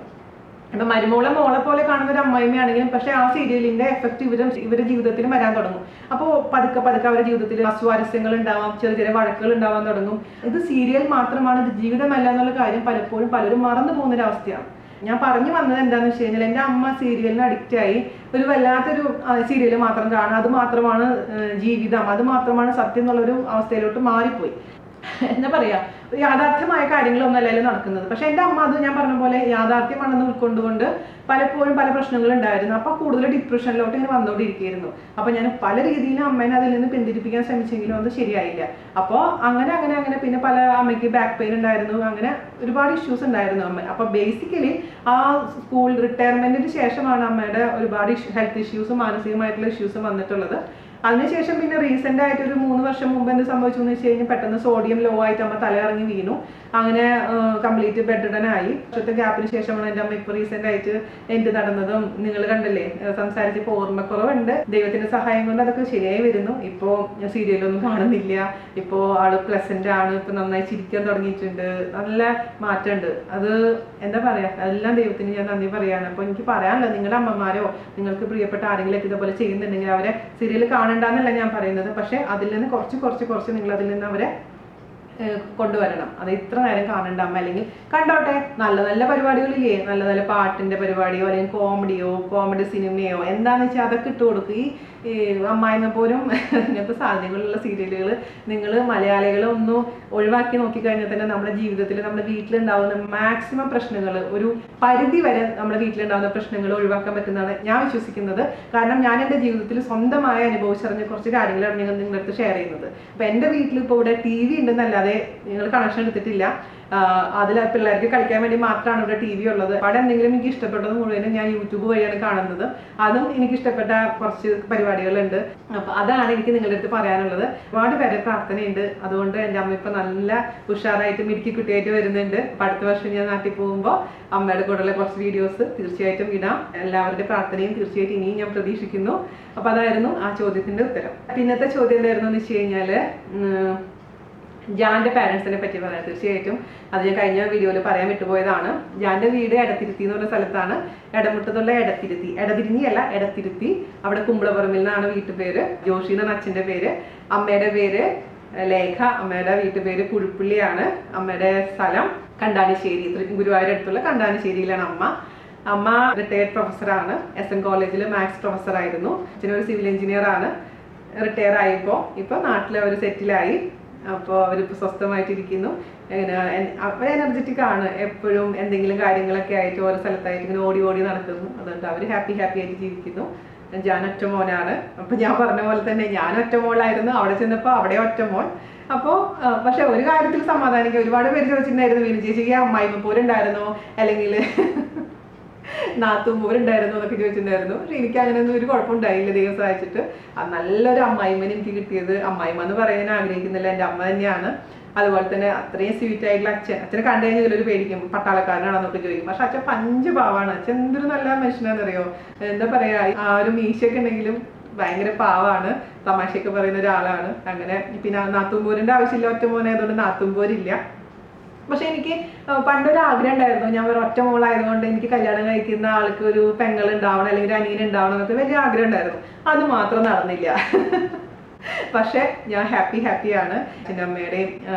S1: ഇപ്പൊ മോളെ പോലെ കാണുന്ന ഒരു അമ്മായിമ്മയാണെങ്കിലും പക്ഷെ ആ സീരിയലിന്റെ എഫക്ട് ഇവരുടെ ജീവിതത്തിൽ വരാൻ തുടങ്ങും. അപ്പോൾ പതുക്കെ അവരുടെ ജീവിതത്തിൽ അസ്വാരസ്യങ്ങൾ ഉണ്ടാവാം, ചെറിയ വഴക്കുകൾ ഉണ്ടാവാൻ തുടങ്ങും. ഇത് സീരിയൽ മാത്രമാണ്, ഇത് ജീവിതമല്ല എന്നുള്ള കാര്യം പലപ്പോഴും പലരും മറന്നു പോകുന്നൊരവസ്ഥയാണ്. ഞാൻ പറഞ്ഞു വന്നത് എന്താണെന്ന് വെച്ച് കഴിഞ്ഞാൽ, എൻ്റെ അമ്മ സീരിയലിന് അഡിക്റ്റ് ആയി ഒരു വല്ലാത്തൊരു സീരിയൽ മാത്രം കാണുക, അത് മാത്രമാണ് ജീവിതം, അത് മാത്രമാണ് സത്യം എന്നുള്ളൊരു അവസ്ഥയിലോട്ട് മാറിപ്പോയി. എന്താ പറയാ, യാഥാർത്ഥ്യമായ കാര്യങ്ങളൊന്നല്ലല്ലോ നടക്കുന്നത്. പക്ഷെ എൻ്റെ അമ്മ അത് ഞാൻ പറഞ്ഞ പോലെ യാഥാർത്ഥ്യമാണെന്ന് ഉൾക്കൊണ്ടുകൊണ്ട് പലപ്പോഴും പല പ്രശ്നങ്ങളുണ്ടായിരുന്നു. അപ്പോൾ കൂടുതൽ ഡിപ്രഷനിലോട്ട് ഇങ്ങനെ വന്നുകൊണ്ടിരിക്കുകയായിരുന്നു. അപ്പോൾ ഞാൻ പല രീതിയിലും അമ്മേനെ അതിൽ നിന്ന് പിന്തിരിപ്പിക്കാൻ ശ്രമിച്ചെങ്കിലും അത് ശരിയായില്ല. അപ്പോൾ അങ്ങനെ പിന്നെ പല അമ്മയ്ക്ക് ബാക്ക് പെയിൻ ഉണ്ടായിരുന്നു, അങ്ങനെ ഒരുപാട് ഇഷ്യൂസ് ഉണ്ടായിരുന്നു അമ്മ. അപ്പോൾ ബേസിക്കലി ആ സ്കൂൾ റിട്ടയർമെന്റിന് ശേഷമാണ് അമ്മയുടെ ഒരുപാട് ഹെൽത്ത് ഇഷ്യൂസും മാനസികമായിട്ടുള്ള ഇഷ്യൂസും വന്നിട്ടുള്ളത്. അതിനുശേഷം പിന്നെ റീസെന്റ് ആയിട്ട് ഒരു 3 വർഷം മുമ്പ് എന്ത് സംഭവിച്ചു എന്ന് വെച്ച് കഴിഞ്ഞാൽ, പെട്ടെന്ന് സോഡിയം ലോ ആയിട്ട് അമ്മ തലയിറങ്ങി വീണു. അങ്ങനെ കംപ്ലീറ്റ് ബെഡ് റിഡൻ ആയി. വർഷത്തെ ഗ്യാപ്പിന് ശേഷമാണ് എൻ്റെ അമ്മ ഇപ്പോൾ റീസെന്റ് ആയിട്ട് എന്ത് നടന്നതും നിങ്ങൾ കണ്ടല്ലേ, സംസാരിച്ചപ്പോൾ ഓർമ്മക്കുറവുണ്ട്. ദൈവത്തിന്റെ സഹായം കൊണ്ട് അതൊക്കെ ശരിയായി വരുന്നു. ഇപ്പോൾ സീരിയലൊന്നും കാണുന്നില്ല, ഇപ്പോൾ ആള് പ്ലസന്റ് ആണ്, ഇപ്പൊ നന്നായി ചിരിക്കാൻ തുടങ്ങിയിട്ടുണ്ട്, നല്ല മാറ്റമുണ്ട്. അത് എന്താ പറയാ, എല്ലാം ദൈവത്തിന് ഞാൻ നന്ദി പറയാണ്. അപ്പോൾ എനിക്ക് പറയാനുള്ളത്, നിങ്ങളുടെ അമ്മമാരോ നിങ്ങൾക്ക് പ്രിയപ്പെട്ട ആരെങ്കിലൊക്കെ ഇതുപോലെ ചെയ്യുന്നുണ്ടെങ്കിൽ അവരെ സീരിയൽ കാണണ്ടെന്നല്ല ഞാൻ പറയുന്നത്, പക്ഷെ അതിൽ നിന്ന് കുറച്ച് നിങ്ങൾ അതിൽ നിന്ന് അവരെ കൊണ്ടുവരണം. അത് ഇത്ര നേരം കാണണ്ട അമ്മ, അല്ലെങ്കിൽ കണ്ടോട്ടെ, നല്ല നല്ല പരിപാടികളില്ലേ, നല്ല നല്ല പാട്ടിന്റെ പരിപാടിയോ അല്ലെങ്കിൽ കോമഡി സിനിമയോ എന്താന്ന് വെച്ചാൽ അതൊക്കെ ഇട്ട് കൊടുക്കും. ഈ അമ്മായിമ്മ പോലും ഇങ്ങനത്തെ സാധ്യതകളുള്ള സീരിയലുകൾ നിങ്ങൾ മലയാളികൾ ഒന്ന് ഒഴിവാക്കി നോക്കിക്കഴിഞ്ഞാൽ തന്നെ നമ്മുടെ ജീവിതത്തിൽ നമ്മുടെ വീട്ടിലുണ്ടാവുന്ന മാക്സിമം പ്രശ്നങ്ങൾ, ഒരു പരിധി വരെ നമ്മുടെ വീട്ടിലുണ്ടാവുന്ന പ്രശ്നങ്ങൾ ഒഴിവാക്കാൻ പറ്റുന്നതാണ് ഞാൻ വിശ്വസിക്കുന്നത്. കാരണം ഞാൻ എൻ്റെ ജീവിതത്തിൽ സ്വന്തമായി അനുഭവിച്ചറിഞ്ഞ കുറച്ച് കാര്യങ്ങളാണ് ഞാൻ നിങ്ങളുടെ അടുത്ത് ഷെയർ ചെയ്യുന്നത്. അപ്പോൾ എൻ്റെ വീട്ടിൽ ഇപ്പോൾ ഇവിടെ TV ഉണ്ടെന്നല്ലാതെ നിങ്ങൾ കണക്ഷൻ എടുത്തിട്ടില്ല. അതിൽ പിള്ളേർക്ക് കളിക്കാൻ വേണ്ടി മാത്രമാണ് ഇവിടെ TV ഉള്ളത്. അവിടെ എന്തെങ്കിലും എനിക്ക് ഇഷ്ടപ്പെട്ടത് മുഴുവനും ഞാൻ യൂട്യൂബ് വഴിയാണ് കാണുന്നത്. അതും എനിക്ക് ഇഷ്ടപ്പെട്ട കുറച്ച് പരിപാടികളുണ്ട്. അപ്പൊ അതാണ് എനിക്ക് നിങ്ങളുടെ അടുത്ത് പറയാനുള്ളത്. ഒരുപാട് പേരെ പ്രാർത്ഥനയുണ്ട്. അതുകൊണ്ട് എൻ്റെ അമ്മ ഇപ്പൊ നല്ല ഉഷാറായിട്ട് മിടുക്കി കുട്ടിയായിട്ട് വരുന്നുണ്ട്. അപ്പൊ അടുത്ത വർഷം ഞാൻ നാട്ടിൽ പോകുമ്പോൾ അമ്മയുടെ കൂടെയുള്ള കുറച്ച് വീഡിയോസ് തീർച്ചയായിട്ടും ഇടാം. എല്ലാവരുടെ പ്രാർത്ഥനയും തീർച്ചയായിട്ടും ഇനിയും ഞാൻ പ്രതീക്ഷിക്കുന്നു. അപ്പൊ അതായിരുന്നു ആ ചോദ്യത്തിന്റെ ഉത്തരം. പിന്നത്തെ ചോദ്യം എന്തായിരുന്നു എന്ന് വെച്ച് കഴിഞ്ഞാല്, ജാന്റെ പാരൻസിനെ പറ്റി പറയാം. തീർച്ചയായിട്ടും അത് ഞാൻ കഴിഞ്ഞ വീഡിയോയിൽ പറയാൻ വിട്ടുപോയതാണ്. ജാന്റെ വീട് എടത്തിരുത്തി എന്ന് പറഞ്ഞ സ്ഥലത്താണ്. എടമുട്ടത്തുള്ള എടത്തിരുത്തി. അവിടെ കുമ്പളപ്പുറമിൽ നിന്നാണ് വീട്ടുപേര്. ജോഷി എന്നാണ് അച്ഛൻ്റെ പേര്. അമ്മയുടെ പേര് ലേഖ. അമ്മയുടെ വീട്ടുപേര് പുഴുപ്പള്ളിയാണ്. അമ്മയുടെ സ്ഥലം കണ്ടാണിശ്ശേരി, ഗുരുവായൂർ അടുത്തുള്ള കണ്ടാണിശ്ശേരിയിലാണ് അമ്മ റിട്ടയർഡ് പ്രൊഫസറാണ്. SN കോളേജിൽ മാത്സ് പ്രൊഫസറായിരുന്നു. അച്ഛനൊരു സിവിൽ എഞ്ചിനീയർ ആണ്. റിട്ടയർ ആയപ്പോൾ ഇപ്പോൾ നാട്ടിൽ അവർ സെറ്റിലായി. അപ്പോൾ അവരിപ്പോൾ സ്വസ്ഥമായിട്ടിരിക്കുന്നു. അവർ എനർജറ്റിക് ആണ്. എപ്പോഴും എന്തെങ്കിലും കാര്യങ്ങളൊക്കെ ആയിട്ട് ഓരോ സ്ഥലത്തായിട്ട് ഇങ്ങനെ ഓടി നടക്കുന്നു. അതുകൊണ്ട് അവർ ഹാപ്പി ആയിട്ട് ജീവിക്കുന്നു. ഞാൻ ഒറ്റ മോനാണ്. അപ്പോൾ ഞാൻ പറഞ്ഞ പോലെ തന്നെ ഞാൻ ഒറ്റ മോളായിരുന്നു. അവിടെ ചെന്നപ്പോൾ അവിടെ ഒറ്റ മോൻ. അപ്പോൾ പക്ഷെ ഒരു കാര്യത്തിൽ സമാധാനിക്കുക, ഒരുപാട് പേര് ചോദിച്ചിട്ടുണ്ടായിരുന്നു, വിനു ചേച്ചിക്ക് അമ്മായിമ്മ പോലെ ഉണ്ടായിരുന്നോ, അല്ലെങ്കിൽ നാത്തൂമ്പൂരുണ്ടായിരുന്നു എന്നൊക്കെ ചോദിച്ചിട്ടുണ്ടായിരുന്നു. പക്ഷെ എനിക്ക് അങ്ങനെയൊന്നും ഒരു കുഴപ്പമുണ്ടായില്ല, ദൈവം സഹായിച്ചിട്ട്. നല്ലൊരു അമ്മായിമ്മനെ എനിക്ക് കിട്ടിയത്. അമ്മായിമ്മ എന്ന് പറയാൻ ആഗ്രഹിക്കുന്നില്ല, എൻ്റെ അമ്മ തന്നെയാണ്. അതുപോലെ തന്നെ അത്രയും സ്വീറ്റ് ആയിട്ടുള്ള അച്ഛനെ കണ്ടു കഴിഞ്ഞാൽ ഇതിലൊരു പേടിക്കും, പട്ടാളക്കാരനാണെന്നൊക്കെ ചോദിക്കും. പക്ഷെ അച്ഛൻ പഞ്ച് പാവാണ്. അച്ഛൻ എന്തൊരു നല്ല മനുഷ്യനാണെന്നറിയോ. എന്താ പറയാ, ആ ഒരു മീശയൊക്കെ ഉണ്ടെങ്കിലും ഭയങ്കര പാവാണ്, തമാശയൊക്കെ പറയുന്ന ഒരാളാണ്. അങ്ങനെ പിന്നെ നാത്തുമ്പോരിന്റെ ആവശ്യമില്ല, ഒറ്റ മോനായതുകൊണ്ട് നാത്തുമ്പോരില്ല. പക്ഷെ എനിക്ക് പണ്ടൊരു ആഗ്രഹം ഉണ്ടായിരുന്നു, ഞാൻ ഒരു ഒറ്റ മോളായതുകൊണ്ട് എനിക്ക് കല്യാണം കഴിക്കുന്ന ആൾക്ക് ഒരു പെങ്ങൾ ഉണ്ടാവണം അല്ലെങ്കിൽ ഒരു അനിയൻ ഉണ്ടാവണം എന്നൊക്കെ വലിയ ആഗ്രഹം ഉണ്ടായിരുന്നു. അത് മാത്രം നടന്നില്ല. പക്ഷെ ഞാൻ ഹാപ്പിയാണ്. എൻ്റെ അമ്മയുടെയും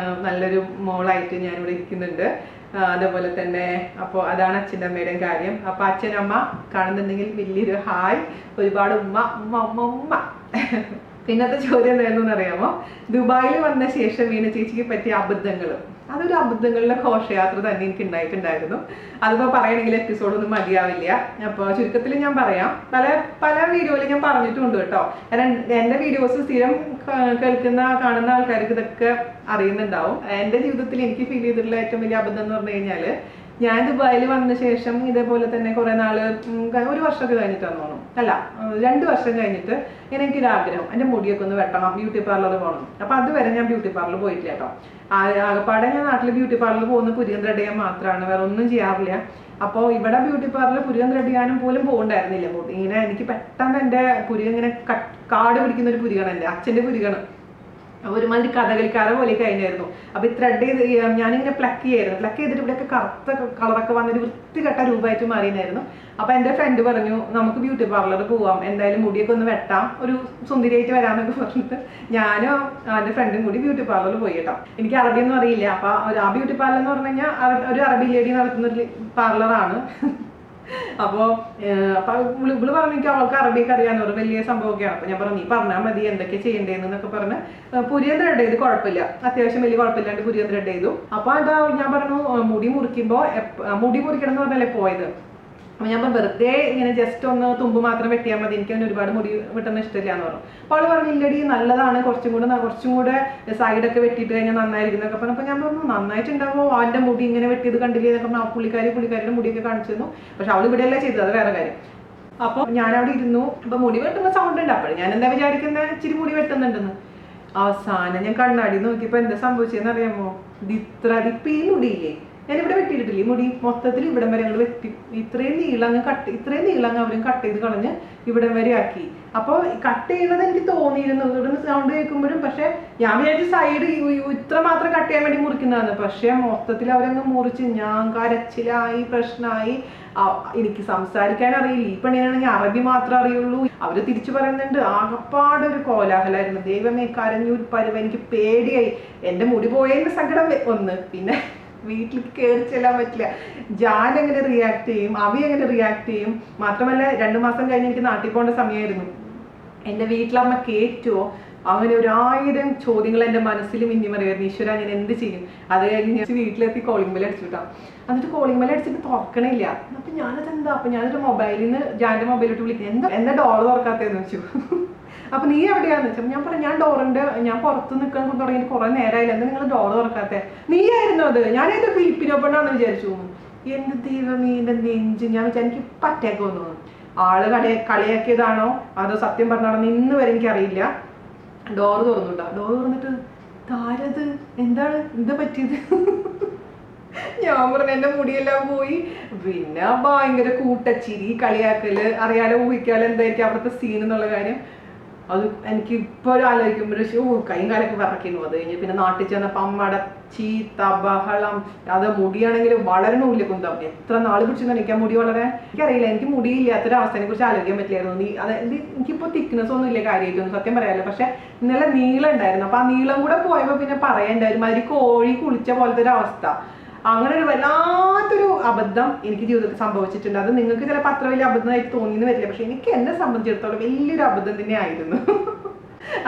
S1: നല്ലൊരു മോളായിട്ട് ഞാനിവിടെ ഇരിക്കുന്നുണ്ട്. അതേപോലെ തന്നെ അപ്പോൾ അതാണ് അച്ഛൻ്റെ അമ്മയുടെയും കാര്യം. അപ്പോൾ അച്ഛനമ്മ കാണുന്നുണ്ടെങ്കിൽ വലിയൊരു ഹായ്, ഒരുപാട് ഉമ്മ ഉമ്മ ഉമ്മ ഉമ്മ. പിന്നത്തെ ചോദ്യം എന്തായിരുന്നു എന്നറിയാമോ? ദുബായിൽ വന്ന ശേഷം വീണ ചേച്ചിക്ക് പറ്റിയ അബദ്ധങ്ങൾ. അതൊരു അബദ്ധങ്ങളുടെ ഘോഷയാത്ര തന്നെ എനിക്ക് ഉണ്ടായിട്ടുണ്ടായിരുന്നു. അതിപ്പോൾ പറയണമെങ്കിൽ എപ്പിസോഡൊന്നും മതിയാവില്ല. അപ്പോൾ ചുരുക്കത്തിൽ ഞാൻ പറയാം, പല വീഡിയോയിൽ ഞാൻ പറഞ്ഞിട്ടുണ്ട് കേട്ടോ. കാരണം എൻ്റെ വീഡിയോസ് സ്ഥിരം കാണുന്ന ആൾക്കാർക്ക് ഇതൊക്കെ അറിയുന്നുണ്ടാവും. എൻ്റെ ജീവിതത്തിൽ എനിക്ക് ഫീൽ ചെയ്തിട്ടുള്ള ഏറ്റവും വലിയ അബദ്ധം എന്ന് പറഞ്ഞു കഴിഞ്ഞാൽ, ഞാൻ ദുബായിൽ വന്ന ശേഷം ഇതേപോലെ തന്നെ കുറേ നാള്, ഒരു വർഷമൊക്കെ കഴിഞ്ഞിട്ടാന്ന് തോന്നുന്നു, അല്ല 2 വർഷം കഴിഞ്ഞിട്ട് എനിക്കൊരാഗ്രഹം, എൻ്റെ മുടിയൊക്കെ ഒന്ന് വെട്ടണം, ബ്യൂട്ടി പാർലറിൽ പോകണം. അപ്പം അതുവരെ ഞാൻ ബ്യൂട്ടി പാർലർ പോയിട്ടില്ല കേട്ടോ. ആകപ്പാടെ ഞാൻ നാട്ടിൽ ബ്യൂട്ടി പാർലറിൽ പോകുന്ന പുരികം ത്രെഡ് ചെയ്യാൻ മാത്രമാണ്, വേറെ ഒന്നും ചെയ്യാറില്ല. അപ്പോൾ ഇവിടെ ബ്യൂട്ടി പാർലർ പുരികം ത്രെഡ് ചെയ്യാനും പോലും പോകണ്ടായിരുന്നില്ല. ഇങ്ങനെ എനിക്ക് പെട്ടെന്ന് എൻ്റെ പുരികം ഇങ്ങനെ കാട് പിടിക്കുന്ന ഒരു പുരികമാണ്, എൻ്റെ അച്ഛൻ്റെ പുരികമാണ്. അപ്പോൾ ഒരുമാതിരി കഥകളിക്കാരെ പോലെ കഴിഞ്ഞായിരുന്നു. അപ്പോൾ ഈ ത്രെഡ് ചെയ്ത് ഞാനിങ്ങനെ പ്ലക്ക് ചെയ്തിട്ട് ഇവിടെയൊക്കെ കറുത്ത കളറൊക്കെ വന്നൊരു വൃത്തികെട്ട രൂപമായിട്ട് മാറിയായിരുന്നു. അപ്പോൾ എൻ്റെ ഫ്രണ്ട് പറഞ്ഞു, നമുക്ക് ബ്യൂട്ടി പാർലറിൽ പോവാം, എന്തായാലും മുടിയൊക്കെ ഒന്ന് വെട്ടാം, ഒരു സുന്ദരിയായിട്ട് വരാമെന്നൊക്കെ പറഞ്ഞിട്ട് ഞാനും എൻ്റെ ഫ്രണ്ടും കൂടി ബ്യൂട്ടി പാർലറിൽ പോയി കേട്ടോ. എനിക്ക് അറബിയൊന്നും അറിയില്ല. അപ്പോൾ ആ ബ്യൂട്ടി പാർലർ എന്ന് പറഞ്ഞു കഴിഞ്ഞാൽ ഒരു അറബി ലേഡി നടത്തുന്നൊരു പാർലറാണ്. അപ്പോൾ ഇവള് പറഞ്ഞു എനിക്ക് അവൾക്ക് അറബിയൊക്കെ അറിയാന്ന് പറഞ്ഞു, വലിയ സംഭവമൊക്കെയാണ്. അപ്പോൾ ഞാൻ പറഞ്ഞു, നീ പറഞ്ഞാൽ മതി എന്തൊക്കെ ചെയ്യേണ്ടതെന്നൊക്കെ പറഞ്ഞ് പുരിയം ത്രെഡ് ചെയ്ത് കുഴപ്പമില്ല, അത്യാവശ്യം വലിയ കുഴപ്പമില്ലാണ്ട് പുരിയം ത്രെഡ് ചെയ്തു. അപ്പോൾ അതാ ഞാൻ പറഞ്ഞു, മുടി മുറിക്കുമ്പോൾ മുടി മുറിക്കണം എന്ന് പറഞ്ഞല്ലേ പോയത്. അപ്പോൾ ഞാൻ വെറുതെ ഇങ്ങനെ ജസ്റ്റ് ഒന്ന് തുമ്പ് മാത്രം വെട്ടിയാൽ മതി, എനിക്ക് അങ്ങനെ ഒരുപാട് മുടി വെട്ടുന്ന ഇഷ്ടമില്ല എന്ന് പറഞ്ഞു. അപ്പോൾ അവൾ പറഞ്ഞു, ഇല്ലടി നല്ലതാണ്, കുറച്ചും കൂടെ സൈഡൊക്കെ വെട്ടിയിട്ട് കഴിഞ്ഞാൽ നന്നായിരിക്കും എന്നൊക്കെ പറഞ്ഞു. അപ്പോൾ ഞാൻ പറഞ്ഞു, നന്നായിട്ടുണ്ടാകുമോ, അവൻ്റെ മുടി ഇങ്ങനെ വെട്ടിയത് കണ്ടില്ലേ എന്നൊക്കെ പറഞ്ഞു. പുള്ളിക്കാരിയുടെ മുടിയൊക്കെ കാണിച്ചു തന്നു. പക്ഷെ അവൾ ഇവിടെ അല്ല ചെയ്തത്, അത് വേറെ കാര്യം. അപ്പോൾ ഞാനവിടെ ഇരുന്നു. അപ്പോൾ മുടി വെട്ടുന്ന സൗണ്ട് ഉണ്ട്. അപ്പോൾ ഞാൻ എന്താ വിചാരിക്കുന്നത്, ഇച്ചിരി മുടി വെട്ടുന്നുണ്ടെന്ന്. അവസാനം ഞാൻ കണ്ണാടി നോക്കിയപ്പോൾ എന്താ സംഭവിച്ചതെന്ന് അറിയാമോ? ഇപ്പം ഈ മുടിയില്ലേ, ഞാനിവിടെ വെട്ടിയിട്ടില്ലേ മുടി മൊത്തത്തിൽ ഇവിടം വരെ ഞങ്ങൾ വെട്ടി, ഇത്രയും നീളം അവരും കട്ട് ചെയ്ത് കളഞ്ഞ് ഇവിടം വരെ ആക്കി. അപ്പോൾ കട്ട് ചെയ്യുന്നത് എനിക്ക് തോന്നിയിരുന്നു ഇവിടെ സൗണ്ട് കേൾക്കുമ്പോഴും. പക്ഷെ ഞാൻ വിചാരിച്ച സൈഡ് ഇത്ര മാത്രം കട്ട് ചെയ്യാൻ വേണ്ടി മുറിക്കുന്നതാണ്. പക്ഷെ മൊത്തത്തിൽ അവരങ്ങ് മുറിച്ച് ഞാൻ കരച്ചിലായി, പ്രശ്നമായി. എനിക്ക് സംസാരിക്കാൻ അറിയില്ല. ഈ പെണ്ണിനാണെങ്കിൽ അറബി മാത്രമേ അറിയുള്ളൂ. അവര് തിരിച്ചു പറയുന്നുണ്ട്. ആകപ്പാടൊരു കോലാഹലായിരുന്നു. ദൈവമേ, കരഞ്ഞൂർ പരുവ. എനിക്ക് പേടിയായി. എൻ്റെ മുടി പോയതിന്റെ സങ്കടം ഒന്ന്, പിന്നെ വീട്ടിലേക്ക് കയറി ചെല്ലാൻ പറ്റില്ല. ജാൻ എങ്ങനെ റിയാക്ട് ചെയ്യും, അവി എങ്ങനെ റിയാക്ട് ചെയ്യും. മാത്രമല്ല 2 മാസം കഴിഞ്ഞ് എനിക്ക് നാട്ടിൽ പോകേണ്ട സമയമായിരുന്നു. എൻ്റെ വീട്ടിലമ്മ കേറ്റുമോ, അങ്ങനെ 1000 ചോദ്യങ്ങൾ എൻ്റെ മനസ്സിൽ മിന്നിമറിയായിരുന്നു. ഈശ്വര, ഞാൻ എന്ത് ചെയ്യും. അത് കഴിഞ്ഞ് ഞാൻ വീട്ടിലെത്തി കോളിംഗ് ബെൽ അടിച്ചുട്ടാ. എന്നിട്ട് കോളിംഗ് ബെൽ അടിച്ചിട്ട് തുറക്കണില്ല. അപ്പം ഞാനതെന്താ, അപ്പം ഞാനൊരു മൊബൈലിൽ നിന്ന് ജാൻ്റെ മൊബൈലിലോട്ട് വിളിക്കുന്നത്, എന്താ ഡോർ തുറക്കാത്തതെന്ന് വെച്ചു. അപ്പൊ നീ എവിടെയാന്ന് വെച്ചാൽ ഞാൻ പറഞ്ഞു, ഞാൻ പുറത്ത് നിൽക്കാൻ തുടങ്ങിയിട്ട് കുറെ നേരമായില്ല, എന്താ നിങ്ങൾ ഡോർ തുറക്കാത്തെ? നീ ആയിരുന്നു അത്, ഞാനേത് ഫിലിപ്പിനോ പെണ്ണാന്ന് വിചാരിച്ചു. എന്ത് ദൈവമേ, എന്റെ നെഞ്ച്. ഞാൻ വിചാരിച്ചു എനിക്ക് പറ്റേക്ക് വന്നു. ആള് കളിയാക്കിയതാണോ അതോ സത്യം പറഞ്ഞാണോ ഇന്ന് വരെ എനിക്കറിയില്ല. ഡോർ തുറന്നുട്ടാ. ഡോർ തുറന്നിട്ട് താരത്, എന്താ പറ്റിയത്? ഞാൻ പറഞ്ഞു, എൻ്റെ മുടിയെല്ലാം പോയി. പിന്നെ ഭയങ്കര കൂട്ടച്ചിരി, കളിയാക്കല്, അറിയാലോ ഊഹിക്കാലോ എന്തായിരിക്കും അവിടുത്തെ സീൻ എന്നുള്ള കാര്യം. അത് എനിക്ക് ഇപ്പോൾ ആലോചിക്കുമ്പോഴേ കൈയും കാലൊക്കെ വിറക്കുന്നു. അത് കഴിഞ്ഞ് പിന്നെ നാട്ടിൽ ചെന്നപ്പോൾ അമ്മയുടെ ചീത്ത ബഹളം. അത് മുടിയാണെങ്കിൽ വളരണമില്ല കുന്തം. എത്ര നാൾ പിടിച്ചു എനിക്ക് ആ മുടി വളരാൻ. എനിക്കറിയില്ല, എനിക്ക് മുടിയില്ലാത്തൊരു അവസ്ഥയെ കുറിച്ച് ആലോചിക്കാൻ പറ്റില്ലായിരുന്നു. എനിക്കിപ്പോൾ തിക്നെസ് ഒന്നും ഇല്ല കാര്യമായിട്ടൊന്നും, സത്യം പറയാമല്ലോ. പക്ഷെ ഇന്നലെ നീളം ഉണ്ടായിരുന്നു. അപ്പോൾ ആ നീളം കൂടെ പോയപ്പോൾ പിന്നെ പറയണ്ടായിരുന്നു, ഒരുമാതിരി കോഴി കുളിച്ച പോലത്തെ ഒരു അവസ്ഥ. അങ്ങനെ ഒരു വല്ലാത്തൊരു അബദ്ധം എനിക്ക് ജീവിതത്തിൽ സംഭവിച്ചിട്ടുണ്ട്. അത് നിങ്ങൾക്ക് ചിലപ്പോൾ അത്ര വലിയ അബദ്ധമായിട്ട് തോന്നിയെന്ന് വരില്ല. പക്ഷെ എനിക്ക് എന്നെ സംബന്ധിച്ചിടത്തോളം വലിയൊരു അബദ്ധം തന്നെ ആയിരുന്നു.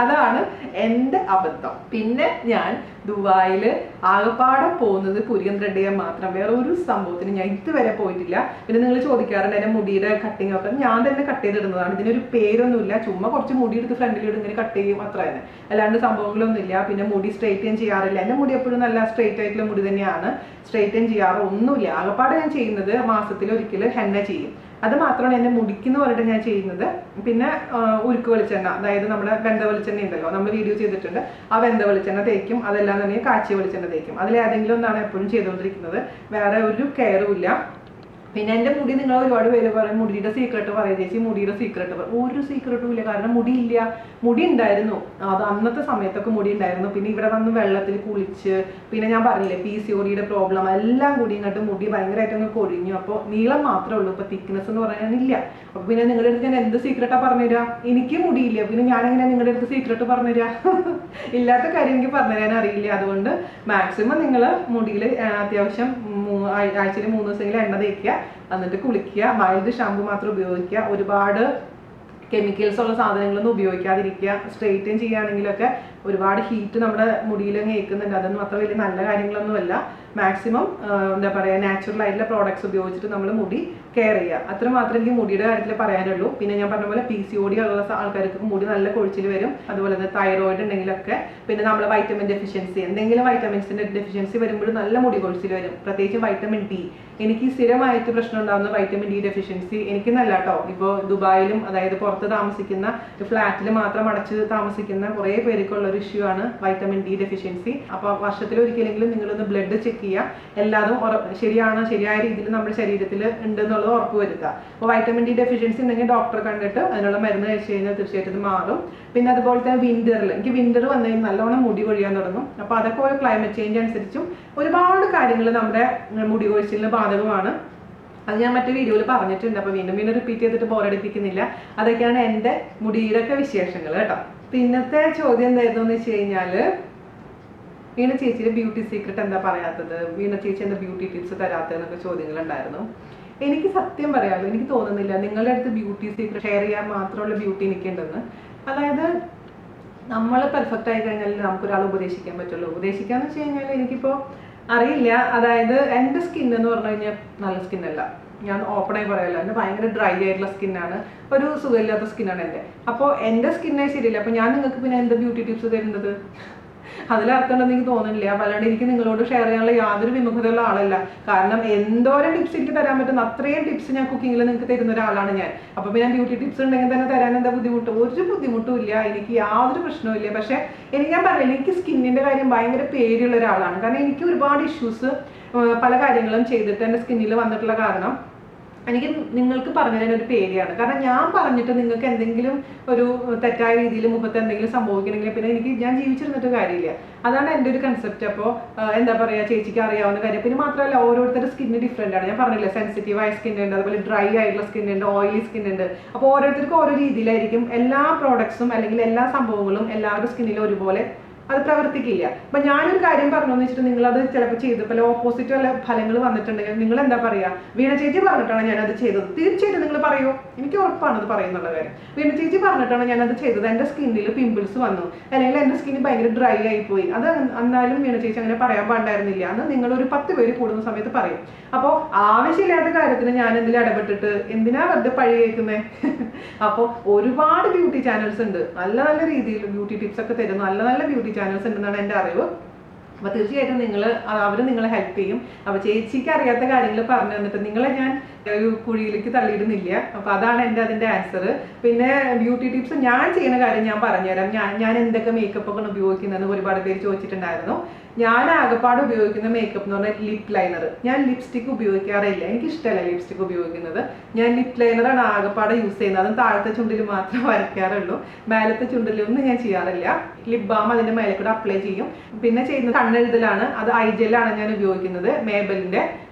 S1: അതാണ് എൻ്റെ അബദ്ധം. പിന്നെ ഞാൻ ദുബായിൽ ആകപ്പാടെ പോകുന്നത് പുരികം ത്രെഡ് ചെയ്യാൻ മാത്രം, വേറെ ഒരു സംഭവത്തിന് ഞാൻ ഇതുവരെ പോയിട്ടില്ല. പിന്നെ നിങ്ങൾ ചോദിക്കാറുണ്ട് എൻ്റെ മുടിയുടെ കട്ടിങ് ഒക്കെ, ഞാൻ തന്നെ കട്ട് ചെയ്തിടുന്നതാണ്. ഇതിനൊരു പേരൊന്നുമില്ല, ചുമ്മാ കുറച്ച് മുടി എടുത്ത് ഫ്രണ്ടിലിട്ട് ഇങ്ങനെ കട്ട് ചെയ്യും, അത്ര തന്നെ. അല്ലാണ്ട് സംഭവങ്ങളൊന്നുമില്ല. പിന്നെ മുടി സ്ട്രെയിറ്റ് ചെയ്യാറില്ല. എൻ്റെ മുടി എപ്പോഴും നല്ല സ്ട്രെയിറ്റ് ആയിട്ടുള്ള മുടി തന്നെയാണ്. സ്ട്രെയിറ്റ് ചെയ്യാറ് ഒന്നുമില്ല. ആകപ്പാടെ ഞാൻ ചെയ്യുന്നത് മാസത്തിൽ ഒരിക്കൽ ഹെന്ന ചെയ്യും. അത് മാത്രമാണ് എൻ്റെ മുടിക്കുന്ന പറഞ്ഞിട്ട് ഞാൻ ചെയ്യുന്നത്. പിന്നെ ഉരുക്ക് വെളിച്ചെണ്ണ, അതായത് നമ്മുടെ വെന്ത വെളിച്ചെണ്ണ ഉണ്ടല്ലോ, നമ്മൾ വീഡിയോ ചെയ്തിട്ടുണ്ട്, ആ വെന്ത വെളിച്ചെണ്ണ തേക്കും. അതെല്ലാം തന്നെ കാച്ചിയ വെളിച്ചെണ്ണ തേക്കും. അതിലേതെങ്കിലും ഒന്നാണ് എപ്പോഴും ചെയ്തുകൊണ്ടിരിക്കുന്നത്. വേറെ ഒരു കെയറും ഇല്ല. പിന്നെ എൻ്റെ മുടി നിങ്ങൾ ഒരുപാട് പേര് പറയും മുടിയുടെ സീക്രട്ട് പറയും ചേച്ചി, മുടിയുടെ സീക്രട്ട് പറയും. ഒരു സീക്രട്ടും ഇല്ല. കാരണം മുടിയില്ല. മുടി ഉണ്ടായിരുന്നു, അത് അന്നത്തെ സമയത്തൊക്കെ മുടി ഉണ്ടായിരുന്നു. പിന്നെ ഇവിടെ വന്ന് വെള്ളത്തിൽ കുളിച്ച്, പിന്നെ ഞാൻ പറഞ്ഞില്ലേ PCOD പ്രോബ്ലം എല്ലാം കൂടി ഇങ്ങോട്ട് മുടി ഭയങ്കരമായിട്ട് അങ്ങ് കൊഴിഞ്ഞു. അപ്പോൾ നീളം മാത്രമേ ഉള്ളൂ, ഇപ്പോൾ തിക്നെസ് എന്ന് പറയാനില്ല. അപ്പോൾ പിന്നെ നിങ്ങളുടെ അടുത്ത് ഞാൻ എന്ത് സീക്രട്ടാ പറഞ്ഞുതരാ? എനിക്ക് മുടിയില്ല, പിന്നെ ഞാനെങ്ങനെ നിങ്ങളുടെ അടുത്ത് സീക്രട്ട് പറഞ്ഞുതരാ? ഇല്ലാത്ത കാര്യം എനിക്ക് പറഞ്ഞുതരാൻ അറിയില്ല. അതുകൊണ്ട് മാക്സിമം നിങ്ങൾ മുടിയിൽ അത്യാവശ്യം ആഴ്ചയിൽ 3 ദിവസമെങ്കിലും എണ്ണ തേക്കുക, എന്നിട്ട് കുളിക്കുക, മൈൽഡ് ഷാമ്പു മാത്രം ഉപയോഗിക്കുക, ഒരുപാട് കെമിക്കൽസ് ഉള്ള സാധനങ്ങളൊന്നും ഉപയോഗിക്കാതിരിക്കുക. സ്ട്രെയിറ്റൻ ചെയ്യുകയാണെങ്കിലൊക്കെ ഒരുപാട് ഹീറ്റ് നമ്മുടെ മുടിയിലങ്ങ് ഏൽക്കുന്നുണ്ട്. അതൊന്നും അത്ര വലിയ നല്ല കാര്യങ്ങളൊന്നുമല്ല. മാക്സിമം എന്താ പറയുക, നാച്ചുറൽ ആയിട്ടുള്ള പ്രോഡക്ട്സ് ഉപയോഗിച്ചിട്ട് നമ്മൾ മുടി കെയർ ചെയ്യുക. അത്ര മാത്രമേ എനിക്ക് മുടിയുടെ കാര്യത്തിൽ പറയാനുള്ളൂ. പിന്നെ ഞാൻ പറഞ്ഞ പോലെ PCOD ഉള്ള ആൾക്കാർക്ക് മുടി നല്ല കൊഴിച്ചിൽ വരും. അതുപോലെ തന്നെ തൈറോയിഡ് ഉണ്ടെങ്കിലൊക്കെ, പിന്നെ നമ്മൾ വൈറ്റമിൻ ഡെഫിഷ്യൻസി, എന്തെങ്കിലും വൈറ്റമിൻസിന്റെ ഡെഫിഷ്യൻസി വരുമ്പോൾ നല്ല മുടി കൊഴിച്ചിൽ വരും. പ്രത്യേകിച്ച് വൈറ്റമിൻ D. എനിക്ക് സ്ഥിരമായിട്ട് പ്രശ്നം ഉണ്ടാകുന്ന വൈറ്റമിൻ D ഡെഫിഷ്യൻസി. എനിക്ക് നല്ല കേട്ടോ, ഇപ്പോൾ ദുബായിലും അതായത് പുറത്ത് താമസിക്കുന്ന ഫ്ലാറ്റിൽ മാത്രം അടച്ച് താമസിക്കുന്ന കുറേ പേർക്കുള്ള ഒരു ഇഷ്യൂ ആണ് വൈറ്റമിൻ D ഡെഫിഷ്യൻസി. അപ്പോൾ വർഷത്തിൽ ഒരിക്കലെങ്കിലും നിങ്ങളൊന്ന് ബ്ലഡ് ചെക്ക് ചെയ്യുക. എല്ലാതും ശരിയായ രീതിയിൽ നമ്മുടെ ശരീരത്തിൽ ഉണ്ടെന്നുള്ളത് ഉറപ്പ് വരുത്തുക. അപ്പോൾ വൈറ്റമിൻ D ഡെഫിഷ്യൻസി ഉണ്ടെങ്കിൽ ഡോക്ടറെ കണ്ടിട്ട് അതിനുള്ള മരുന്ന് കഴിച്ച് കഴിഞ്ഞാൽ തീർച്ചയായിട്ടും ഇത് മാറും. പിന്നെ അതുപോലെ തന്നെ എനിക്ക് വിന്റർ വന്നു കഴിഞ്ഞാൽ നല്ലോണം മുടി കൊഴിയാൻ തുടങ്ങും. അപ്പോൾ അതൊക്കെ ഒരു ക്ലൈമറ്റ് ചേഞ്ച് അനുസരിച്ചും ഒരുപാട് കാര്യങ്ങൾ നമ്മുടെ മുടി കൊഴിച്ചിലിന് ബാധകമാണ്. അത് ഞാൻ മറ്റേ വീഡിയോയിൽ പറഞ്ഞിട്ടുണ്ട്. അപ്പോൾ വീണ്ടും റിപ്പീറ്റ് ചെയ്തിട്ട് ബോറടിപ്പിക്കുന്നില്ല. അതൊക്കെയാണ് എൻ്റെ മുടിയുടെ ഒക്കെ വിശേഷങ്ങൾ കേട്ടോ. പിന്നത്തെ ചോദ്യം എന്തായിരുന്നു എന്ന് വെച്ച് കഴിഞ്ഞാൽ, വീണ ചേച്ചിയുടെ ബ്യൂട്ടി സീക്രട്ട് എന്താ പറയാത്തത്, വീണ ചേച്ചി എന്താ ബ്യൂട്ടി ടിപ്സ് തരാത്തതെന്നൊക്കെ ചോദ്യങ്ങളുണ്ടായിരുന്നു. എനിക്ക് സത്യം പറയാമല്ലോ, എനിക്ക് തോന്നുന്നില്ല നിങ്ങളുടെ അടുത്ത് ബ്യൂട്ടി സീക്രട്ട് ഷെയർ ചെയ്യാൻ മാത്രമുള്ള ബ്യൂട്ടി എനിക്കുണ്ടെന്ന്. അതായത് നമ്മൾ പെർഫെക്റ്റ് ആയി കഴിഞ്ഞാൽ നമുക്കൊരാൾ ഉപദേശിക്കാൻ പറ്റുള്ളൂ. ഉപദേശിക്കാന്ന് വെച്ച് കഴിഞ്ഞാൽ എനിക്കിപ്പോൾ അറിയില്ല. അതായത് എൻ്റെ സ്കിൻ എന്ന് പറഞ്ഞു കഴിഞ്ഞാൽ നല്ല സ്കിന്നല്ല, ഞാൻ ഓപ്പണായി പറയല്ല. എൻ്റെ ഭയങ്കര ഡ്രൈ ആയിട്ടുള്ള സ്കിന്നാണ്, ഒരു സുഖമില്ലാത്ത സ്കിന്നാണ് എൻ്റെ. അപ്പോൾ എൻ്റെ സ്കിന്നെ ശരിയില്ല. അപ്പോൾ ഞാൻ നിങ്ങൾക്ക് പിന്നെ എന്താ ബ്യൂട്ടി ടിപ്സ് തരുന്നത്? അതിലർത്ഥമുണ്ടെന്ന് എനിക്ക് തോന്നുന്നില്ല. അല്ലാണ്ട് എനിക്ക് നിങ്ങളോട് ഷെയർ ചെയ്യാനുള്ള യാതൊരു വിമുഖതയുള്ള ആളല്ല. കാരണം എന്തോരം ടിപ്സ് എനിക്ക് തരാൻ പറ്റുന്ന അത്രയും ടിപ്സ് ഞാൻ കുക്കിങ്ങിൽ നിങ്ങൾക്ക് തരുന്ന ഒരാളാണ് ഞാൻ. അപ്പോൾ പിന്നെ ബ്യൂട്ടി ടിപ്സ് ഉണ്ടെങ്കിൽ തന്നെ തരാൻ എന്താ ബുദ്ധിമുട്ട്? ഒരു ബുദ്ധിമുട്ടും ഇല്ല, എനിക്ക് യാതൊരു പ്രശ്നവും ഇല്ല. പക്ഷേ ഞാൻ പറയില്ല, എനിക്ക് സ്കിന്നിൻ്റെ കാര്യം ഭയങ്കര പേടിയുള്ള ഒരാളാണ്. കാരണം എനിക്ക് ഒരുപാട് ഇഷ്യൂസ് പല കാര്യങ്ങളും ചെയ്തിട്ട് എൻ്റെ സ്കിന്നിൽ വന്നിട്ടുള്ള കാരണം എനിക്ക് നിങ്ങൾക്ക് പറഞ്ഞു തരാൻ ഒരു പേടിയാണ്. കാരണം ഞാൻ പറഞ്ഞിട്ട് നിങ്ങൾക്ക് എന്തെങ്കിലും ഒരു തെറ്റായ രീതിയിൽ മുഖത്ത് എന്തെങ്കിലും സംഭവിക്കണമെങ്കിൽ പിന്നെ ഞാൻ ജീവിച്ചിരുന്നിട്ട് കാര്യമില്ല. അതാണ് എൻ്റെ ഒരു കൺസെപ്റ്റ്. അപ്പോൾ എന്താ പറയുക, ചേച്ചിക്ക് അറിയാവുന്ന കാര്യം. പിന്നെ മാത്രമല്ല, ഓരോരുത്തരുടെ സ്കിന്ന് ഡിഫറെൻ്റ് ആണ്. ഞാൻ പറഞ്ഞില്ല, സെൻസിറ്റീവ് ആയ സ്കിൻ ഉണ്ട്, അതുപോലെ ഡ്രൈ ആയിട്ടുള്ള സ്കിൻ ഉണ്ട്, ഓയിലി സ്കിൻ ഉണ്ട്. അപ്പോൾ ഓരോരുത്തർക്കും ഓരോ രീതിയിലായിരിക്കും എല്ലാ പ്രോഡക്ട്സും അല്ലെങ്കിൽ എല്ലാ സംഭവങ്ങളും എല്ലാവരുടെ സ്കിന്നിലും ഒരുപോലെ അത് പ്രവർത്തിക്കില്ല. അപ്പൊ ഞാനൊരു കാര്യം പറഞ്ഞു എന്ന് വെച്ചിട്ട് നിങ്ങളത് ചിലപ്പോൾ ചെയ്തപ്പോൾ ഓപ്പോസിറ്റ് വല്ല ഫലങ്ങൾ വന്നിട്ടുണ്ടെങ്കിൽ നിങ്ങൾ എന്താ പറയുക, വീണ ചേച്ചി പറഞ്ഞിട്ടാണ് ഞാനത് ചെയ്തത്. തീർച്ചയായിട്ടും നിങ്ങൾ പറയുമോ? എനിക്ക് ഉറപ്പാണ് അത് പറയുന്നുള്ള കാര്യം. വീണ ചേച്ചി പറഞ്ഞിട്ടാണ് ഞാനത് ചെയ്തത്, എൻ്റെ സ്കിന്നിൽ പിമ്പിൾസ് വന്നു, അല്ലെങ്കിൽ എൻ്റെ സ്കിന്ന് ഭയങ്കര ഡ്രൈ ആയിപ്പോയി. അത് എന്നാലും വീണ ചേച്ചി അങ്ങനെ പറയാൻ പാടില്ലായിരുന്നില്ല. അന്ന് നിങ്ങളൊരു 10 പേര് കൂടുന്ന സമയത്ത് പറയും. അപ്പോൾ ആവശ്യമില്ലാത്ത കാര്യത്തിന് ഞാൻ എന്തിലും ഇടപെട്ടിട്ട് എന്തിനാ വെറുതെ പഴി കേൾക്കുന്നത്? അപ്പോൾ ഒരുപാട് ബ്യൂട്ടി ചാനൽസ് ഉണ്ട്, നല്ല നല്ല രീതിയിൽ ബ്യൂട്ടി ടിപ്സ് ഒക്കെ തരുന്നു, നല്ല നല്ല ബ്യൂട്ടി ചാനൽസ് ഉണ്ടെന്നാണ് എൻ്റെ അറിവ്. അപ്പോൾ തീർച്ചയായിട്ടും അവർ നിങ്ങളെ ഹെൽപ്പ് ചെയ്യും. അപ്പോൾ ചേച്ചിക്ക് അറിയാത്ത കാര്യങ്ങൾ പറഞ്ഞു തന്നിട്ട് നിങ്ങളെ ഞാൻ ഒരു കുഴിയിലേക്ക് തള്ളിയിടുന്നില്ല. അപ്പോൾ അതാണ് അതിൻ്റെ ആൻസർ. പിന്നെ ബ്യൂട്ടി ടിപ്സ് ഞാൻ ചെയ്യുന്ന കാര്യം ഞാൻ പറഞ്ഞുതരാം. ഞാൻ എന്തൊക്കെ മേക്കപ്പ് ഒക്കെ ഉപയോഗിക്കുന്നതെന്ന് ഒരുപാട് പേര് ചോദിച്ചിട്ടുണ്ടായിരുന്നു. ഞാൻ ആകെപ്പാട് ഉപയോഗിക്കുന്ന മേക്കപ്പ് എന്ന് പറഞ്ഞാൽ ലിപ് ലൈനർ. ഞാൻ ലിപ്സ്റ്റിക് ഉപയോഗിക്കാറില്ല, എനിക്കിഷ്ടമല്ല ലിപ്സ്റ്റിക് ഉപയോഗിക്കുന്നത്. ഞാൻ ലിപ് ലൈനറാണ് ആകെപ്പാട് യൂസ് ചെയ്യുന്നത്. അതും താഴത്തെ ചുണ്ടിൽ മാത്രം വരയ്ക്കാറുള്ളൂ, മേലത്തെ ചുണ്ടിലൊന്നും ഞാൻ ചെയ്യാറില്ല. ലിപ് ബാം അതിൻ്റെ മേലെ കൂടെ അപ്ലൈ ചെയ്യും. പിന്നെ ചെയ്യുന്നത് കണ്ണെഴുതലാണ്, അത് ഐജെല്ലാണ് ഞാൻ ഉപയോഗിക്കുന്നത്, മേബലിൻ്റെ.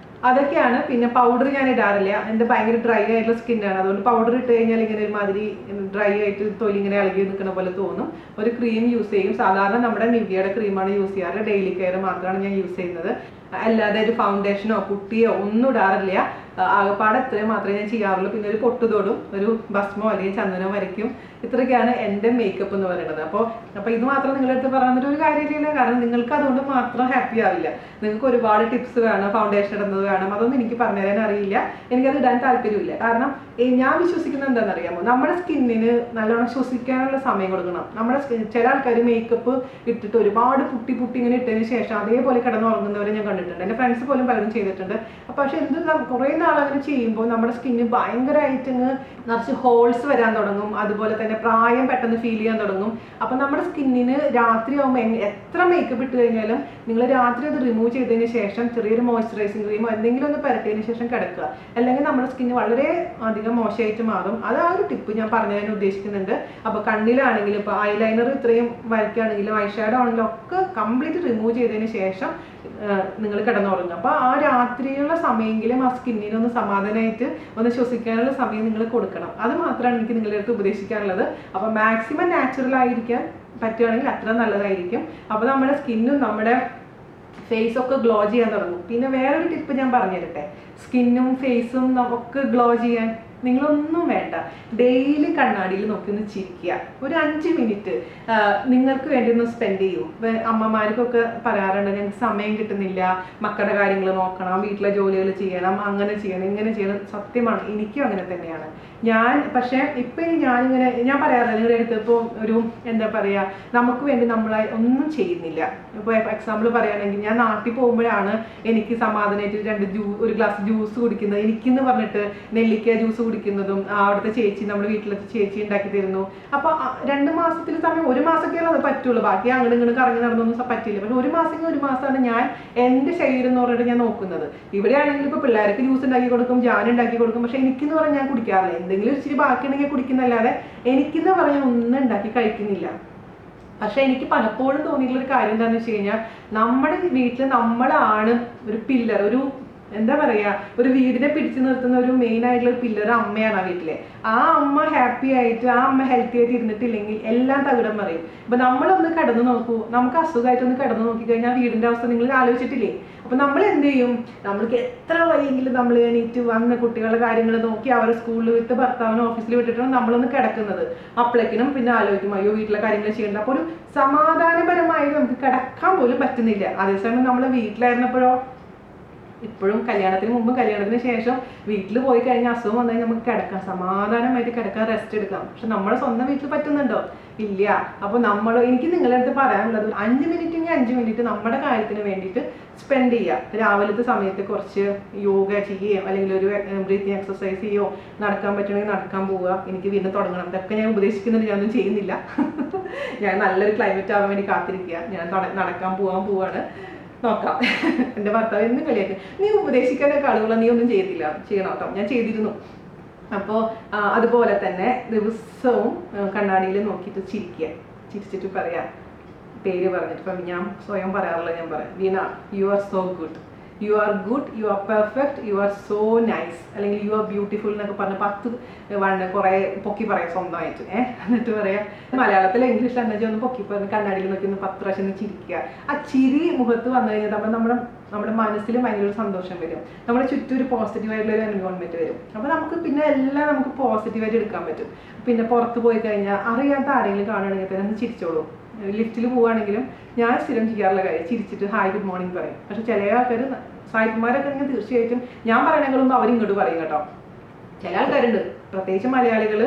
S1: അതൊക്കെയാണ്. പിന്നെ പൗഡർ ഞാൻ ഇടാറില്ല, എൻ്റെ ഭയങ്കര ഡ്രൈ ആയിട്ടുള്ള സ്കിന്നാണ്. അതുകൊണ്ട് പൗഡർ ഇട്ട് കഴിഞ്ഞാൽ ഇങ്ങനെ ഒരുമാതിരി ഡ്രൈ ആയിട്ട് തൊലി ഇങ്ങനെ ഇളകി നിൽക്കുന്ന പോലെ തോന്നും. ഒരു ക്രീം യൂസ് ചെയ്യും, സാധാരണ നമ്മുടെ നിവ്യയുടെ ക്രീമാണ് യൂസ് ചെയ്യാറ്. ഡെയിലി കെയർ മാത്രമാണ് ഞാൻ യൂസ് ചെയ്യുന്നത്. അല്ലാതെ ഒരു ഫൗണ്ടേഷനോ പുട്ടിയോ ഒന്നും ഇടാറില്ല. ആകെപ്പാടെ ഇത്രയും മാത്രമേ ഞാൻ ചെയ്യാറുള്ളൂ. പിന്നെ ഒരു പൊട്ട് തൊടും, ഒരു ഭസ്മോ അല്ലെങ്കിൽ ചന്ദനോ വരയ്ക്കും. ഇത്രയൊക്കെയാണ് എൻ്റെ മേക്കപ്പ് എന്ന് പറയുന്നത്. അപ്പോൾ ഇത് മാത്രം നിങ്ങളുടെ അടുത്ത് പറയുന്നൊരു ഒരു കാര്യമില്ല. കാരണം നിങ്ങൾക്ക് അതുകൊണ്ട് മാത്രം ഹാപ്പി ആവില്ല. നിങ്ങൾക്ക് ഒരുപാട് ടിപ്സ് വേണം, ഫൗണ്ടേഷൻ ഇടുന്നത് വേണം, അതൊന്നും എനിക്ക് പറഞ്ഞുതരാൻ അറിയില്ല. എനിക്കത് ഇടാൻ താല്പര്യമില്ല. കാരണം ഞാൻ വിശ്വസിക്കുന്നത് എന്താണെന്നറിയാമോ, നമ്മുടെ സ്കിന്നിന് നല്ലോണം ശ്വസിക്കാനുള്ള സമയം കൊടുക്കണം. നമ്മുടെ ചില ആൾക്കാർ മേക്കപ്പ് ഇട്ടിട്ട് ഒരുപാട് പുട്ടി ഇങ്ങനെ ഇട്ടതിന് ശേഷം അതേപോലെ കിടന്നുറങ്ങുന്നവരെ ഞാൻ കണ്ടിട്ടുണ്ട്. എൻ്റെ ഫ്രണ്ട്സ് പോലും പലരും ചെയ്തിട്ടുണ്ട്. പക്ഷെ എന്ത് കുറേ നാൾ നാൾ അങ്ങനെ ചെയ്യുമ്പോൾ നമ്മുടെ സ്കിന്നിന് ഭയങ്കരമായിട്ട് നിറച്ച് ഹോൾസ് വരാൻ തുടങ്ങും. അതുപോലെ തന്നെ പ്രായം പെട്ടെന്ന് ഫീൽ ചെയ്യാൻ തുടങ്ങും. അപ്പം നമ്മുടെ സ്കിന്നിന് രാത്രി ആകുമ്പോൾ എത്ര മേക്കപ്പ് ഇട്ട് കഴിഞ്ഞാലും നിങ്ങൾ രാത്രി അത് റിമൂവ് ചെയ്തതിന് ശേഷം ചെറിയൊരു മോയ്സ്ചറൈസിങ് ക്രീമോ എന്തെങ്കിലും ഒന്ന് പുരട്ടിയതിന് ശേഷം കിടക്കുക. അല്ലെങ്കിൽ നമ്മുടെ സ്കിന്ന് വളരെ അധികം മോശമായിട്ട് മാറും. അത് ആ ഒരു ടിപ്പ് ഞാൻ പറഞ്ഞു തരാൻ ഉദ്ദേശിക്കുന്നുണ്ട്. അപ്പോൾ കണ്ണിലാണെങ്കിലും ഇപ്പോൾ ഐലൈനർ ഇത്രയും വരയ്ക്കുകയാണെങ്കിലും ഐ ഷാഡോ ആണെങ്കിലും ഒക്കെ കംപ്ലീറ്റ് റിമൂവ് ചെയ്തതിന് ശേഷം നിങ്ങൾ കിടന്നുറങ്ങുക. അപ്പോൾ ആ രാത്രിയുള്ള സമയമെങ്കിലും ആ സ്കിന്നിനൊന്ന് സമാധാനമായിട്ട് ഒന്ന് ശ്വസിക്കാനുള്ള സമയം നിങ്ങൾ കൊടുക്കണം. അത് മാത്രമാണ് എനിക്ക് നിങ്ങളുടെ അടുത്ത് ഉപദേശിക്കാനുള്ളത്. അപ്പോൾ മാക്സിമം നാച്ചുറൽ ആയിരിക്കാൻ പറ്റുകയാണെങ്കിൽ അത്ര നല്ലതായിരിക്കും. അപ്പോൾ നമ്മുടെ സ്കിന്നും നമ്മുടെ ഫേസ് ഒക്കെ ഗ്ലോ ചെയ്യാൻ തുടങ്ങും. പിന്നെ വേറൊരു ടിപ്പ് ഞാൻ പറഞ്ഞു തരട്ടെ. സ്കിന്നും ഫേസും നമുക്ക് ഗ്ലോ ചെയ്യാൻ നിങ്ങളൊന്നും വേണ്ട, ഡെയിലി കണ്ണാടിയിൽ നോക്കി ഒന്ന് ചിരിക്കുക. ഒരു 5 മിനിറ്റ് നിങ്ങൾക്ക് വേണ്ടി ഒന്ന് സ്പെൻഡ് ചെയ്യൂ. അമ്മമാർക്കൊക്കെ പറയാറുണ്ട് ഞങ്ങൾക്ക് സമയം കിട്ടുന്നില്ല, മക്കളുടെ കാര്യങ്ങൾ നോക്കണം, വീട്ടിലെ ജോലികൾ ചെയ്യണം, അങ്ങനെ ചെയ്യണം, ഇങ്ങനെ ചെയ്യണം. സത്യമാണ്, എനിക്കും അങ്ങനെ തന്നെയാണ്. പക്ഷേ ഇപ്പം ഞാൻ പറയാറില്ല നിങ്ങളുടെ അടുത്ത് ഇപ്പോൾ ഒരു എന്താ പറയുക, നമുക്ക് വേണ്ടി നമ്മളെ ഒന്നും ചെയ്യുന്നില്ല. ഇപ്പോൾ എക്സാമ്പിൾ പറയുകയാണെങ്കിൽ ഞാൻ നാട്ടിൽ പോകുമ്പോഴാണ് എനിക്ക് സമാധാനമായിട്ട് ഒരു ഗ്ലാസ് ജ്യൂസ് കുടിക്കുന്നത്. എനിക്കെന്ന് പറഞ്ഞിട്ട് നെല്ലിക്ക ജ്യൂസ് കുടിക്കുന്നതും അവിടുത്തെ ചേച്ചി, നമ്മുടെ വീട്ടിലെ ചേച്ചി ഉണ്ടാക്കി തരുന്നു. അപ്പോൾ 2 മാസത്തിൽ സമയം, 1 മാസമൊക്കെയാണ് അത് പറ്റുള്ളൂ. ബാക്കി അങ്ങോട്ട് ഇങ്ങോട്ട് കറങ്ങി നടന്നൊന്നും പറ്റില്ല. പക്ഷെ 1 മാസമാണ് ഞാൻ എൻ്റെ ശരീരം എന്ന് പറഞ്ഞിട്ട് ഞാൻ നോക്കുന്നത്. ഇവിടെയാണെങ്കിൽ ഇപ്പോൾ പിള്ളേർക്ക് ജ്യൂസ് ഉണ്ടാക്കി കൊടുക്കും, ഞാൻ ഉണ്ടാക്കി കൊടുക്കും. പക്ഷെ എനിക്കെന്ന് പറഞ്ഞാൽ ഞാൻ കുടിക്കാറില്ല. എന്തെങ്കിലും ഇച്ചിരി ബാക്കിയുണ്ടെങ്കിൽ കുടിക്കുന്നല്ലാതെ എനിക്കെന്ന് പറഞ്ഞാൽ ഒന്നും ഉണ്ടാക്കി കഴിക്കുന്നില്ല. പക്ഷെ എനിക്ക് പലപ്പോഴും തോന്നിയിട്ടുള്ള ഒരു കാര്യം എന്താണെന്ന് വെച്ച് കഴിഞ്ഞാൽ, നമ്മുടെ വീട്ടിൽ നമ്മളാണ് ഒരു പില്ലർ, ഒരു എന്താ പറയുക, ഒരു വീടിനെ പിടിച്ചു നിർത്തുന്ന ഒരു മെയിൻ ആയിട്ടുള്ള ഒരു പില്ലർ അമ്മയാണ് ആ വീട്ടിലെ. ആ അമ്മ ഹാപ്പി ആയിട്ട്, ആ അമ്മ ഹെൽത്തി ആയിട്ട് ഇരുന്നിട്ടില്ലെങ്കിൽ എല്ലാം തകിടം മറിയും. ഇപ്പൊ നമ്മളൊന്ന് കിടന്നു നോക്കൂ, നമുക്ക് അസുഖമായിട്ടൊന്ന് കിടന്നു നോക്കിക്കഴിഞ്ഞാൽ വീടിന്റെ അവസ്ഥ നിങ്ങൾ ആലോചിച്ചിട്ടില്ലേ? അപ്പൊ നമ്മൾ എന്ത് ചെയ്യും? നമ്മൾക്ക് എത്ര വയ്യെങ്കിലും നമ്മൾ എണീറ്റ് വന്ന കുട്ടികളുടെ കാര്യങ്ങൾ നോക്കി അവരെ സ്കൂളിൽ വിട്ട് ഭർത്താവിനെ ഓഫീസിൽ വിട്ടിട്ടാണ് നമ്മളൊന്ന് കിടക്കുന്നത്. അപ്പോഴേക്കിനും പിന്നെ ആലോചിക്കും അയ്യോ വീട്ടിലെ കാര്യങ്ങൾ ചെയ്യേണ്ട. അപ്പൊ ഒരു സമാധാനപരമായി നമുക്ക് കിടക്കാൻ പോലും പറ്റുന്നില്ല. അതേസമയം നമ്മളെ വീട്ടിലായിരുന്നപ്പോഴോ, ഇപ്പോഴും കല്യാണത്തിന് മുമ്പും കല്യാണത്തിന് ശേഷം വീട്ടിൽ പോയി കഴിഞ്ഞാൽ അസുഖം വന്നു കഴിഞ്ഞാൽ നമുക്ക് കിടക്കാം, സമാധാനമായിട്ട് കിടക്കാൻ, റെസ്റ്റ് എടുക്കാം. പക്ഷെ നമ്മുടെ സ്വന്തം വീട്ടിൽ പറ്റുന്നുണ്ടോ? ഇല്ല. അപ്പോൾ എനിക്ക് നിങ്ങളുടെ അടുത്ത് പറയാനുള്ളത് 5 മിനിറ്റെങ്കിൽ 5 മിനിറ്റ് നമ്മുടെ കാര്യത്തിന് വേണ്ടിയിട്ട് സ്പെൻഡ് ചെയ്യുക. രാവിലത്തെ സമയത്ത് കുറച്ച് യോഗ ചെയ്യുകയോ അല്ലെങ്കിൽ ഒരു ബ്രീത്തിങ് എക്സസൈസ് ചെയ്യുകയോ, നടക്കാൻ പറ്റണമെങ്കിൽ നടക്കാൻ പോവുക. എനിക്ക് വീണ്ടും തുടങ്ങണം. ഇതൊക്കെ ഞാൻ ഉപദേശിക്കുന്നുണ്ട്, ഞാനൊന്നും ചെയ്യുന്നില്ല. ഞാൻ നല്ലൊരു ക്ലൈമറ്റ് ആവാൻ വേണ്ടി കാത്തിരിക്കുക. ഞാൻ നടക്കാൻ പോവാണ്. നോക്കാം. എൻ്റെ ഭർത്താവ് എന്നും കളിയാക്കി, നീ ഉപദേശിക്കാനൊക്കെ ആളുകളോ, നീ ഒന്നും ചെയ്യണം കേട്ടോ. ഞാൻ ചെയ്തിരുന്നു. അപ്പോൾ അതുപോലെ തന്നെ ദിവസവും കണ്ണാടിയിൽ നോക്കിയിട്ട് ചിരിച്ചിട്ട് പറയാം, പേര് പറഞ്ഞിട്ട്. ഇപ്പം ഞാൻ സ്വയം പറയാറുള്ള ഞാൻ പറയാം, Veena you are so good, you are good, you are perfect, you are so nice, അല്ലെങ്കിൽ യു ആർ ബ്യൂട്ടിഫുൾ എന്നൊക്കെ പറഞ്ഞ് 10 കുറേ പൊക്കി പറയാം സ്വന്തമായിട്ട്. എന്നിട്ട് പറയാം മലയാളത്തിലെ ഇംഗ്ലീഷ് ലാംഗ്വേജ് ഒന്ന് പൊക്കി പറഞ്ഞ് കണ്ണാടിയിൽ നോക്കി ഒന്ന് 10 പ്രാവശ്യം ചിരിക്കുക. ആ ചിരി മുഖത്ത് വന്നു കഴിഞ്ഞാൽ നമ്മുടെ മനസ്സിൽ ഭയങ്കര ഒരു സന്തോഷം വരും. നമ്മുടെ ചുറ്റും ഒരു പോസിറ്റീവായിട്ടുള്ള ഒരു എൻവയോൺമെന്റ് വരും. അപ്പോൾ നമുക്ക് പിന്നെ എല്ലാം നമുക്ക് പോസിറ്റീവായിട്ട് എടുക്കാൻ പറ്റും. പിന്നെ പുറത്ത് പോയി കഴിഞ്ഞാൽ അറിയാത്ത ആരെങ്കിലും കാണുകയാണെങ്കിൽ തന്നെ ഒന്ന് ചിരിച്ചോളൂ. ലിഫ്റ്റിൽ പോവുകയാണെങ്കിലും ഞാൻ സ്ഥിരം ചെയ്യാറുള്ള കാര്യം ചിരിച്ചിട്ട് ഹായ് ഗുഡ് മോർണിംഗ് പറയും. പക്ഷെ ചില ആൾക്കാർ സായിപ്പന്മാരൊക്കെ ആണെങ്കിൽ തീർച്ചയായിട്ടും ഞാൻ പറയണമെങ്കിലൊന്നും അവരിങ്ങോട്ട് പറയും കേട്ടോ. ചില ആൾക്കാരുണ്ട്, പ്രത്യേകിച്ച് മലയാളികൾ,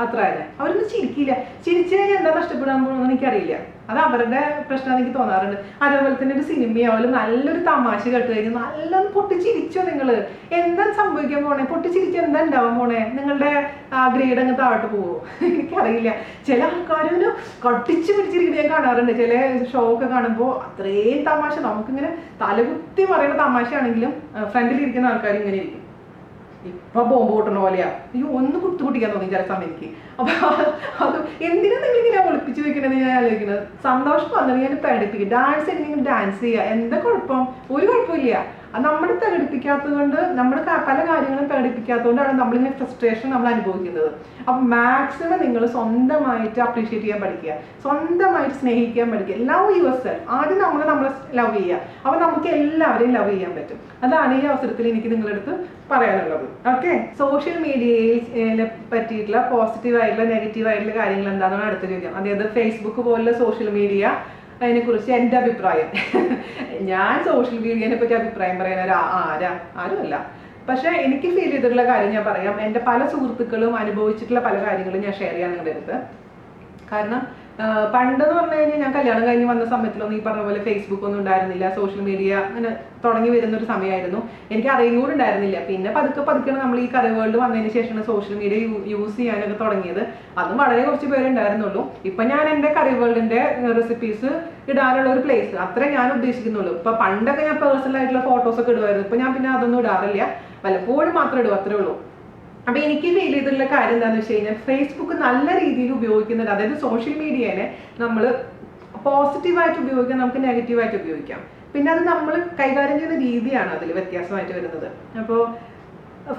S1: അത്ര തന്നെ അവരൊന്നും ചിരിക്കില്ല. ചിരിച്ചു കഴിഞ്ഞാൽ എന്താ നഷ്ടപ്പെടാൻ പോകുന്നതെന്ന് എനിക്കറിയില്ല. അത് അവരുടെ പ്രശ്നമാണെന്ന് എനിക്ക് തോന്നാറുണ്ട്. അതേപോലെ തന്നെ ഒരു സിനിമയായാലും നല്ലൊരു തമാശ കേട്ട് കഴിഞ്ഞാൽ നല്ലൊന്ന് പൊട്ടിച്ചിരിച്ചോ നിങ്ങൾ, എന്താ സംഭവിക്കാൻ പോണേ? പൊട്ടിച്ചിരിച്ച് എന്താ ഉണ്ടാവാൻ പോണേ? നിങ്ങളുടെ ഗ്രേഡ് അങ്ങ് താഴോട്ട് പോവോ? എനിക്കറിയില്ല. ചില ആൾക്കാരൊരു കട്ടിച്ച് പിടിച്ചിരിക്കുന്നത് ഞാൻ കാണാറുണ്ട്. ചില ഷോ ഒക്കെ കാണുമ്പോൾ അത്രയും തമാശ, നമുക്കിങ്ങനെ തലകുത്തി പറയുന്ന തമാശയാണെങ്കിലും ഫ്രണ്ടിലിരിക്കുന്ന ആൾക്കാർ ഇങ്ങനെ ഇരിക്കും, ഇപ്പൊ ബോംബ് പൊട്ടണ പോലെയാ. അയ്യോ ഒന്ന് കുട്ടിക്കാൻ തോന്നി ചില സമയത്ത്. അപ്പൊ അത് എന്തിനാ നിങ്ങൾ ഇങ്ങനെ ഒളിപ്പിച്ച് വെക്കണമെന്ന് ഞാൻ ആലോചിക്കുന്നത്. സന്തോഷം വന്നത് ഞാൻ പ്രകടിപ്പിക്കും. ഡാൻസ് എങ്ങനെയെങ്കിലും ഡാൻസ് ചെയ്യുക, എന്താ കുഴപ്പം? ഒരു കുഴപ്പമില്ല. അത് നമ്മൾ പ്രകടിപ്പിക്കാത്തത് കൊണ്ട്, നമ്മൾ പല കാര്യങ്ങളും പ്രകടിപ്പിക്കാത്തതുകൊണ്ടാണ് നമ്മളിങ്ങനെ ഫ്രസ്ട്രേഷൻ നമ്മൾ അനുഭവിക്കുന്നത്. അപ്പം മാക്സിമം നിങ്ങൾ സ്വന്തമായിട്ട് അപ്രീഷിയേറ്റ് ചെയ്യാൻ പഠിക്കുക, സ്വന്തമായിട്ട് സ്നേഹിക്കാൻ പഠിക്കുക. Love your self. ആദ്യം നമ്മളെ ലവ് ചെയ്യുക. അപ്പം നമുക്ക് എല്ലാവരെയും ലവ് ചെയ്യാൻ പറ്റും. അതാണ് ഈ അവസരത്തിൽ എനിക്ക് നിങ്ങളുടെ അടുത്ത് പറയാനുള്ളത്. ഓക്കെ, സോഷ്യൽ മീഡിയയെ പറ്റിയിട്ടുള്ള പോസിറ്റീവായിട്ടുള്ള നെഗറ്റീവായിട്ടുള്ള കാര്യങ്ങൾ എന്താണെന്നാണ് അടുത്ത ചോദ്യം. അതായത് ഫേസ്ബുക്ക് പോലുള്ള സോഷ്യൽ മീഡിയ, അതിനെക്കുറിച്ച് എൻ്റെ അഭിപ്രായം. ഞാൻ സോഷ്യൽ മീഡിയനെ പറ്റി അഭിപ്രായം പറയാൻ ആരുമല്ല. പക്ഷെ എനിക്ക് ഫീൽ ചെയ്തിട്ടുള്ള കാര്യം ഞാൻ പറയാം. എൻ്റെ പല സുഹൃത്തുക്കളും അനുഭവിച്ചിട്ടുള്ള പല കാര്യങ്ങളും ഞാൻ ഷെയർ ചെയ്യാൻ നിങ്ങളുടെ അടുത്ത്. കാരണം പണ്ടെന്ന് പറഞ്ഞു കഴിഞ്ഞാൽ ഞാൻ കല്യാണം കഴിഞ്ഞ് വന്ന സമയത്തിലൊന്നും ഈ പറഞ്ഞ പോലെ ഫേസ്ബുക്ക് ഒന്നും ഉണ്ടായിരുന്നില്ല, സോഷ്യൽ മീഡിയ അങ്ങനെ തുടങ്ങി വരുന്ന ഒരു സമയമായിരുന്നു. എനിക്ക് അറിയും കൂടെ ഉണ്ടായിരുന്നില്ല. പിന്നെ പതുക്കെ നമ്മൾ ഈ കറി വേൾഡ് വന്നതിന് ശേഷമാണ് സോഷ്യൽ മീഡിയ യൂസ് ചെയ്യാനൊക്കെ തുടങ്ങിയത്. അതും വളരെ കുറച്ച് പേര് ഉണ്ടായിരുന്നുള്ളൂ. ഇപ്പൊ ഞാൻ എൻ്റെ കറി വേൾഡിന്റെ റെസിപ്പീസ് ഇടാനുള്ള ഒരു പ്ലേസ് അത്രേ ഞാൻ ഉദ്ദേശിക്കുന്നുള്ളൂ. ഇപ്പൊ പണ്ടൊക്കെ ഞാൻ പേഴ്സണൽ ആയിട്ടുള്ള ഫോട്ടോസ് ഒക്കെ ഇടുമായിരുന്നു. ഇപ്പൊ ഞാൻ പിന്നെ അതൊന്നും ഇടാറില്ല, വല്ലപ്പോഴും മാത്രമേ ഇടൂ, അത്രേ ഉള്ളൂ. അപ്പൊ എനിക്ക് ഫീൽ ചെയ്തിട്ടുള്ള കാര്യം എന്താണെന്ന് വെച്ച് കഴിഞ്ഞാൽ ഫേസ്ബുക്ക് നല്ല രീതിയിൽ ഉപയോഗിക്കുന്നത്, അതായത് സോഷ്യൽ മീഡിയനെ നമ്മൾ പോസിറ്റീവായിട്ട് ഉപയോഗിക്കാം, നമുക്ക് നെഗറ്റീവായിട്ട് ഉപയോഗിക്കാം. പിന്നെ അത് നമ്മൾ കൈകാര്യം ചെയ്യുന്ന രീതിയാണ് അതിൽ വ്യത്യാസമായിട്ട് വരുന്നത്. അപ്പോൾ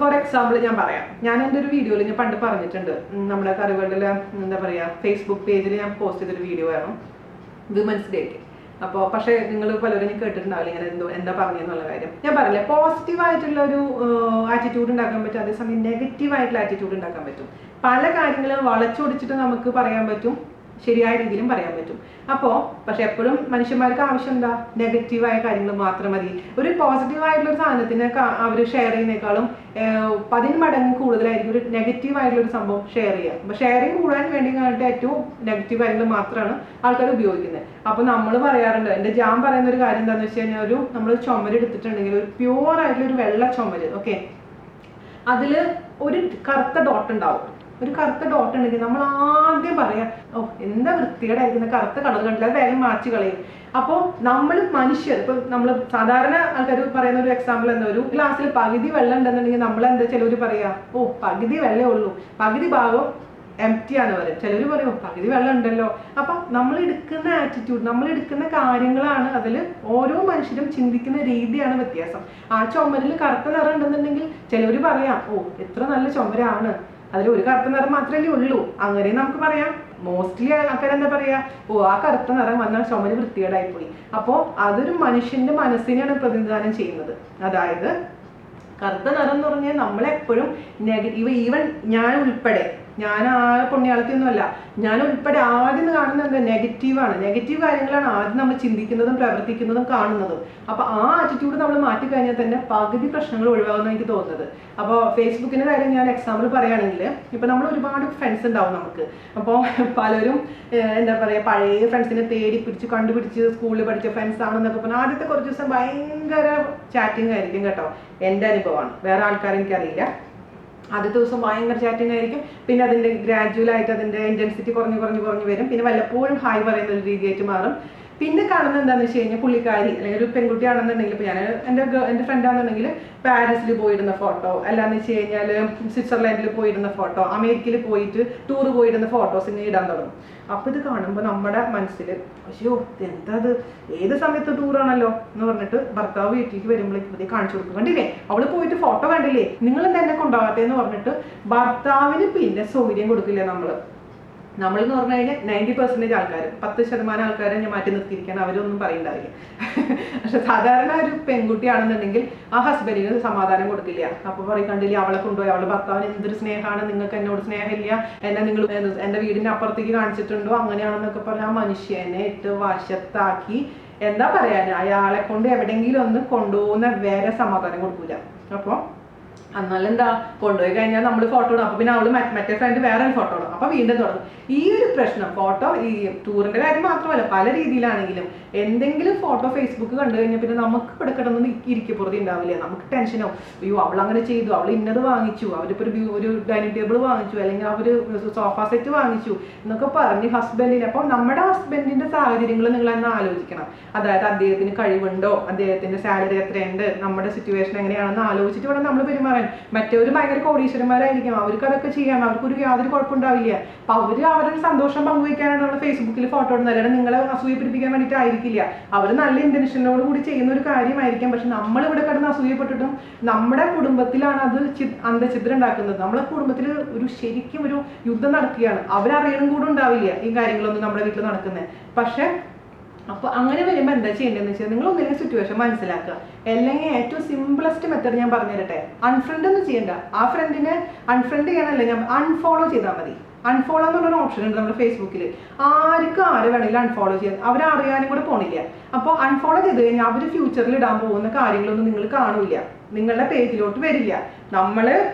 S1: ഫോർ എക്സാമ്പിൾ ഞാൻ പറയാം. ഞാൻ എൻ്റെ ഒരു വീഡിയോയിൽ ഞാൻ പണ്ട് പറഞ്ഞിട്ടുണ്ട്, നമ്മുടെ കറിവേൾഡിലെ എന്താ പറയുക ഫേസ്ബുക്ക് പേജിൽ ഞാൻ പോസ്റ്റ് ചെയ്തൊരു വീഡിയോ ആണ് വിമൻസ് ഡേക്ക്. അപ്പോൾ പക്ഷേ നിങ്ങൾ പലരും കേട്ടിട്ടുണ്ടാവില്ല ഇങ്ങനെ എന്താ പറഞ്ഞെന്നുള്ള കാര്യം. ഞാൻ പറഞ്ഞില്ലേ, പോസിറ്റീവായിട്ടുള്ള ഒരു ആറ്റിറ്റ്യൂഡ് ഉണ്ടാക്കാൻ പറ്റും, അതേസമയം നെഗറ്റീവായിട്ടുള്ള ആറ്റിറ്റ്യൂഡ് ഉണ്ടാക്കാൻ പറ്റും. പല കാര്യങ്ങളും വളച്ചൊടിച്ചിട്ട് നമുക്ക് പറയാൻ പറ്റും, ശരിയായ രീതിയിലും പറയാൻ പറ്റും. അപ്പോൾ പക്ഷെ എപ്പോഴും മനുഷ്യന്മാർക്ക് ആവശ്യം എന്താ, നെഗറ്റീവായ കാര്യങ്ങൾ മാത്രം മതി. ഒരു പോസിറ്റീവായിട്ടുള്ള ഒരു സാധനത്തിനെ അവർ ഷെയർ ചെയ്യുന്നേക്കാളും 10 മടങ്ങ് കൂടുതലായിരിക്കും ഒരു നെഗറ്റീവായിട്ടുള്ള ഒരു സംഭവം ഷെയർ ചെയ്യുക. അപ്പോൾ ഷെയറിങ് കൂടാൻ വേണ്ടി കണ്ടിട്ട് ഏറ്റവും നെഗറ്റീവ് കാര്യങ്ങൾ മാത്രമാണ് ആൾക്കാർ ഉപയോഗിക്കുന്നത്. അപ്പോൾ നമ്മൾ പറയാറുണ്ട്, എൻ്റെ ജാം പറയുന്ന ഒരു കാര്യം എന്താണെന്ന് വെച്ച് കഴിഞ്ഞാൽ, നമ്മൾ ചുമര് എടുത്തിട്ടുണ്ടെങ്കിൽ ഒരു പ്യുവർ ആയിട്ടുള്ള ഒരു വെള്ള ചുമര്, ഓക്കെ, അതിൽ ഒരു കറുത്ത ഡോട്ട് ഉണ്ടാവും. ഒരു കറുത്ത ഡോട്ട് ഉണ്ടെങ്കിൽ നമ്മൾ ആദ്യം പറയാം, ഓ എന്താ വൃത്തികേടായിരിക്കുന്ന കറുത്ത കളർ കണ്ടില്ല, വേഗം മാറ്റി കളയും. അപ്പോൾ നമ്മൾ മനുഷ്യർ, ഇപ്പൊ നമ്മൾ സാധാരണ ആൾക്കാർ പറയുന്ന ഒരു എക്സാമ്പിൾ എന്താ, ഒരു ഗ്ലാസ്സിൽ പകുതി വെള്ളം ഉണ്ടെന്നുണ്ടെങ്കിൽ നമ്മൾ എന്താ ചിലവർ പറയാ, ഓ പകുതി വെള്ളമേ ഉള്ളൂ, പകുതി ഭാഗം എംപ്റ്റി ആണ് വരെ. ചിലർ പറയും പകുതി വെള്ളം ഉണ്ടല്ലോ. അപ്പൊ നമ്മൾ എടുക്കുന്ന ആറ്റിറ്റ്യൂഡ്, നമ്മൾ എടുക്കുന്ന കാര്യങ്ങളാണ് അതിൽ ഓരോ മനുഷ്യരും ചിന്തിക്കുന്ന രീതിയാണ് വ്യത്യാസം. ആ ചുമരിൽ കറുത്ത നിറം ഉണ്ടെന്നുണ്ടെങ്കിൽ ചിലവർ പറയാം, ഓ എത്ര നല്ല ചുമരാണ്, അതിൽ ഒരു കറുത്ത നിറം മാത്രമല്ലേ ഉള്ളൂ, അങ്ങനെ നമുക്ക് പറയാം. മോസ്റ്റ്ലി ആൾക്കാർ എന്താ പറയാ, ഓ ആ കറുത്ത നിറം വന്നാൽ ചുമര് വൃത്തികേടായി പോയി. അപ്പോൾ അതൊരു മനുഷ്യന്റെ മനസ്സിനെയാണ് പ്രതിനിധാനം ചെയ്യുന്നത്. അതായത് കറുത്ത നിറം എന്ന് പറഞ്ഞാൽ നമ്മളെപ്പോഴും നെഗറ്റീവ്, ഈവൻ ഞാൻ ഉൾപ്പെടെ, ഞാൻ ആ പുണ്യാളത്തിയൊന്നുമല്ല, ഞാൻ ഉൾപ്പെടെ ആദ്യം കാണുന്നത് നെഗറ്റീവാണ്. നെഗറ്റീവ് കാര്യങ്ങളാണ് ആദ്യം നമ്മൾ ചിന്തിക്കുന്നതും പ്രവർത്തിക്കുന്നതും കാണുന്നതും. അപ്പോൾ ആ ആറ്റിറ്റ്യൂഡ് നമ്മൾ മാറ്റിക്കഴിഞ്ഞാൽ തന്നെ പകുതി പ്രശ്നങ്ങൾ ഒഴിവാകുമെന്ന് എനിക്ക് തോന്നുന്നത്. അപ്പോൾ ഫേസ്ബുക്കിൻ്റെ കാര്യം ഞാൻ എക്സാമ്പിൾ പറയുകയാണെങ്കിൽ, ഇപ്പോൾ നമ്മൾ ഒരുപാട് ഫ്രണ്ട്സ് ഉണ്ടാവും നമുക്ക്. അപ്പോൾ പലരും എന്താ പറയുക, പഴയ ഫ്രണ്ട്സിനെ തേടി പിടിച്ച് കണ്ടുപിടിച്ച് സ്കൂളിൽ പഠിച്ച ഫ്രണ്ട്സ് ആണെന്നൊക്കെ പറഞ്ഞാൽ ആദ്യത്തെ കുറച്ച് ദിവസം ഭയങ്കര ചാറ്റിംഗ് ആയിരിക്കും കേട്ടോ. എൻ്റെ അനുഭവമാണ്, വേറെ ആൾക്കാർ എനിക്കറിയില്ല. ആദ്യത്തെ ദിവസം ഭയങ്കര ചാറ്റിംഗ് ആയിരിക്കും. പിന്നെ അതിൻ്റെ ഗ്രാജുവലായിട്ട് അതിൻ്റെ ഇൻറ്റൻസിറ്റി കുറഞ്ഞ് വരും. പിന്നെ വല്ലപ്പോഴും ഹായ് പറയുന്ന ഒരു രീതിയായിട്ട് മാറും. പിന്നെ കാണുന്നത് എന്താണെന്ന് വെച്ച് കഴിഞ്ഞാൽ, പുള്ളിക്കാരി അല്ലെങ്കിൽ ഒരു പെൺകുട്ടിയാണെന്നുണ്ടെങ്കിൽ, ഇപ്പോൾ ഞാൻ എൻ്റെ ഫ്രണ്ടാണെന്നുണ്ടെങ്കിൽ പാരീസിൽ പോയിടുന്ന ഫോട്ടോ, അല്ലാന്ന് വെച്ച് കഴിഞ്ഞാൽ സ്വിറ്റ്സർലാൻഡിൽ പോയിടുന്ന ഫോട്ടോ, അമേരിക്കയിൽ പോയിട്ട് ടൂർ പോയിടുന്ന ഫോട്ടോസ് ഇങ്ങനെ ഇടാൻ തുടങ്ങും. അപ്പോൾ ഇത് കാണുമ്പോൾ നമ്മുടെ മനസ്സിൽ, അയ്യോ എന്താ അത്, ഏത് സമയത്ത് ടൂറാണല്ലോ എന്ന് പറഞ്ഞിട്ട് ഭർത്താവ് വീട്ടിലേക്ക് വരുമ്പോഴേക്കും ഇതേ കാണിച്ചു കൊടുക്കും, കണ്ടില്ലേ അവള് പോയിട്ട് ഫോട്ടോ കണ്ടില്ലേ, നിങ്ങൾ എന്താ എന്നെ കൊണ്ടുപോകാത്തേന്ന് പറഞ്ഞിട്ട് ഭർത്താവിന് പിന്നെ സൗകര്യം കൊടുക്കില്ല നമ്മളെന്ന് പറഞ്ഞു കഴിഞ്ഞാൽ 90% ആൾക്കാർ, 10% ആൾക്കാരെ ഞാൻ മാറ്റി നിർത്തിയിരിക്കാൻ അവരൊന്നും പറയുണ്ടാവില്ല. പക്ഷെ സാധാരണ ഒരു പെൺകുട്ടിയാണെന്നുണ്ടെങ്കിൽ ആ ഹസ്ബൻഡിന് സമാധാനം കൊടുക്കില്ല. അപ്പോൾ പറയും, കണ്ടില്ലേ അവളെ കൊണ്ടുപോയി, അവളുടെ ഭർത്താവിന് എന്തൊരു സ്നേഹമാണ്, നിങ്ങൾക്ക് എന്നോട് സ്നേഹമില്ല, എന്നെ നിങ്ങൾ എൻ്റെ വീടിൻ്റെ അപ്പുറത്തേക്ക് കാണിച്ചിട്ടുണ്ടോ, അങ്ങനെയാണെന്നൊക്കെ പറഞ്ഞ് ആ മനുഷ്യനെ ഇട്ട് വശത്താക്കി എന്താ പറയാൻ, അയാളെ കൊണ്ട് എവിടെയെങ്കിലും ഒന്ന് കൊണ്ടുപോകുന്ന വേറെ സമാധാനം കൊടുക്കൂല. അപ്പോൾ എന്നാലെന്താ, കൊണ്ടുപോയി കഴിഞ്ഞാൽ നമ്മൾ ഫോട്ടോ ഇടും. അപ്പോൾ പിന്നെ അവള് മറ്റേ ഫ്രണ്ട് വേറെ ഒരു ഫോട്ടോ ഇടും. അപ്പോൾ വീണ്ടും തുടങ്ങും ഈ ഒരു പ്രശ്നം. ഫോട്ടോ, ഈ ടൂറിന്റെ കാര്യം മാത്രമല്ല, പല രീതിയിലാണെങ്കിലും എന്തെങ്കിലും ഫോട്ടോ ഫേസ്ബുക്ക് കണ്ടു കഴിഞ്ഞാൽ പിന്നെ നമുക്ക് ഇവിടെ കിടന്ന് ഇരിക്കപ്പുറത്തി ഉണ്ടാവില്ല. നമുക്ക് ടെൻഷനോ, അയ്യോ അവൾ അങ്ങനെ ചെയ്തു, അവൾ ഇന്നത് വാങ്ങിച്ചു, അവരിപ്പോൾ ഒരു ഡൈനിങ് ടേബിൾ വാങ്ങിച്ചു, അല്ലെങ്കിൽ അവർ സോഫ സെറ്റ് വാങ്ങിച്ചു എന്നൊക്കെ പറഞ്ഞ് ഹസ്ബൻഡിന്. അപ്പോൾ നമ്മുടെ ഹസ്ബൻഡിന്റെ സാഹചര്യങ്ങൾ നിങ്ങൾ തന്നെ ആലോചിക്കണം. അതായത് അദ്ദേഹത്തിന് കഴിവുണ്ടോ, അദ്ദേഹത്തിന്റെ സാലറി എത്രയുണ്ട്, നമ്മുടെ സിറ്റുവേഷൻ എങ്ങനെയാണെന്ന് ആലോചിച്ചിട്ട് വേണം നമ്മൾ പെരുമാറാൻ. മറ്റൊരു ഭയങ്കര കോടീശ്വരന്മാരായിരിക്കും, അവർക്ക് അതൊക്കെ ചെയ്യാം, അവർക്കൊരു യാതൊരു കുഴപ്പമുണ്ടാവില്ല. അപ്പൊ അവര് അവരുടെ സന്തോഷം പങ്കുവയ്ക്കാനാണ് നമ്മൾ ഫേസ്ബുക്കിൽ ഫോട്ടോ ഇടുന്നത്, അല്ലെങ്കിൽ നിങ്ങളെ അസൂയപ്പിടിപ്പിക്കാൻ വേണ്ടിയിട്ടായിരിക്കില്ല. അവർ നല്ല ഇന്റൻഷനോട് കൂടി ചെയ്യുന്ന ഒരു കാര്യമായിരിക്കാം. പക്ഷെ നമ്മളിവിടെ കിടന്ന് അസൂയപ്പെട്ടിട്ടും നമ്മുടെ കുടുംബത്തിലാണ് അത് അന്തഛിദ്രം ഉണ്ടാക്കുന്നത്. നമ്മളെ കുടുംബത്തിൽ ശരിക്കും ഒരു യുദ്ധം നടക്കുകയാണ്. അവരറിയണം കൂടെ ഉണ്ടാവില്ല ഈ കാര്യങ്ങളൊന്നും നമ്മുടെ വീട്ടിൽ നടക്കുന്നത്. പക്ഷെ അപ്പോൾ അങ്ങനെ വരുമ്പോൾ എന്താ ചെയ്യേണ്ടതെന്ന് വെച്ചാൽ, നിങ്ങൾ ഒന്നില്ലെങ്കിൽ സിറ്റുവേഷൻ മനസ്സിലാക്കുക, അല്ലെങ്കിൽ ഏറ്റവും സിംപിളസ്റ്റ് മെത്തേഡ് ഞാൻ പറഞ്ഞു തരട്ടെ, അൺഫ്രണ്ട് ഒന്നും ചെയ്യണ്ട. ആ ഫ്രണ്ടിനെ അൺഫ്രണ്ട് ചെയ്യാനല്ല, ഞാൻ അൺഫോളോ ചെയ്താൽ മതി. അൺഫോളോ എന്നുള്ളൊരു ഓപ്ഷൻ ഉണ്ട് നമ്മുടെ ഫേസ്ബുക്കിൽ. ആർക്ക് ആരെ വേണമെങ്കിലും അൺഫോളോ ചെയ്യാൻ, അവരറിയാനും കൂടെ പോണില്ല. അപ്പോൾ അൺഫോളോ ചെയ്ത് കഴിഞ്ഞാൽ അവർ ഫ്യൂച്ചറിൽ ഇടാൻ പോകുന്ന കാര്യങ്ങളൊന്നും നിങ്ങൾ കാണില്ല, നിങ്ങളുടെ പേജിലോട്ട് വരില്ല. നമ്മൾ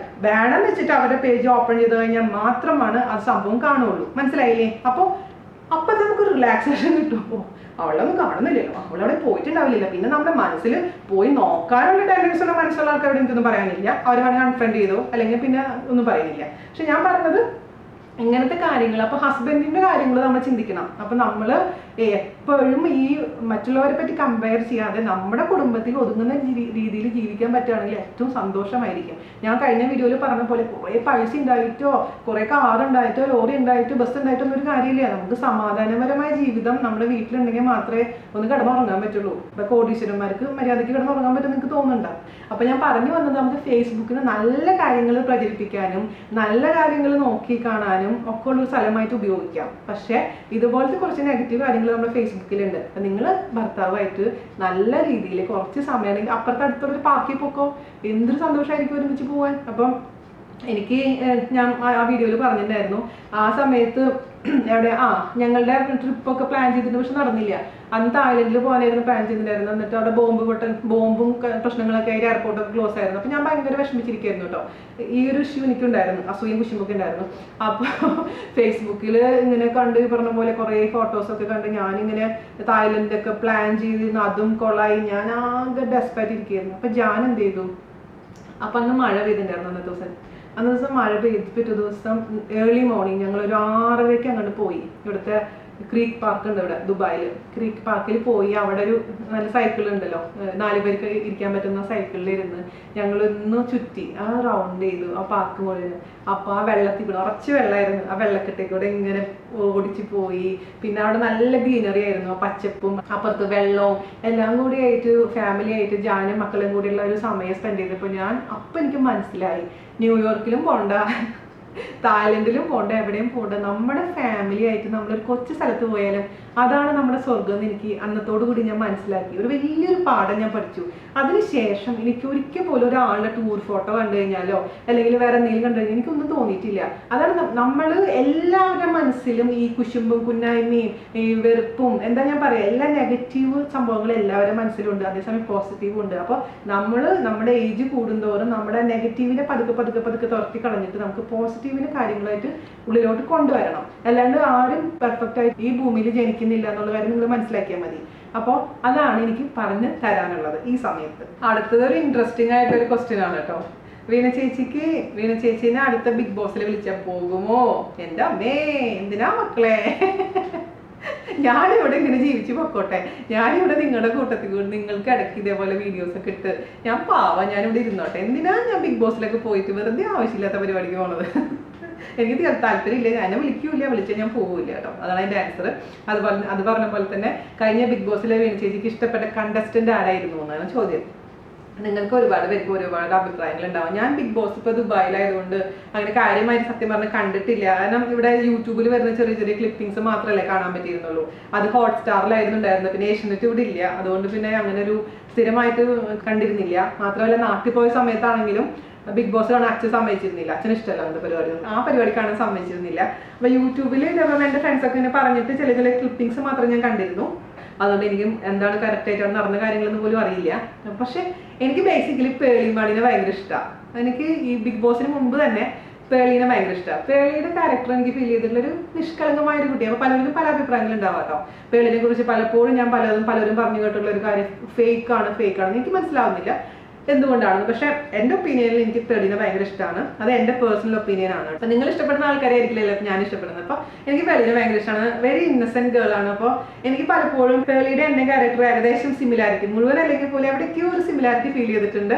S1: വേണം വെച്ചിട്ട് അവരുടെ പേജ് ഓപ്പൺ ചെയ്ത് കഴിഞ്ഞാൽ മാത്രമാണ് അത് സംഭവം കാണുള്ളൂ. മനസ്സിലായില്ലേ? അപ്പോൾ അപ്പൊ നമുക്ക് റിലാക്സേഷൻ കിട്ടും. അവളൊന്നും കാണുന്നില്ലല്ലോ, അവളവിടെ പോയിട്ടുണ്ടാവില്ല. പിന്നെ നമ്മുടെ മനസ്സിൽ പോയി നോക്കാനുള്ള ടെൻഡൻസി ഉള്ള മനസ്സുള്ള ആൾക്കാരോട് എനിക്കൊന്നും പറയാനില്ല. അവർ വേണമെങ്കിൽ അൺഫ്രണ്ട് ചെയ്തോ, അല്ലെങ്കിൽ പിന്നെ ഒന്നും പറയുന്നില്ല. പക്ഷെ ഞാൻ പറഞ്ഞത് ഇങ്ങനത്തെ കാര്യങ്ങൾ. അപ്പൊ ഹസ്ബൻഡിന്റെ കാര്യങ്ങൾ നമ്മൾ ചിന്തിക്കണം. അപ്പൊ നമ്മൾ എപ്പോഴും ഈ മറ്റുള്ളവരെ പറ്റി കമ്പയർ ചെയ്യാതെ നമ്മുടെ കുടുംബത്തിൽ ഒതുങ്ങുന്ന രീതിയിൽ ജീവിക്കാൻ പറ്റുകയാണെങ്കിൽ ഏറ്റവും സന്തോഷമായിരിക്കും. ഞാൻ കഴിഞ്ഞ വീഡിയോയിൽ പറഞ്ഞ പോലെ കുറെ പൈസ ഉണ്ടായിട്ടോ, കുറെ കാർ ഉണ്ടായിട്ടോ, ലോറി ഉണ്ടായിട്ടോ, ബസ് ഉണ്ടായിട്ടോ ഒന്നും ഒരു കാര്യമില്ല. നമുക്ക് സമാധാനപരമായ ജീവിതം നമ്മുടെ വീട്ടിലുണ്ടെങ്കിൽ മാത്രമേ ഒന്ന് കിടന്നുറങ്ങാൻ പറ്റുള്ളൂ. ഇപ്പൊ കോടീശ്വരന്മാർക്ക് മര്യാദയ്ക്ക് കിടന്നുറങ്ങാൻ പറ്റും നിങ്ങൾക്ക് തോന്നുന്നുണ്ടോ? അപ്പൊ ഞാൻ പറഞ്ഞു വന്നത്, നമുക്ക് ഫേസ്ബുക്കിൽ നല്ല കാര്യങ്ങൾ പ്രചരിപ്പിക്കാനും നല്ല കാര്യങ്ങൾ നോക്കി കാണാനും ഒക്കെ ഉള്ള ഒരു സ്ഥലമായിട്ട് ഉപയോഗിക്കാം. പക്ഷെ ഇതുപോലത്തെ കുറച്ച് നെഗറ്റീവ് കാര്യങ്ങൾ നമ്മുടെ ഫേസ്ബുക്കിലുണ്ട്. നിങ്ങൾ ഭർത്താവായിട്ട് നല്ല രീതിയിൽ കുറച്ച് സമയം അപ്പുറത്തെ അടുത്തുള്ള ഒരു പാർക്കിൽ പോക്കോ, എന്തൊരു സന്തോഷമായിരിക്കും ഒരുമിച്ച് പോവാൻ. അപ്പം എനിക്ക് ഞാൻ ആ വീഡിയോയിൽ പറഞ്ഞിട്ടുണ്ടായിരുന്നു, ആ സമയത്ത് എവിടെ ഞങ്ങളുടെ ട്രിപ്പൊക്കെ പ്ലാൻ ചെയ്തിട്ട് പക്ഷെ നടന്നില്ല. അന്ന് തായ്ലൻഡിൽ പോകാനായിരുന്നു പ്ലാൻ ചെയ്തിട്ടുണ്ടായിരുന്നു. എന്നിട്ട് അവിടെ ബോംബും പ്രശ്നങ്ങളൊക്കെ ആയിട്ട് എയർപോർട്ടൊക്കെ ക്ലോസ് ആയിരുന്നു. അപ്പൊ ഞാൻ ഭയങ്കര വിഷമിച്ചിരിക്കുന്നു കേട്ടോ. ഈ ഒരു ഇഷ്യൂ എനിക്കുണ്ടായിരുന്നു, അസൂയും കുശുമ്പൊക്കെ ഉണ്ടായിരുന്നു. അപ്പോൾ ഫേസ്ബുക്കിൽ ഇങ്ങനെ കണ്ട് പറഞ്ഞ പോലെ കുറേ ഫോട്ടോസൊക്കെ കണ്ട് ഞാനിങ്ങനെ തായ്ലൻഡൊക്കെ പ്ലാൻ ചെയ്തിരുന്നു. അതും കൊള്ളായി. ഞാൻ ആകെ ഡെസ്പായിട്ട് ഇരിക്കുകയായിരുന്നു. അപ്പൊ ഞാൻ എന്ത് ചെയ്തു, അപ്പൊ അന്ന് മഴ പെയ്തിട്ടുണ്ടായിരുന്നു. അന്നത്തെ ദിവസം മഴ പെയ്ത് പിറ്റേ ദിവസം ഏർലി മോർണിംഗ് ഞങ്ങൾ ഒരു 6:30 അങ്ങോട്ട് പോയി. ഇവിടുത്തെ ക്രീക്ക് പാർക്ക് ഉണ്ട് ഇവിടെ ദുബായിൽ. ക്രീക്ക് പാർക്കിൽ പോയി. അവിടെ ഒരു നല്ല സൈക്കിൾ ഉണ്ടല്ലോ, 4 പേർക്ക് ഇരിക്കാൻ പറ്റുന്ന സൈക്കിളിൽ ഇരുന്ന് ഞങ്ങൾ ഒന്ന് ചുറ്റി ആ റൗണ്ട് ചെയ്തു ആ പാർക്ക് മുഴുവൻ. അപ്പൊ ആ വെള്ളത്തിൽ കൂടെ ഉറച്ച് വെള്ളമായിരുന്നു, ആ വെള്ളക്കെട്ടേക്കൂടെ ഇങ്ങനെ ഓടിച്ചു പോയി. പിന്നെ അവിടെ നല്ല ഗ്രീനറി ആയിരുന്നു, പച്ചപ്പും അപ്പുറത്ത് വെള്ളവും എല്ലാം കൂടി ആയിട്ട് ഫാമിലി ആയിട്ട് ഞാനും മക്കളും കൂടിയുള്ള ഒരു സമയം സ്പെൻഡ് ചെയ്തപ്പോൾ അപ്പൊ എനിക്ക് മനസ്സിലായി, ന്യൂയോർക്കിലും പോണ്ട, തായ്ലൻഡിലും പോണ്ട, എവിടെയും പോണ്ട, നമ്മുടെ ഫാമിലി ആയിട്ട് നമ്മളൊരു കൊച്ചു സ്ഥലത്ത് പോയാലും അതാണ് നമ്മുടെ സ്വർഗം എന്ന് എനിക്ക് അന്നത്തോടു കൂടി ഞാൻ മനസ്സിലാക്കി. ഒരു വലിയൊരു പാഠം ഞാൻ പഠിച്ചു. അതിനുശേഷം എനിക്ക് ഒരിക്കൽ പോലും ഒരാളുടെ ടൂർ ഫോട്ടോ കണ്ടു കഴിഞ്ഞാലോ അല്ലെങ്കിൽ വേറെ എന്തെങ്കിലും കണ്ടു കഴിഞ്ഞാൽ എനിക്കൊന്നും തോന്നിയിട്ടില്ല. അതാണ് നമ്മൾ എല്ലാവരുടെ മനസ്സിലും ഈ കുശുമ്പും കുന്നായ്മയും ഈ വെറുപ്പും എന്താ ഞാൻ പറയാ, എല്ലാ നെഗറ്റീവ് സംഭവങ്ങളും എല്ലാവരുടെ മനസ്സിലുണ്ട്, അതേസമയം പോസിറ്റീവും ഉണ്ട്. അപ്പോൾ നമ്മൾ നമ്മുടെ ഏജ് കൂടുന്തോറും നമ്മുടെ നെഗറ്റീവിനെ പതുക്കെ തുറത്തി കളഞ്ഞിട്ട് നമുക്ക് പോസിറ്റീവിന് കാര്യങ്ങളായിട്ട് ഉള്ളിലോട്ട് കൊണ്ടുവരണം. അല്ലാണ്ട് ആരും പെർഫെക്റ്റ് ആയിട്ട് ഈ ഭൂമിയിൽ ജനിക്കുന്നില്ല എന്നുള്ള കാര്യം നിങ്ങൾ മനസ്സിലാക്കിയാൽ മതി. അപ്പോൾ അതാണ് എനിക്ക് പറഞ്ഞു തരാനുള്ളത് ഈ സമയത്ത്. അടുത്തത് ഒരു ഇൻട്രസ്റ്റിംഗ് ആയിട്ടൊരു ക്വസ്റ്റ്യൻ ആണ് കേട്ടോ. വീണ ചേച്ചീനെ അടുത്ത ബിഗ് ബോസിൽ വിളിച്ചാൽ പോകുമോ? എൻ്റെ അമ്മേ, എന്തിനാ മക്കളെ, ഞാനിവിടെ ഇങ്ങനെ ജീവിച്ചു പൊക്കോട്ടെ. ഞാനിവിടെ നിങ്ങളുടെ കൂട്ടത്തിൽ കൂടി നിങ്ങൾക്ക് ഇടയ്ക്ക് ഇതേപോലെ വീഡിയോസ് ഒക്കെ ഇട്ട് ഞാൻ ഞാനിവിടെ ഇരുന്നോട്ടെ. എന്തിനാ ഞാൻ ബിഗ് ബോസിലൊക്കെ പോയിട്ട് വെറുതെ ആവശ്യമില്ലാത്ത പരിപാടിക്ക് പോണത്? എനിക്ക് താല്പര്യമില്ല, എന്നെ വിളിക്കൂല, വിളിച്ചാൽ ഞാൻ പോവില്ല കേട്ടോ. അതാണ് അതിൻ്റെ ആൻസർ. അത് പറഞ്ഞ പോലെ തന്നെ കഴിഞ്ഞ ബിഗ് ബോസിലെ വീണ ചേച്ചിക്ക് ഇഷ്ടപ്പെട്ട കണ്ടസ്റ്റന്റ് ആരായിരുന്നു എന്നാണ് ചോദ്യം. നിങ്ങൾക്ക് ഒരുപാട് പേർക്ക് ഒരുപാട് അഭിപ്രായങ്ങൾ ഉണ്ടാവും. ഞാൻ ബിഗ് ബോസ് ഇപ്പോൾ ദുബായിലായതുകൊണ്ട് അങ്ങനെ കാര്യമായിട്ട് സത്യം പറഞ്ഞ് കണ്ടിട്ടില്ല. കാരണം ഇവിടെ യൂട്യൂബിൽ വരുന്ന ചെറിയ ചെറിയ ക്ലിപ്പിംഗ്സ് മാത്രമല്ലേ കാണാൻ പറ്റിയിരുന്നുള്ളൂ. അത് ഹോട്ട്സ്റ്റാറിലായിരുന്നു ഉണ്ടായിരുന്നത്, പിന്നെ ഏഷ്യനെറ്റ് ഇവിടെ ഇല്ല. അതുകൊണ്ട് പിന്നെ അങ്ങനെ ഒരു സ്ഥിരമായിട്ട് കണ്ടിരുന്നില്ല. മാത്രമല്ല നാട്ടിൽ പോയ സമയത്താണെങ്കിലും ബിഗ് ബോസ് കാണാൻ അച്ഛൻ സമ്മതിച്ചിരുന്നില്ല. അച്ഛന് ഇഷ്ടമല്ല അങ്ങനത്തെ പരിപാടി, ആ പരിപാടി കാണാൻ സമ്മതിച്ചിരുന്നില്ല. അപ്പൊ യൂട്യൂബിൽ ഇതേപോലെ എൻ്റെ ഫ്രണ്ട്സൊക്കെ ഇങ്ങനെ പറഞ്ഞിട്ട് ചില ക്ലിപ്പിംഗ്സ് മാത്രം ഞാൻ കണ്ടിരുന്നു. അതുകൊണ്ട് എനിക്കും എന്താണ് കറക്റ്റ് ആയിട്ട് നടന്ന കാര്യങ്ങളൊന്നും പോലും അറിയില്ല. പക്ഷെ എനിക്ക് ബേസിക്കലി പേളിമാടിനെ ഭയങ്കര ഇഷ്ടമാണ്. എനിക്ക് ഈ ബിഗ് ബോസിന് മുമ്പ് തന്നെ പേളീനെ ഭയങ്കര ഇഷ്ടമാണ്. പേളിയുടെ ക്യാരക്ടർ എനിക്ക് ഫീൽ ചെയ്തിട്ടുള്ളൊരു നിഷ്കളങ്കമായ ഒരു കുട്ടിയാണ്. അപ്പോൾ പലരും പല അഭിപ്രായങ്ങൾ ഉണ്ടാവാം കേട്ടോ. പേളിനെ കുറിച്ച് പലപ്പോഴും ഞാൻ പലരും പറഞ്ഞു കേട്ടുള്ള ഒരു കാര്യം ഫേക്കാണ് എനിക്ക് മനസ്സിലാവുന്നില്ല എന്തുകൊണ്ടാണെന്ന്. പക്ഷെ എൻ്റെ ഒപ്പീനിയനിൽ എനിക്ക് പേളിനെ ഭയങ്കര ഇഷ്ടമാണ്. അത് എൻ്റെ പേഴ്സണൽ ഒപ്പീനിയൻ ആണ്. അപ്പം നിങ്ങൾ ഇഷ്ടപ്പെടുന്ന ആൾക്കാരായിരിക്കില്ലല്ലോ ഞാൻ ഇഷ്ടപ്പെടുന്നത്. അപ്പോൾ എനിക്ക് പേളിനെ ഭയങ്കര ഇഷ്ടമാണ്. വെരി ഇന്നസെന്റ് ഗേൾ ആണ്. അപ്പോൾ എനിക്ക് പലപ്പോഴും പേളിയുടെ എൻ്റെ ക്യാരക്ടർ ഏകദേശം സിമിലാരിറ്റി, മുഴുവൻ അല്ലെങ്കിൽ പോലും എവിടേക്കോ ഒരു സിമിലാരിറ്റി ഫീൽ ചെയ്തിട്ടുണ്ട്.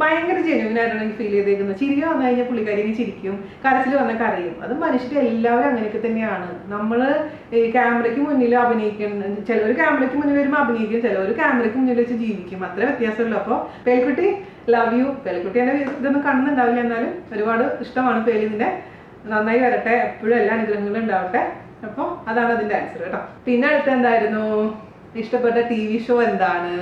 S1: ഭയങ്കര ജെന്യൂൻ ആയിട്ടാണ് എനിക്ക് ഫീൽ ചെയ്തേക്കുന്നത്. ചിരിക വന്നു കഴിഞ്ഞാൽ പുള്ളിക്കാരി ചിരിക്കും, കരച്ചിൽ വന്നാൽ കരയും. അത് മനുഷ്യർ എല്ലാവരും അങ്ങനെയൊക്കെ തന്നെയാണ്. നമ്മൾ ഈ ക്യാമറയ്ക്ക് മുന്നിൽ അഭിനയിക്കുന്ന ചിലർ ക്യാമറയ്ക്ക് മുന്നിൽ വരുമ്പോൾ അഭിനയിക്കും, ചിലർ ക്യാമറയ്ക്ക് മുന്നിൽ വെച്ച് ജീവിക്കും. അത്ര വ്യത്യാസമുള്ളൂ. അപ്പോൾ പേൽക്കുട്ടി ലവ് യു. പേൽക്കുട്ടി എൻ്റെ ഇതൊന്നും കാണുന്നുണ്ടാവില്ല, എന്നാലും ഒരുപാട് ഇഷ്ടമാണ് പേലിൻ്റെ. നന്നായി വരട്ടെ, എപ്പോഴും എല്ലാ അനുഗ്രഹങ്ങളും ഉണ്ടാവട്ടെ. അപ്പോൾ അതാണ് അതിൻ്റെ ആൻസർ കേട്ടോ. പിന്നെ അടുത്ത് എന്തായിരുന്നു, ഇഷ്ടപ്പെട്ട TV ഷോ എന്താണ്,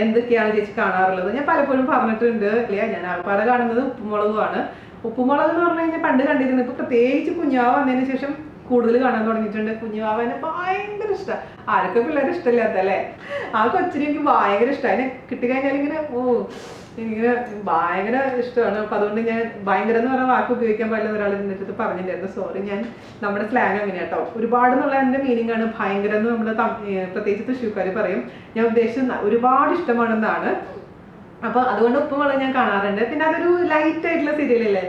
S1: എന്തൊക്കെയാണ് ചേച്ചി കാണാറുള്ളത്? ഞാൻ പലപ്പോഴും പറഞ്ഞിട്ടുണ്ട് അല്ലേ, ഞാൻ ആൾക്കാരെ കാണുന്നത് ഉപ്പുമുളകുമാണ്. ഉപ്പുമുളക് എന്ന് പറഞ്ഞു കഴിഞ്ഞാൽ പണ്ട് കണ്ടിരുന്നു. ഇപ്പൊ പ്രത്യേകിച്ച് കുഞ്ഞാവ വന്നതിന് ശേഷം കൂടുതൽ കാണാൻ തുടങ്ങിയിട്ടുണ്ട്. കുഞ്ഞാവനെ ഭയങ്കര ഇഷ്ടമാണ്. ആരൊക്കെ പിള്ളേർ ഇഷ്ടമില്ലാത്ത അല്ലേ? ആ കൊച്ചിനെ എനിക്ക് ഭയങ്കര ഇഷ്ടമാണ്. അതിനെ കിട്ടിക്കഴിഞ്ഞാൽ ഇങ്ങനെ എനിക്ക് ഭയങ്കര ഇഷ്ടമാണ്. അപ്പൊ അതുകൊണ്ട് ഞാൻ ഭയങ്കര എന്ന് പറഞ്ഞ വാക്ക് ഉപയോഗിക്കാൻ പാടില്ല ഒരാൾ എൻ്റെ അടുത്ത് പറഞ്ഞിട്ടുണ്ടായിരുന്നു. സോറി, ഞാൻ നമ്മുടെ സ്ലാങ് അങ്ങനെയാ കേട്ടോ. ഒരുപാട് എന്നുള്ള എൻ്റെ മീനിങ് ആണ് ഭയങ്കര എന്ന് നമ്മൾ പ്രത്യേകിച്ച് തൃശ്ശൂർക്കാർ പറയും. ഞാൻ ഉദ്ദേശിച്ചത് ഒരുപാട് ഇഷ്ടമാണെന്നാണ്. അപ്പൊ അതുകൊണ്ട് ഉപ്പും മുളകും ഞാൻ കാണാറുണ്ട്. പിന്നെ അതൊരു ലൈറ്റ് ആയിട്ടുള്ള സീരിയലല്ലേ,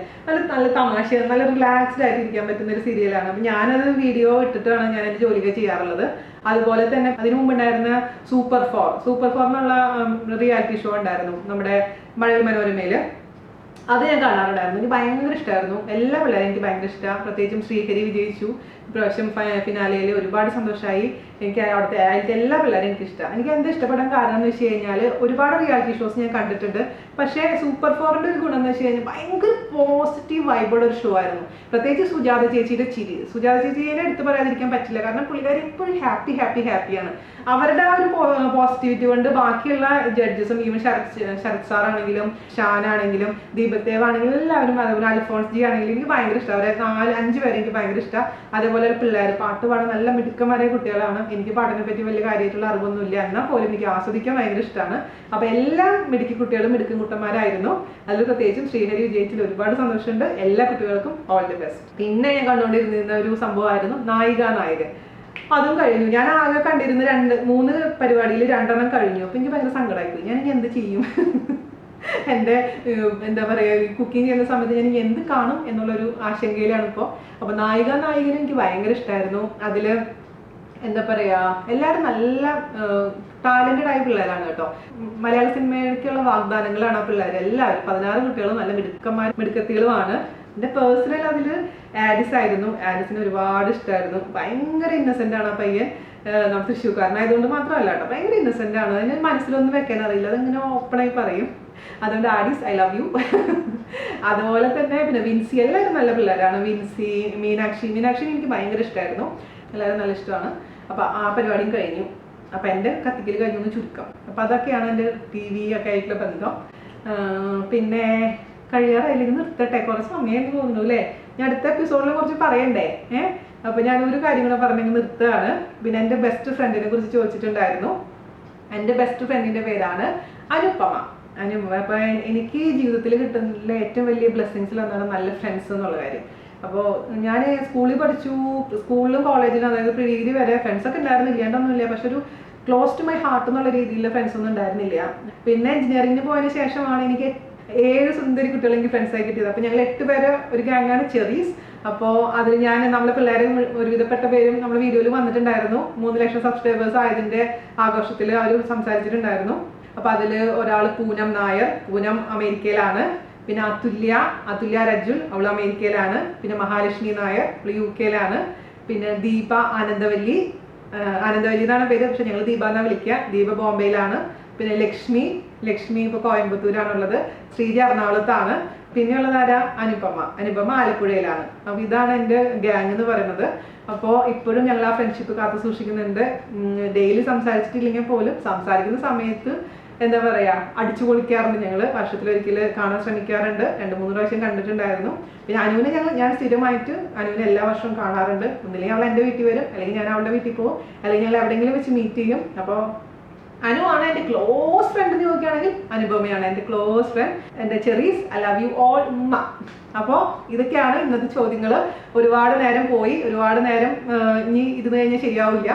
S1: നല്ല തമാശ, നല്ല റിലാക്സ്ഡ് ആയിട്ട് ഇരിക്കാൻ പറ്റുന്ന ഒരു സീരിയലാണ്. അപ്പൊ ഞാനത് വീഡിയോ ഇട്ടിട്ടാണ് ഞാൻ എൻ്റെ ജോലിയൊക്കെ ചെയ്യാറുള്ളത്. അതുപോലെ തന്നെ അതിനു മുമ്പ് ഉണ്ടായിരുന്ന സൂപ്പർ ഫോർ എന്നുള്ള റിയാലിറ്റി ഷോ ഉണ്ടായിരുന്നു നമ്മുടെ മഴവിൽ മനോരമയില്. അത് ഞാൻ കാണാറുണ്ടായിരുന്നു. എനിക്ക് ഭയങ്കര ഇഷ്ടമായിരുന്നു. എല്ലാ പിള്ളേരും എനിക്ക് ഭയങ്കര ഇഷ്ടമാണ്. പ്രത്യേകിച്ചും ശ്രീഹരി വിജയിച്ചു ഇപ്രാവശ്യം ഫിനാലയിൽ. ഒരുപാട് സന്തോഷമായി. എനിക്ക് അവിടുത്തെ എല്ലാ പിള്ളേരും എനിക്ക് ഇഷ്ടമാണ്. എനിക്ക് എന്ത് ഇഷ്ടപ്പെടാൻ കാരണം എന്ന് വെച്ച് കഴിഞ്ഞാൽ ഒരുപാട് റിയാലിറ്റി ഷോസ് ഞാൻ കണ്ടിട്ടുണ്ട്. പക്ഷേ സൂപ്പർ ഫോറിൻ്റെ ഒരു ഗുണം എന്ന് വെച്ച് കഴിഞ്ഞാൽ ഭയങ്കര പോസിറ്റീവ് വൈബുള്ള ഒരു ഷോ ആയിരുന്നു. പ്രത്യേകിച്ച് സുജാത ചേച്ചിയുടെ ചിരി. സുജാത ചേച്ചിയെ എടുത്ത് പറയാതിരിക്കാൻ പറ്റില്ല. കാരണം പുള്ളിക്കാരി എപ്പോഴും ഹാപ്പിയാണ്. അവരുടെ ആ ഒരു പോസിറ്റിവിറ്റി കൊണ്ട് ബാക്കിയുള്ള ജഡ്ജസും, ഈവൻ ശരത് സാർ ആണെങ്കിലും, ഷാൻ ആണെങ്കിലും, ദീപക് ദേവ് ആണെങ്കിലും എല്ലാവരും, അതുപോലെ അൽഫോൺസ് ജി ആണെങ്കിലും എനിക്ക് ഭയങ്കര ഇഷ്ടം. അവരെ 4-5 പേരെ എനിക്ക് ഭയങ്കര ഇഷ്ടം. അതേപോലെ പിള്ളേർ പാട്ട് പാടാൻ നല്ല മിടുക്കന്മാരായ കുട്ടികളാണ്. എനിക്ക് പാട്ടിനെ പറ്റി വലിയ കാര്യമായിട്ടുള്ള അറിവൊന്നുമില്ല, എന്നാൽ പോലും എനിക്ക് ആസ്വദിക്കാൻ ഭയങ്കര ഇഷ്ടമാണ്. അപ്പൊ എല്ലാ മിടുക്കി കുട്ടികളും മിടുക്കും കുട്ടന്മാരായിരുന്നു. അതിൽ പ്രത്യേകിച്ചും ശ്രീഹരി വിജയിച്ചിൽ ഒരുപാട് സന്തോഷമുണ്ട്. എല്ലാ കുട്ടികൾക്കും ഓൾ ദി ബെസ്റ്റ്. പിന്നെ ഞാൻ കണ്ടുകൊണ്ടിരുന്ന ഒരു സംഭവമായിരുന്നു നായികൻ. അതും കഴിഞ്ഞു. ഞാൻ ആകെ കണ്ടിരുന്ന 2-3 പരിപാടിയിൽ 2 കഴിഞ്ഞു. അപ്പൊ എനിക്ക് ഭയങ്കര സങ്കടമായിപ്പോയി. ഞാൻ എന്ത് ചെയ്യും? എൻ്റെ എന്താ പറയുക, കുക്കിംഗ് ചെയ്യുന്ന സമയത്ത് ഞാൻ എന്ത് കാണും എന്നുള്ളൊരു ആശങ്കയിലാണ് ഇപ്പോൾ. അപ്പൊ നായികനെ എനിക്ക് ഭയങ്കര ഇഷ്ടമായിരുന്നു. അതില് എന്താ പറയാ, എല്ലാവരും നല്ല ടാലന്റഡ് ആയ പിള്ളേരാണ് കേട്ടോ. മലയാള സിനിമയ്ക്കുള്ള വാഗ്ദാനങ്ങളാണ് ആ പിള്ളേർ എല്ലാവരും. 16 കുട്ടികളും നല്ല മിടുക്കത്തികളുമാണ്. എൻ്റെ പേഴ്സണൽ അതിൽ ആഡിസ് ആയിരുന്നു. ആഡിസിന് ഒരുപാട് ഇഷ്ടമായിരുന്നു. ഭയങ്കര ഇന്നസെന്റ് ആണ് ആ പയ്യൻ. നമ്മുടെ തൃശ്ശൂർക്കാരനായതുകൊണ്ട് മാത്രമല്ല കേട്ടോ, ഭയങ്കര ഇന്നസെന്റ് ആണ്. അതിന് മനസ്സിലൊന്നും വെക്കാൻ അറിയില്ല, അതിങ്ങനെ ഓപ്പണായി പറയും. അതുകൊണ്ട് ആഡിസ്, ഐ ലവ് യു. അതുപോലെ തന്നെ പിന്നെ വിൻസി, എല്ലാവരും നല്ല പിള്ളേരാണ്. വിൻസി, മീനാക്ഷി എനിക്ക് ഭയങ്കര ഇഷ്ടമായിരുന്നു. എല്ലാവരും നല്ല ഇഷ്ടമാണ്. അപ്പൊ ആ പരിപാടിയും കഴിഞ്ഞു. അപ്പൊ എൻ്റെ കത്തിക്കൽ കഴിഞ്ഞു ചുരുക്കം. അപ്പൊ അതൊക്കെയാണ് എൻ്റെ TV ഒക്കെ ആയിട്ടുള്ള ബന്ധം. പിന്നെ കഴിയാറായില്ലെങ്കിൽ നിർത്തട്ടെ, കുറച്ച് സമയം തോന്നുന്നു അല്ലേ. ഞാൻ അടുത്ത എപ്പിസോഡിൽ കുറച്ച് പറയണ്ടേ. അപ്പൊ ഞാൻ ഒരു കാര്യം കൂടെ പറഞ്ഞെങ്കിൽ നിർത്തുകയാണ്. പിന്നെ എൻ്റെ ബെസ്റ്റ് ഫ്രണ്ടിനെ കുറിച്ച് ചോദിച്ചിട്ടുണ്ടായിരുന്നു. എൻ്റെ ബെസ്റ്റ് ഫ്രണ്ടിന്റെ പേരാണ് അനുപമ. അപ്പൊ എനിക്ക് ജീവിതത്തിൽ കിട്ടുന്ന ഏറ്റവും വലിയ ബ്ലെസ്സിങ്സിൽ ഒന്നാണ് നല്ല ഫ്രണ്ട്സ് എന്നുള്ള കാര്യം. അപ്പോൾ ഞാൻ സ്കൂളിൽ പഠിച്ചു, സ്കൂളിലും കോളേജിലും, അതായത് പ്രീ ഡിഗ്രി വരെ ഫ്രണ്ട്സൊക്കെ ഉണ്ടായിരുന്നു, ഇല്ലാണ്ടൊന്നുമില്ല. പക്ഷെ ഒരു ക്ലോസ് ടു മൈ ഹാർട്ട് എന്നുള്ള രീതിയിലുള്ള ഫ്രണ്ട്സ് ഒന്നും ഉണ്ടായിരുന്നില്ല. പിന്നെ എഞ്ചിനീയറിംഗിന് പോയതിനു ശേഷമാണ് എനിക്ക് 7 സുന്ദരി കുട്ടികൾ എനിക്ക് ഫ്രണ്ട്സായി കിട്ടിയത്. അപ്പോൾ ഞങ്ങൾ 8 പേര് ഒരു ഗാങ്ങാണ് ചെറീസ്. അപ്പോൾ അതിൽ ഞാൻ നമ്മളെ പിള്ളേരും ഒരുവിധപ്പെട്ട പേരും നമ്മുടെ വീഡിയോയിൽ വന്നിട്ടുണ്ടായിരുന്നു. 3 ലക്ഷം സബ്സ്ക്രൈബേഴ്സ് ആയതിൻ്റെ ആഘോഷത്തിൽ അവർ സംസാരിച്ചിട്ടുണ്ടായിരുന്നു. അപ്പോൾ അതിൽ ഒരാൾ പൂനം നായർ, പൂനം അമേരിക്കയിലാണ്. പിന്നെ അതുല്യ രജുൽ, അവൾ അമേരിക്കയിലാണ്. പിന്നെ മഹാലക്ഷ്മി നായർ, അവൾ UK-യിലാണ്. പിന്നെ ദീപ ആനന്ദവല്ലി എന്നാണ് പേര്, പക്ഷെ ഞങ്ങൾ ദീപ എന്നാണ് വിളിക്കുക. ദീപ ബോംബെയിലാണ്. പിന്നെ ലക്ഷ്മി ഇപ്പോൾ കോയമ്പത്തൂരാണുള്ളത്. ശ്രീജ എറണാകുളത്താണ്. പിന്നെയുള്ളത് ആരാ? അനുപമ ആലപ്പുഴയിലാണ്. അപ്പോൾ ഇതാണ് എൻ്റെ ഗ്യാങ് എന്ന് പറയുന്നത്. അപ്പോൾ ഇപ്പോഴും ഞങ്ങൾ ആ ഫ്രണ്ട്ഷിപ്പ് കാത്തു സൂക്ഷിക്കുന്നുണ്ട്. ഡെയിലി സംസാരിച്ചിട്ടില്ലെങ്കിൽ പോലും സംസാരിക്കുന്ന സമയത്ത് എന്താ പറയാ, അടിച്ചു പൊളിക്കാറുണ്ട്. ഞങ്ങൾ വർഷത്തിലൊരിക്കൽ കാണാൻ ശ്രമിക്കാറുണ്ട്. 2-3 പ്രാവശ്യം കണ്ടിട്ടുണ്ടായിരുന്നു. പിന്നെ അനുവിനെ ഞാൻ സ്ഥിരമായിട്ട് അനുവിനെ എല്ലാ വർഷവും കാണാറുണ്ട്. ഒന്നില്ലെങ്കിൽ അവൾ എൻ്റെ വീട്ടിൽ വരും, അല്ലെങ്കിൽ ഞാൻ അവളുടെ വീട്ടിൽ പോകും, അല്ലെങ്കിൽ ഞങ്ങൾ എവിടെയെങ്കിലും വെച്ച് മീറ്റ് ചെയ്യും. അപ്പോൾ അനുവാണ് എൻ്റെ ക്ലോസ് ഫ്രണ്ട് എന്ന് ചോദിക്കുകയാണെങ്കിൽ അനുപമയാണ് എൻ്റെ ക്ലോസ് ഫ്രണ്ട്. എൻ്റെ cherries, I love you all ഉമ്മ. അപ്പോൾ ഇതൊക്കെയാണ് ഇന്നത്തെ ചോദ്യങ്ങൾ. ഒരുപാട് നേരം പോയി, ഒരുപാട് നേരം ഇനി ഇത് കഴിഞ്ഞാൽ ശരിയാവില്ല.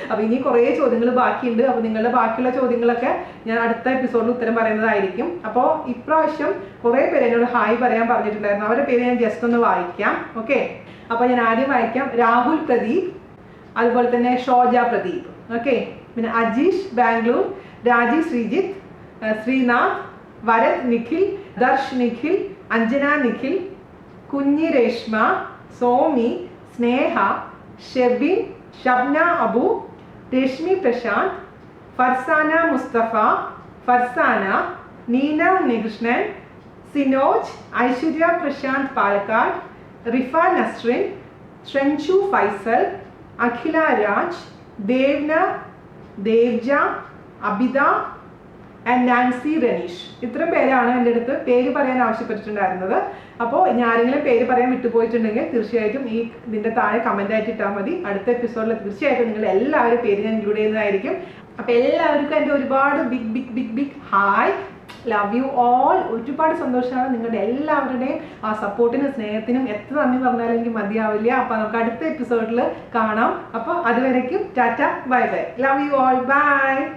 S1: അപ്പൊ ഇനി കുറേ ചോദ്യങ്ങൾ ബാക്കിയുണ്ട്. അപ്പൊ നിങ്ങളുടെ ബാക്കിയുള്ള ചോദ്യങ്ങളൊക്കെ ഞാൻ അടുത്ത എപ്പിസോഡിൽ ഉത്തരം പറയുന്നതായിരിക്കും. അപ്പോൾ ഇപ്രാവശ്യം കുറേ പേര് എന്നോട് ഹായ് പറയാൻ പറഞ്ഞിട്ടുണ്ടായിരുന്നു. അവരുടെ പേര് ഞാൻ ജസ്റ്റ് ഒന്ന് വായിക്കാം. ഓക്കെ, അപ്പൊ ഞാൻ ആദ്യം വായിക്കാം. രാഹുൽ പ്രദീപ്, അതുപോലെ തന്നെ ഷോജ പ്രദീപ്. ഓക്കെ, പിന്നെ അജീഷ് ബാംഗ്ലൂർ, രാജീവ് ശ്രീജിത്ത്, ശ്രീനാഥ്, വരത് നിഖിൽ, ദർശ് നിഖിൽ, അഞ്ജന നിഖിൽ, കുഞ്ഞി രേഷ്മ, സോമി, സ്നേഹ, ഷെബിൻ, ഷബ്ന അബു, രശ്മി പ്രശാന്ത്, ഫർസാന മുസ്തഫ, ഫർസാന, നീന ഉണ്ണികൃഷ്ണൻ, സിനോജ്, ഐശ്വര്യ പ്രശാന്ത് പാലക്കാട്, റിഫ നസ്രിൻ, ഷൻഷു ഫൈസൽ, അഖില രാജ്, ദേവ്ന, ദേവ്ജ, അബിത ആൻഡ് നാൻസി റനീഷ്. ഇത്രയും പേരാണ് എൻ്റെ അടുത്ത് പേര് പറയാൻ ആവശ്യപ്പെട്ടിട്ടുണ്ടായിരുന്നത്. അപ്പോൾ ആരെങ്കിലും പേര് പറയാൻ വിട്ടുപോയിട്ടുണ്ടെങ്കിൽ തീർച്ചയായിട്ടും ഇതിൻ്റെ താഴെ കമൻ്റ് ആയിട്ട് ഇട്ടാൽ മതി. അടുത്ത എപ്പിസോഡിൽ തീർച്ചയായിട്ടും നിങ്ങൾ എല്ലാവരും പേര് ഞാൻ ഇൻക്ലൂഡ് ചെയ്യുന്നതായിരിക്കും. അപ്പോൾ എല്ലാവർക്കും എൻ്റെ ഒരുപാട് big hi. Love you all. ഒരുപാട് സന്തോഷമാണ് നിങ്ങളുടെ എല്ലാവരുടെയും ആ സപ്പോർട്ടിനും സ്നേഹത്തിനും. എത്ര നന്ദി പറഞ്ഞാലും എനിക്ക് മതിയാവില്ല. അപ്പോൾ നമുക്ക് അടുത്ത എപ്പിസോഡിൽ കാണാം. അപ്പോൾ അതുവരേക്കും ടാറ്റ, bye bye. Love you all, by.